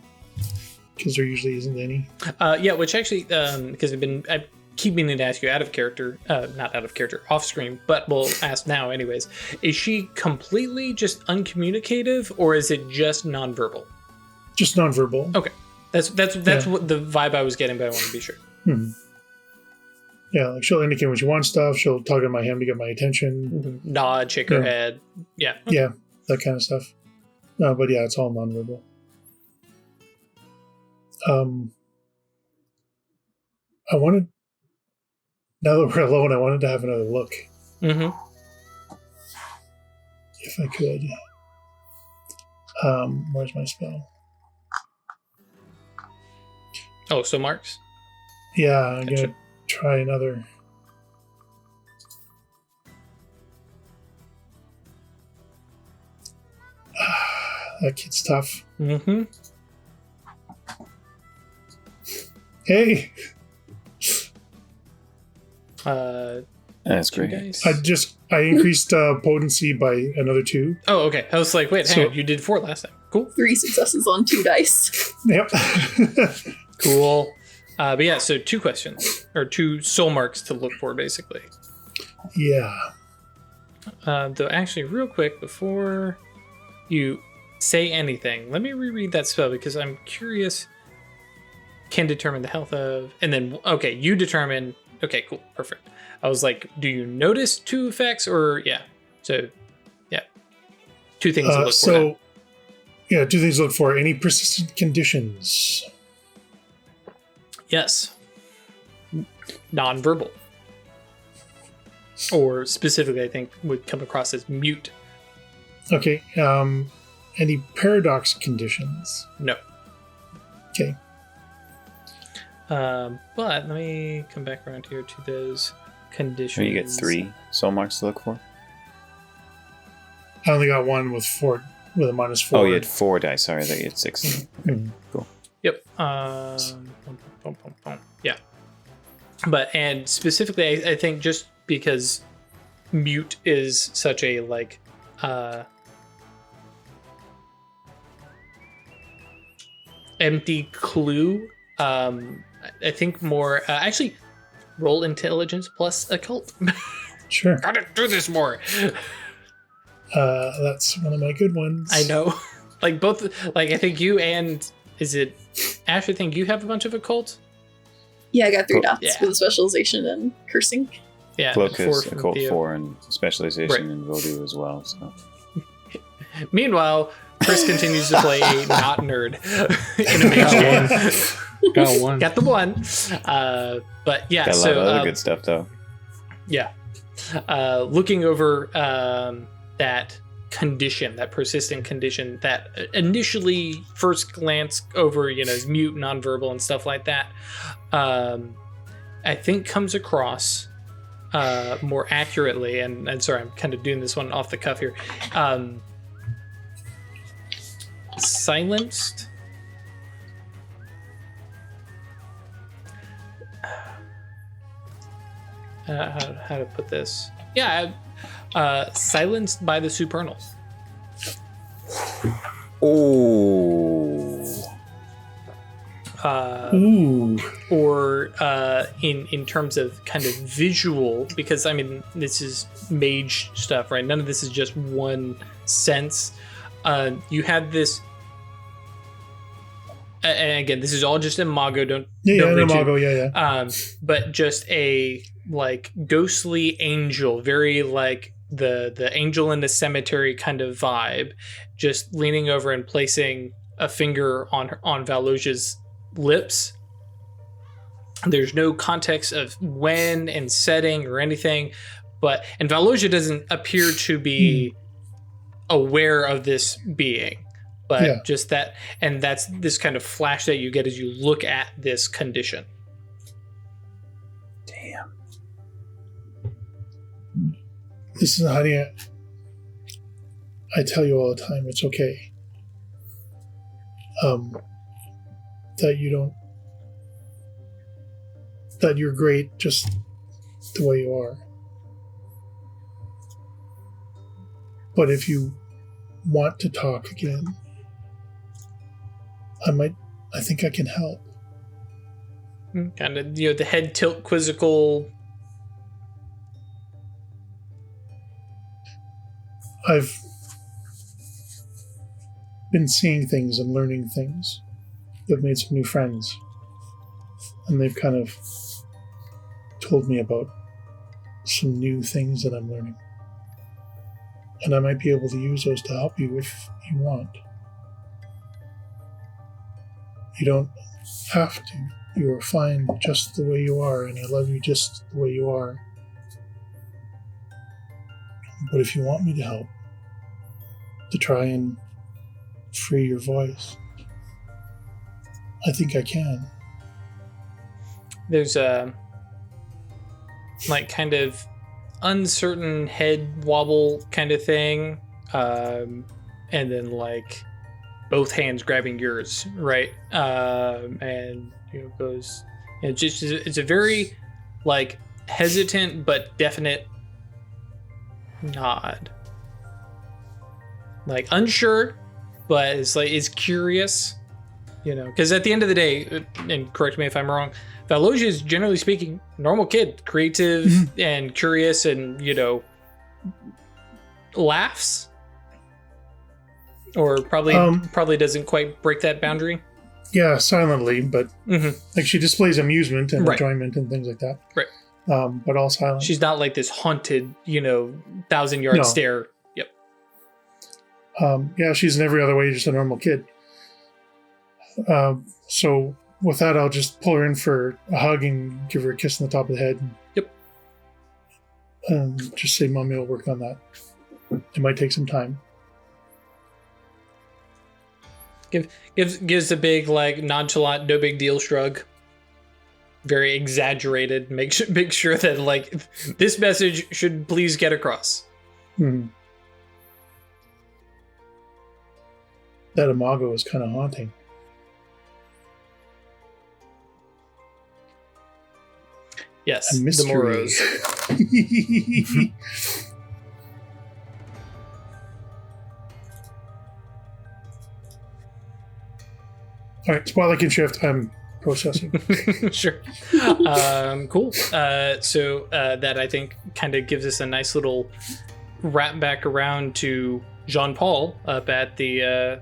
because there usually isn't any. Yeah, which actually, because I keep meaning to ask you out of character, not out of character, off screen, but we'll ask now anyways. Is she completely just uncommunicative, or is it just nonverbal? Just nonverbal. Okay, that's what the vibe I was getting, but I want to be sure. Yeah, like she'll indicate when she wants stuff. She'll tug on my hem to get my attention. Nod, shake her head. Yeah. Yeah, that kind of stuff. But yeah, it's all nonverbal. I wanted, now that we're alone, I wanted to have another look. If I could. Where's my spell? Oh, so marks? Yeah, I'm going to try another. That kid's tough. Hey. That's great. I increased potency by another 2. Oh, okay. I was like, wait, hang on. You did 4 last time. Cool. 3 successes on 2 dice. Yep. Cool. But yeah, so 2 questions, or 2 soul marks to look for, basically. Yeah. Though actually, real quick, before you say anything, let me reread that spell, because I'm curious. Can determine the health of, and then, okay, you determine. Okay, cool, perfect. I was like, do you notice 2 effects, or yeah? So, yeah, 2 things to look for. Then. Yeah, 2 things to look for. Any persistent conditions? Yes. Non-verbal, or specifically, I think would come across as mute. Okay. Any paradox conditions? No. Okay. But let me come back around here to those conditions. You get 3 soul marks to look for? I only got 1 with a -4. Oh, you had 4 dice. Sorry, I thought you had 6. Cool. Yep. Yeah. But, and specifically, I think just because mute is such a, like, empty clue, I think more, actually, roll intelligence plus occult. Sure. Gotta do this more. That's one of my good ones. I know. Like, both, like, I think you and, is it Ash? I think you have a bunch of occult. Yeah, I got 3 dots Yeah. with a specialization in cursing. Yeah. Cloak is 4 from occult Theo. 4 and specialization Right. in voodoo as well. So Meanwhile, Chris continues to play a not nerd in a mage game. Got 1. Got the 1. But yeah, got a lot so of other good stuff though. yeah. Looking over that condition, that persistent condition that initially first glance over, is mute, nonverbal, and stuff like that, I think comes across more accurately. And sorry, I'm kind of doing this one off the cuff here. Silenced. How to put this? Yeah, silenced by the supernals. Oh. Ooh. Or in terms of kind of visual, because I mean this is mage stuff, right? None of this is just one sense. You had this, and again, this is all just imago. Don't imago, yeah. But just a like ghostly angel, very like the angel in the cemetery kind of vibe, just leaning over and placing a finger on Valosia's lips. There's no context of when and setting or anything, and Valosia doesn't appear to be aware of this being, but just that, and that's this kind of flash that you get as you look at this condition. Damn. This is honey. I tell you all the time, it's okay. That you're great just the way you are. But if you want to talk again, I think I can help. Kind of, the head tilt, quizzical. I've been seeing things and learning things. I've made some new friends. And they've kind of told me about some new things that I'm learning. And I might be able to use those to help you if you want. You don't have to. You are fine just the way you are, and I love you just the way you are. But if you want me to help, to try and free your voice, I think I can. There's a like kind of uncertain head wobble kind of thing, and then like both hands grabbing yours, right? And goes, and it's a very like hesitant but definite nod, like unsure, but it's curious, because at the end of the day, and correct me if I'm wrong, Valosia is generally speaking normal kid, creative and curious, and laughs, or probably doesn't quite break that boundary. Yeah, silently, but like she displays amusement and enjoyment and things like that. Right. But all silent. She's not like this haunted, 1,000-yard stare. Yep. Yeah, she's in every other way just a normal kid. So with that, I'll just pull her in for a hug and give her a kiss on the top of the head. Yep. And just say, Mommy will work on that. It might take some time. Gives a big like nonchalant, no big deal shrug. Very exaggerated. Make sure that like this message should please get across. Mm-hmm. That imago is kind of haunting. Yes, a mystery. The Moros. All right, while I can shift, I'm processing. Sure. Cool. So that I think kind of gives us a nice little wrap back around to Jean-Paul up at the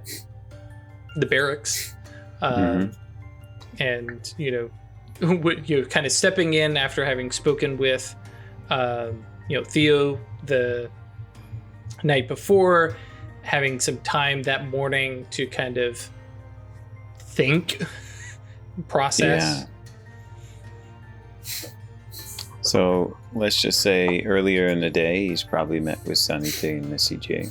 barracks, and kind of stepping in after having spoken with Theo the night before, having some time that morning to kind of think, process. Yeah. So let's just say earlier in the day, he's probably met with Sunny T and Missy J.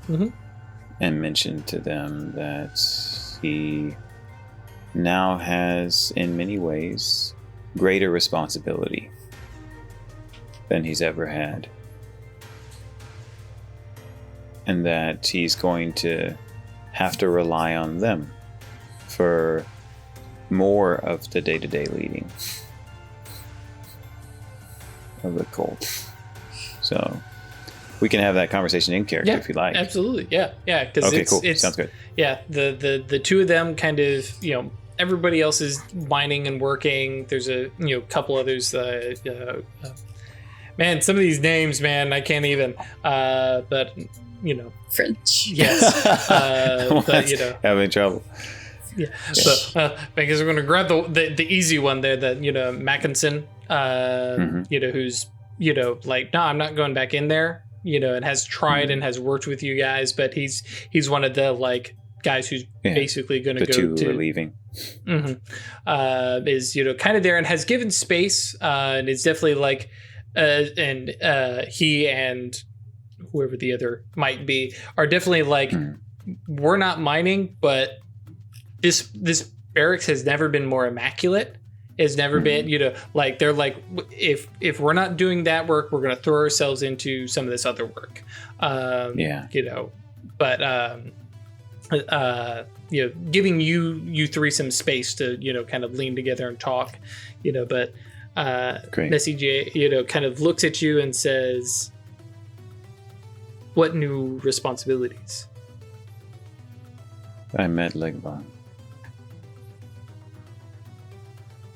and mentioned to them that he now has, in many ways, greater responsibility than he's ever had. And that he's going to have to rely on them for more of the day-to-day leading of the cult. So we can have that conversation in character if you like. Absolutely. Yeah. Because okay, cool. Sounds good. Yeah. The two of them kind of, everybody else is whining and working. There's a couple others. Man, some of these names, man, I can't even. But French. Yes. But having trouble. Yeah. So because we're gonna grab the easy one there, that Mackinson, who's like, no, I'm not going back in there. And has tried and has worked with you guys, but he's one of the like guys who's basically going to go to. Are leaving. Is kind of there and has given space, and it's definitely like, he and whoever the other might be are definitely like, we're not mining, but this barracks has never been more immaculate. Has never been, like they're like, if we're not doing that work, we're going to throw ourselves into some of this other work. But giving you three some space to kind of lean together and talk, but Nessie J kind of looks at you and says, what new responsibilities? I met Legba.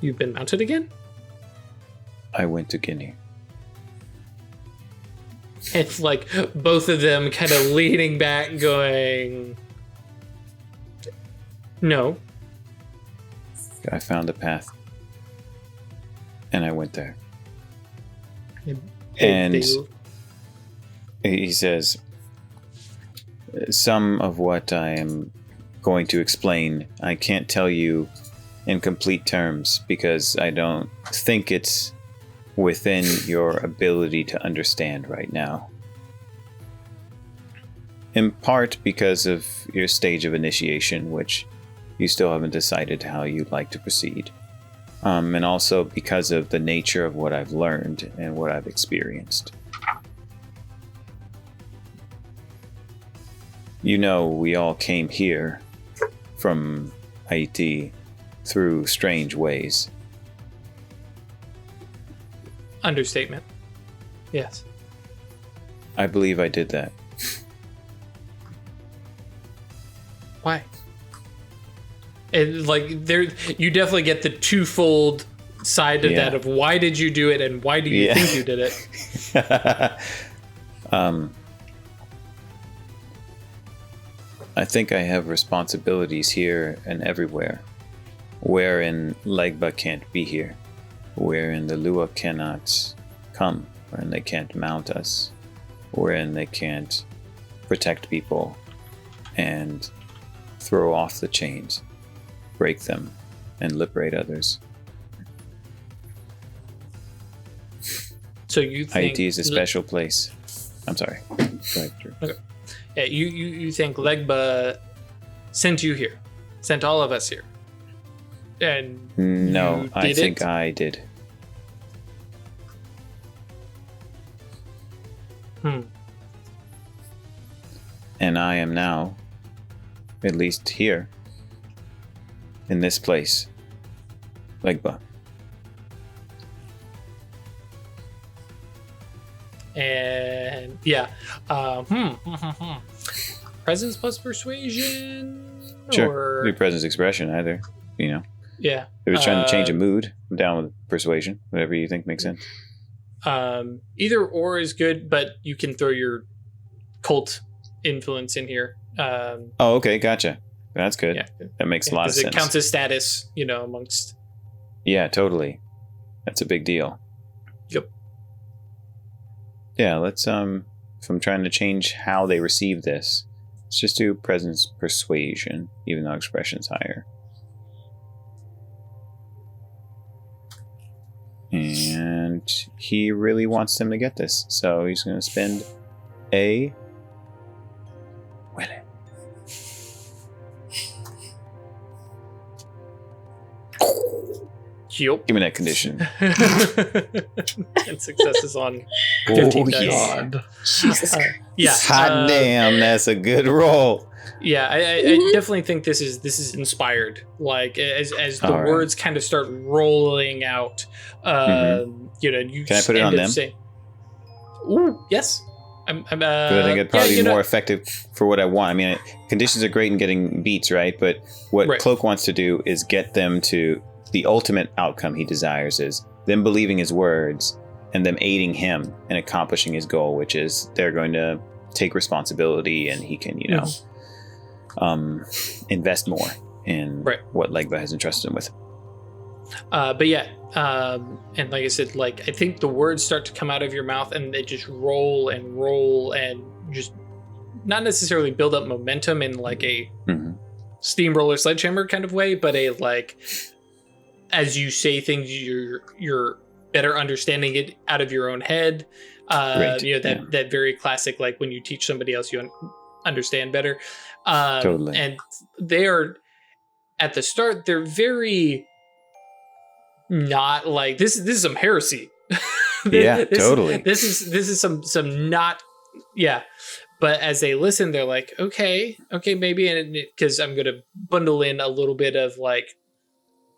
You've been mounted again? I went to Guinea. It's like both of them kind of leaning back going, no. I found a path. And I went there. And he says, some of what I am going to explain, I can't tell you in complete terms because I don't think it's within your ability to understand right now. In part because of your stage of initiation, which you still haven't decided how you'd like to proceed. And also because of the nature of what I've learned and what I've experienced. We all came here from Haiti through strange ways. Understatement. Yes. I believe I did that. Why? And like you definitely get the twofold side of that of why did you do it and why do you think you did it? I think I have responsibilities here and everywhere, wherein Legba can't be here, wherein the Lua cannot come, wherein they can't mount us, wherein they can't protect people and throw off the chains, break them, and liberate others. So you think Haiti is a special place. I'm sorry. Go ahead, Drew. Okay. Yeah, you think Legba sent you here, sent all of us here, and no, I think I did. And I am now, at least here, in this place, Legba. And presence plus persuasion, sure. Be presence expression either. Yeah. If it's trying to change a mood, I'm down with persuasion. Whatever you think makes sense. Either or is good, but you can throw your cult influence in here. Okay, gotcha. That's good. Yeah. That makes a lot of sense. It counts as status, amongst. Yeah, totally. That's a big deal. Yep. Yeah, let's if I'm trying to change how they receive this, let's just do presence persuasion, even though expression's higher. And he really wants them to get this, so he's going to spend a Huele. Yup. Give me that condition. And successes on Oh, 15 dice. yeah. God. Jesus Christ. Yeah. Hot damn, that's a good roll. Yeah, I definitely think this is inspired. Like as the All right. words kind of start rolling out, you know, you Can I put it end on up them? saying, "Ooh, yes." I'm Because I think it'd probably yeah, be you know- more effective for what I want. I mean, conditions are great in getting beats, right? But what Right. Cloak wants to do is get them to the ultimate outcome he desires is them believing his words and them aiding him in accomplishing his goal, which is they're going to take responsibility and he can, you know, invest more in Right. what Legba has entrusted him with. But yeah, and like I said, like I think the words start to come out of your mouth and they just roll and just not necessarily build up momentum in like a Mhm. steamroller sledgehammer kind of way, but a like as you say things, you're better understanding it out of your own head. Great, You know that yeah. that very classic like when you teach somebody else, you understand better. Totally. And they are at the start. They're very not like this is some heresy. Yeah, totally. This is some not yeah. But as they listen, they're like, okay, maybe, and because I'm gonna bundle in a little bit of like,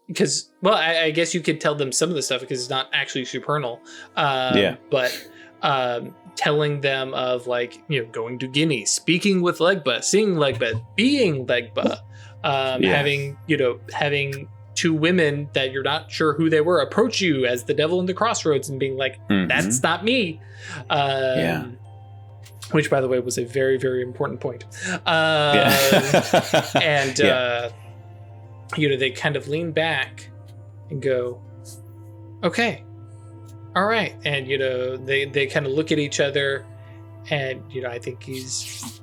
because well, I guess you could tell them some of the stuff because it's not actually supernal. Yeah. But telling them of like, you know, going to Guinea, speaking with Legba, seeing Legba, being Legba, having two women that you're not sure who they were approach you as the devil in the crossroads and being like, Mhm. that's not me. Yeah. Which, by the way, was a very, very important point. Yeah. And, Yeah. you know, they kind of lean back and go, okay, all right. And, you know, they kind of look at each other and, you know, I think he's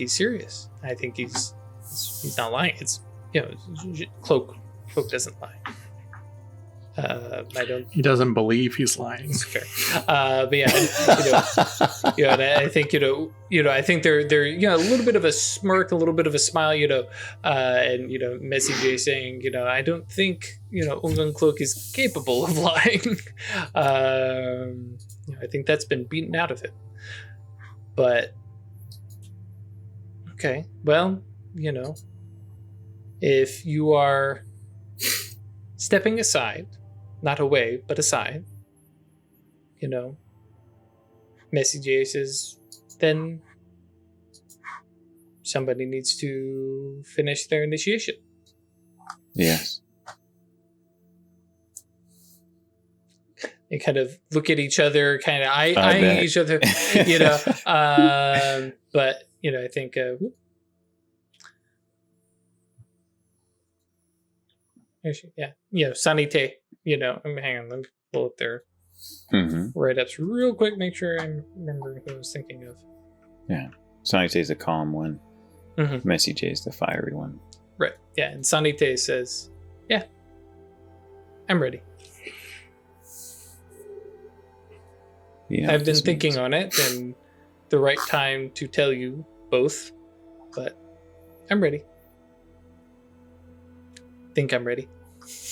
serious. I think he's not lying. It's, you know, Cloak doesn't lie. I don't. He doesn't believe he's lying. It's fair. But yeah, you know, and I think I think they're you know a little bit of a smirk, a little bit of a smile, you know, and you know, Messy J saying, you know, I don't think Ungun Cloak is capable of lying. You know, I think that's been beaten out of him. But okay, well, you know, if you are stepping aside. Not away, but aside. You know, Messy J says, then somebody needs to finish their initiation. Yes. They kind of look at each other, kind of bet. eyeing each other, you know. But, you know, I think, yeah, you know, Sanite. You know, hang on, let me pull up their write-ups real quick, make sure I remember who I was thinking of. Yeah. Sanite is the calm one. Mhm. Messy J is the fiery one. Right, yeah, and Sanite says, yeah, I'm ready. You know I've what been this thinking means. on it, and the right time to tell you both, but I'm ready. Think I'm ready.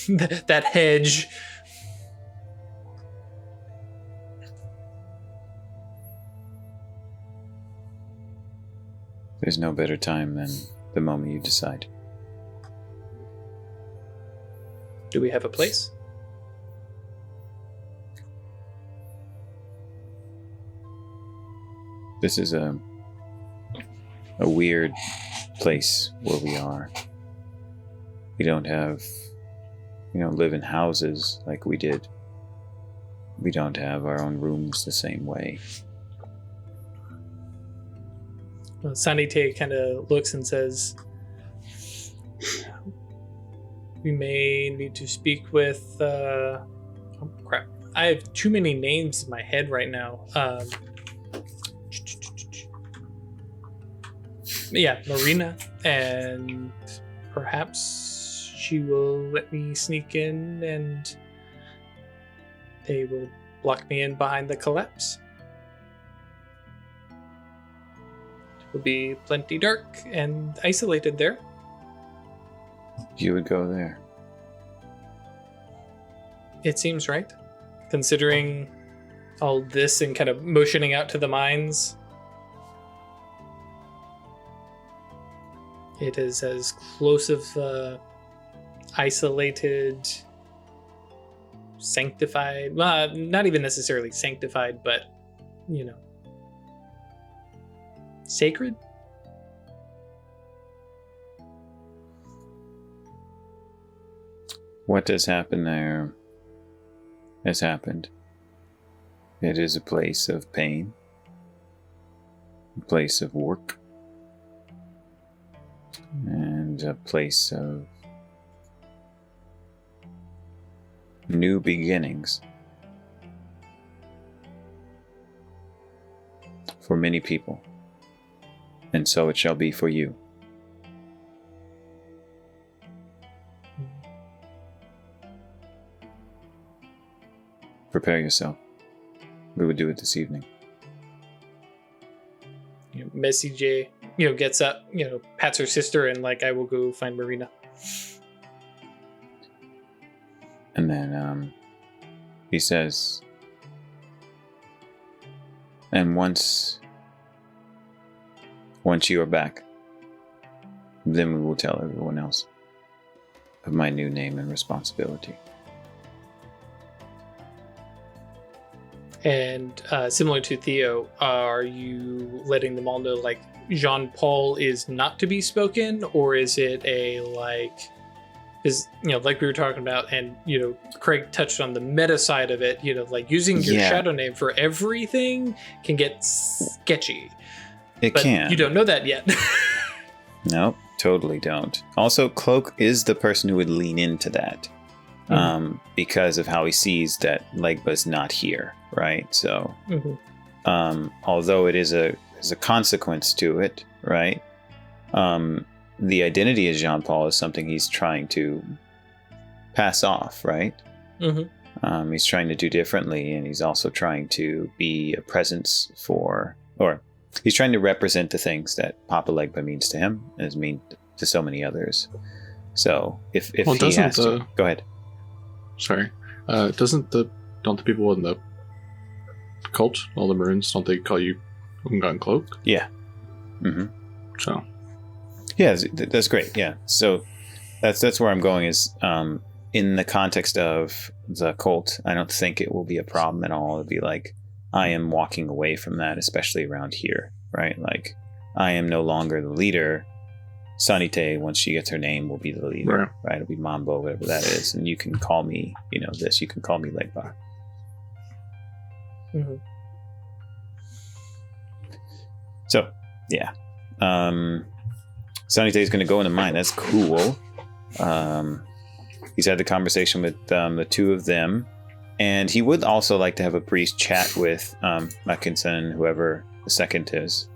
That hedge. There's no better time than the moment you decide. Do we have a place? This is a weird place where we are. We don't live in houses like we did. We don't have our own rooms the same way. Well, Sanite kind of looks and says, we may need to speak with, oh crap. I have too many names in my head right now. Yeah, Marina, and perhaps she will let me sneak in and they will block me in behind the collapse. will be plenty dark and isolated there. You would go there. It seems right, considering all this and kind of motioning out to the mines. It is as close of isolated, sanctified, well, not even necessarily sanctified, but, sacred? What has happened there has happened. It is a place of pain, a place of work, and a place of new beginnings for many people, and so it shall be for you. Prepare yourself. We would do it this evening. Messi J, gets up, pats her sister, and I will go find Marina. And then he says, and once you are back, then we will tell everyone else of my new name and responsibility. And similar to Theo, are you letting them all know, Jean-Paul is not to be spoken, or is it is, like we were talking about, and, Craig touched on the meta side of it, using your shadow name for everything can get sketchy. It but can. You don't know that yet. Nope, totally don't. Also, Cloak is the person who would lean into that. Because of how he sees that Legba's not here, right? So, although it is a consequence to it, right? The identity of Jean-Paul is something he's trying to pass off, right? He's trying to do differently, and he's also trying to be a presence for, or he's trying to represent the things that Papa Legba means to him, as mean to so many others. So, if he has to, go ahead. Sorry. Don't the people in the cult, all the Maroons, don't they call you Ungan Cloak? Yeah. So. Yeah, that's great. Yeah. So that's where I'm going is in the context of the cult, I don't think it will be a problem at all. It'll be I am walking away from that, especially around here, right? I am no longer the leader. Sanite, once she gets her name, will be the leader, right? It'll be Mambo, whatever that is. And you can call me, this. You can call me Legba. So, yeah. Sanite is going to go into mine. That's cool. He's had the conversation with the two of them. And he would also like to have a brief chat with Mackinson, whoever the second is.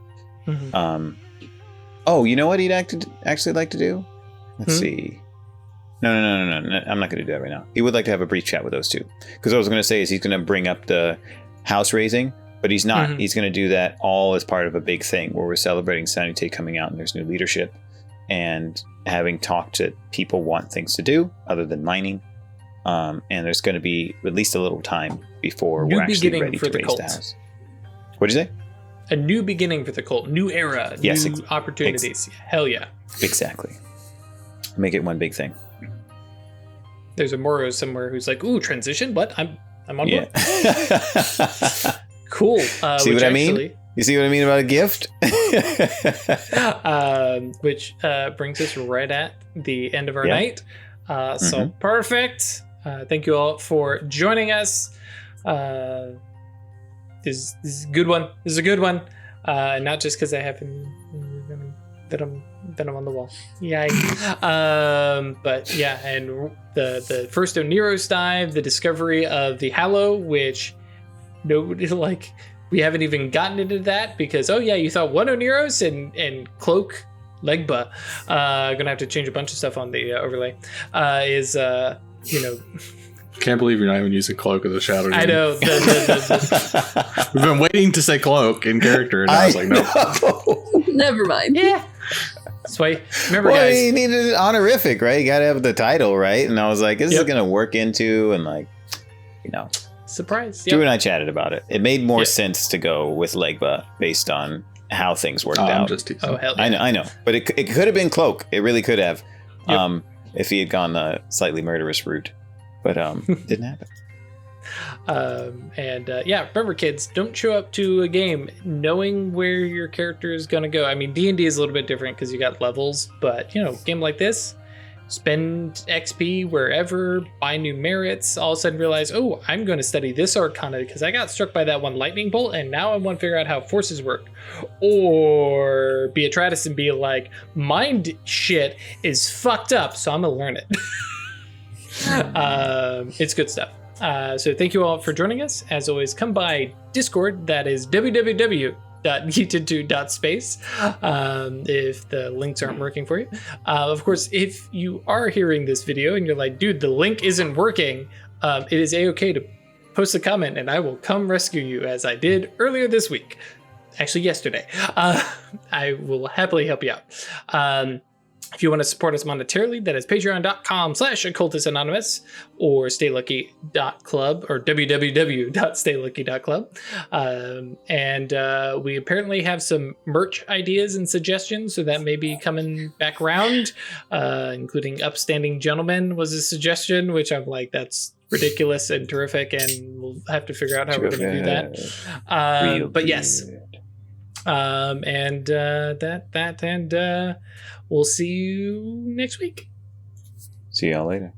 Oh, you know what he'd actually like to do? Let's see. No. I'm not going to do that right now. He would like to have a brief chat with those two. Because what I was going to say is he's going to bring up the house raising, but he's not. He's going to do that all as part of a big thing where we're celebrating Sanite coming out and there's new leadership. And having talked to people want things to do other than mining. And there's going to be at least a little time before we're actually ready to raise the house. What'd you say? A new beginning for the cult, new era, new opportunities. Hell yeah. Exactly. Make it one big thing. There's a Moro somewhere who's ooh, transition? What? I'm on board. Cool. See what I mean? You see what I mean about a gift? Which brings us right at the end of our night. So perfect. Thank you all for joining us. This is a good one. This is a good one. Not just because I have venom on the wall. Yay. But yeah, and the first Oneros dive, the discovery of the Hallow, which nobody we haven't even gotten into that because you thought one Oneros and Cloak Legba. Gonna have to change a bunch of stuff on the overlay. Is Can't believe you're not even using cloak as a shadow. I name. know. We've been waiting to say cloak in character, and I was like, no. Never mind. Yeah. That's why. Remember, Well, guys. you needed an honorific, right? You got to have the title, right? And I was like, this is going to work into, and like, you know. Surprise. Drew Yep. and I chatted about it. It made more Yep. sense to go with Legba based on how things worked I'm out. just teasing. Oh, hell yeah. I know. But it could have been Cloak. It really could have. Yep. If he had gone the slightly murderous route. But didn't happen. Remember, kids, don't show up to a game knowing where your character is going to go. I mean, D&D is a little bit different because you got levels, but, a game like this, spend XP wherever, buy new merits, all of a sudden realize, oh, I'm going to study this arcana because I got struck by that one lightning bolt, and now I want to figure out how forces work. Or be a Tratus and be like, mind shit is fucked up, so I'm going to learn it. It's good stuff. So thank you all for joining us. As always, come by Discord. That is www.geeked2.space if the links aren't working for you. Of course, if you are hearing this video and you're like, dude, the link isn't working, it is a-okay to post a comment and I will come rescue you, as I did earlier this week. Actually, yesterday. I will happily help you out. If you want to support us monetarily, that is patreon.com/occultistanonymous or staylucky.club or www.staylucky.club. We apparently have some merch ideas and suggestions, so that may be coming back around, including Upstanding Gentleman was a suggestion, which I'm like, that's ridiculous and terrific, and we'll have to figure out how we're going to do that. But yes. We'll see you next week. See y'all later.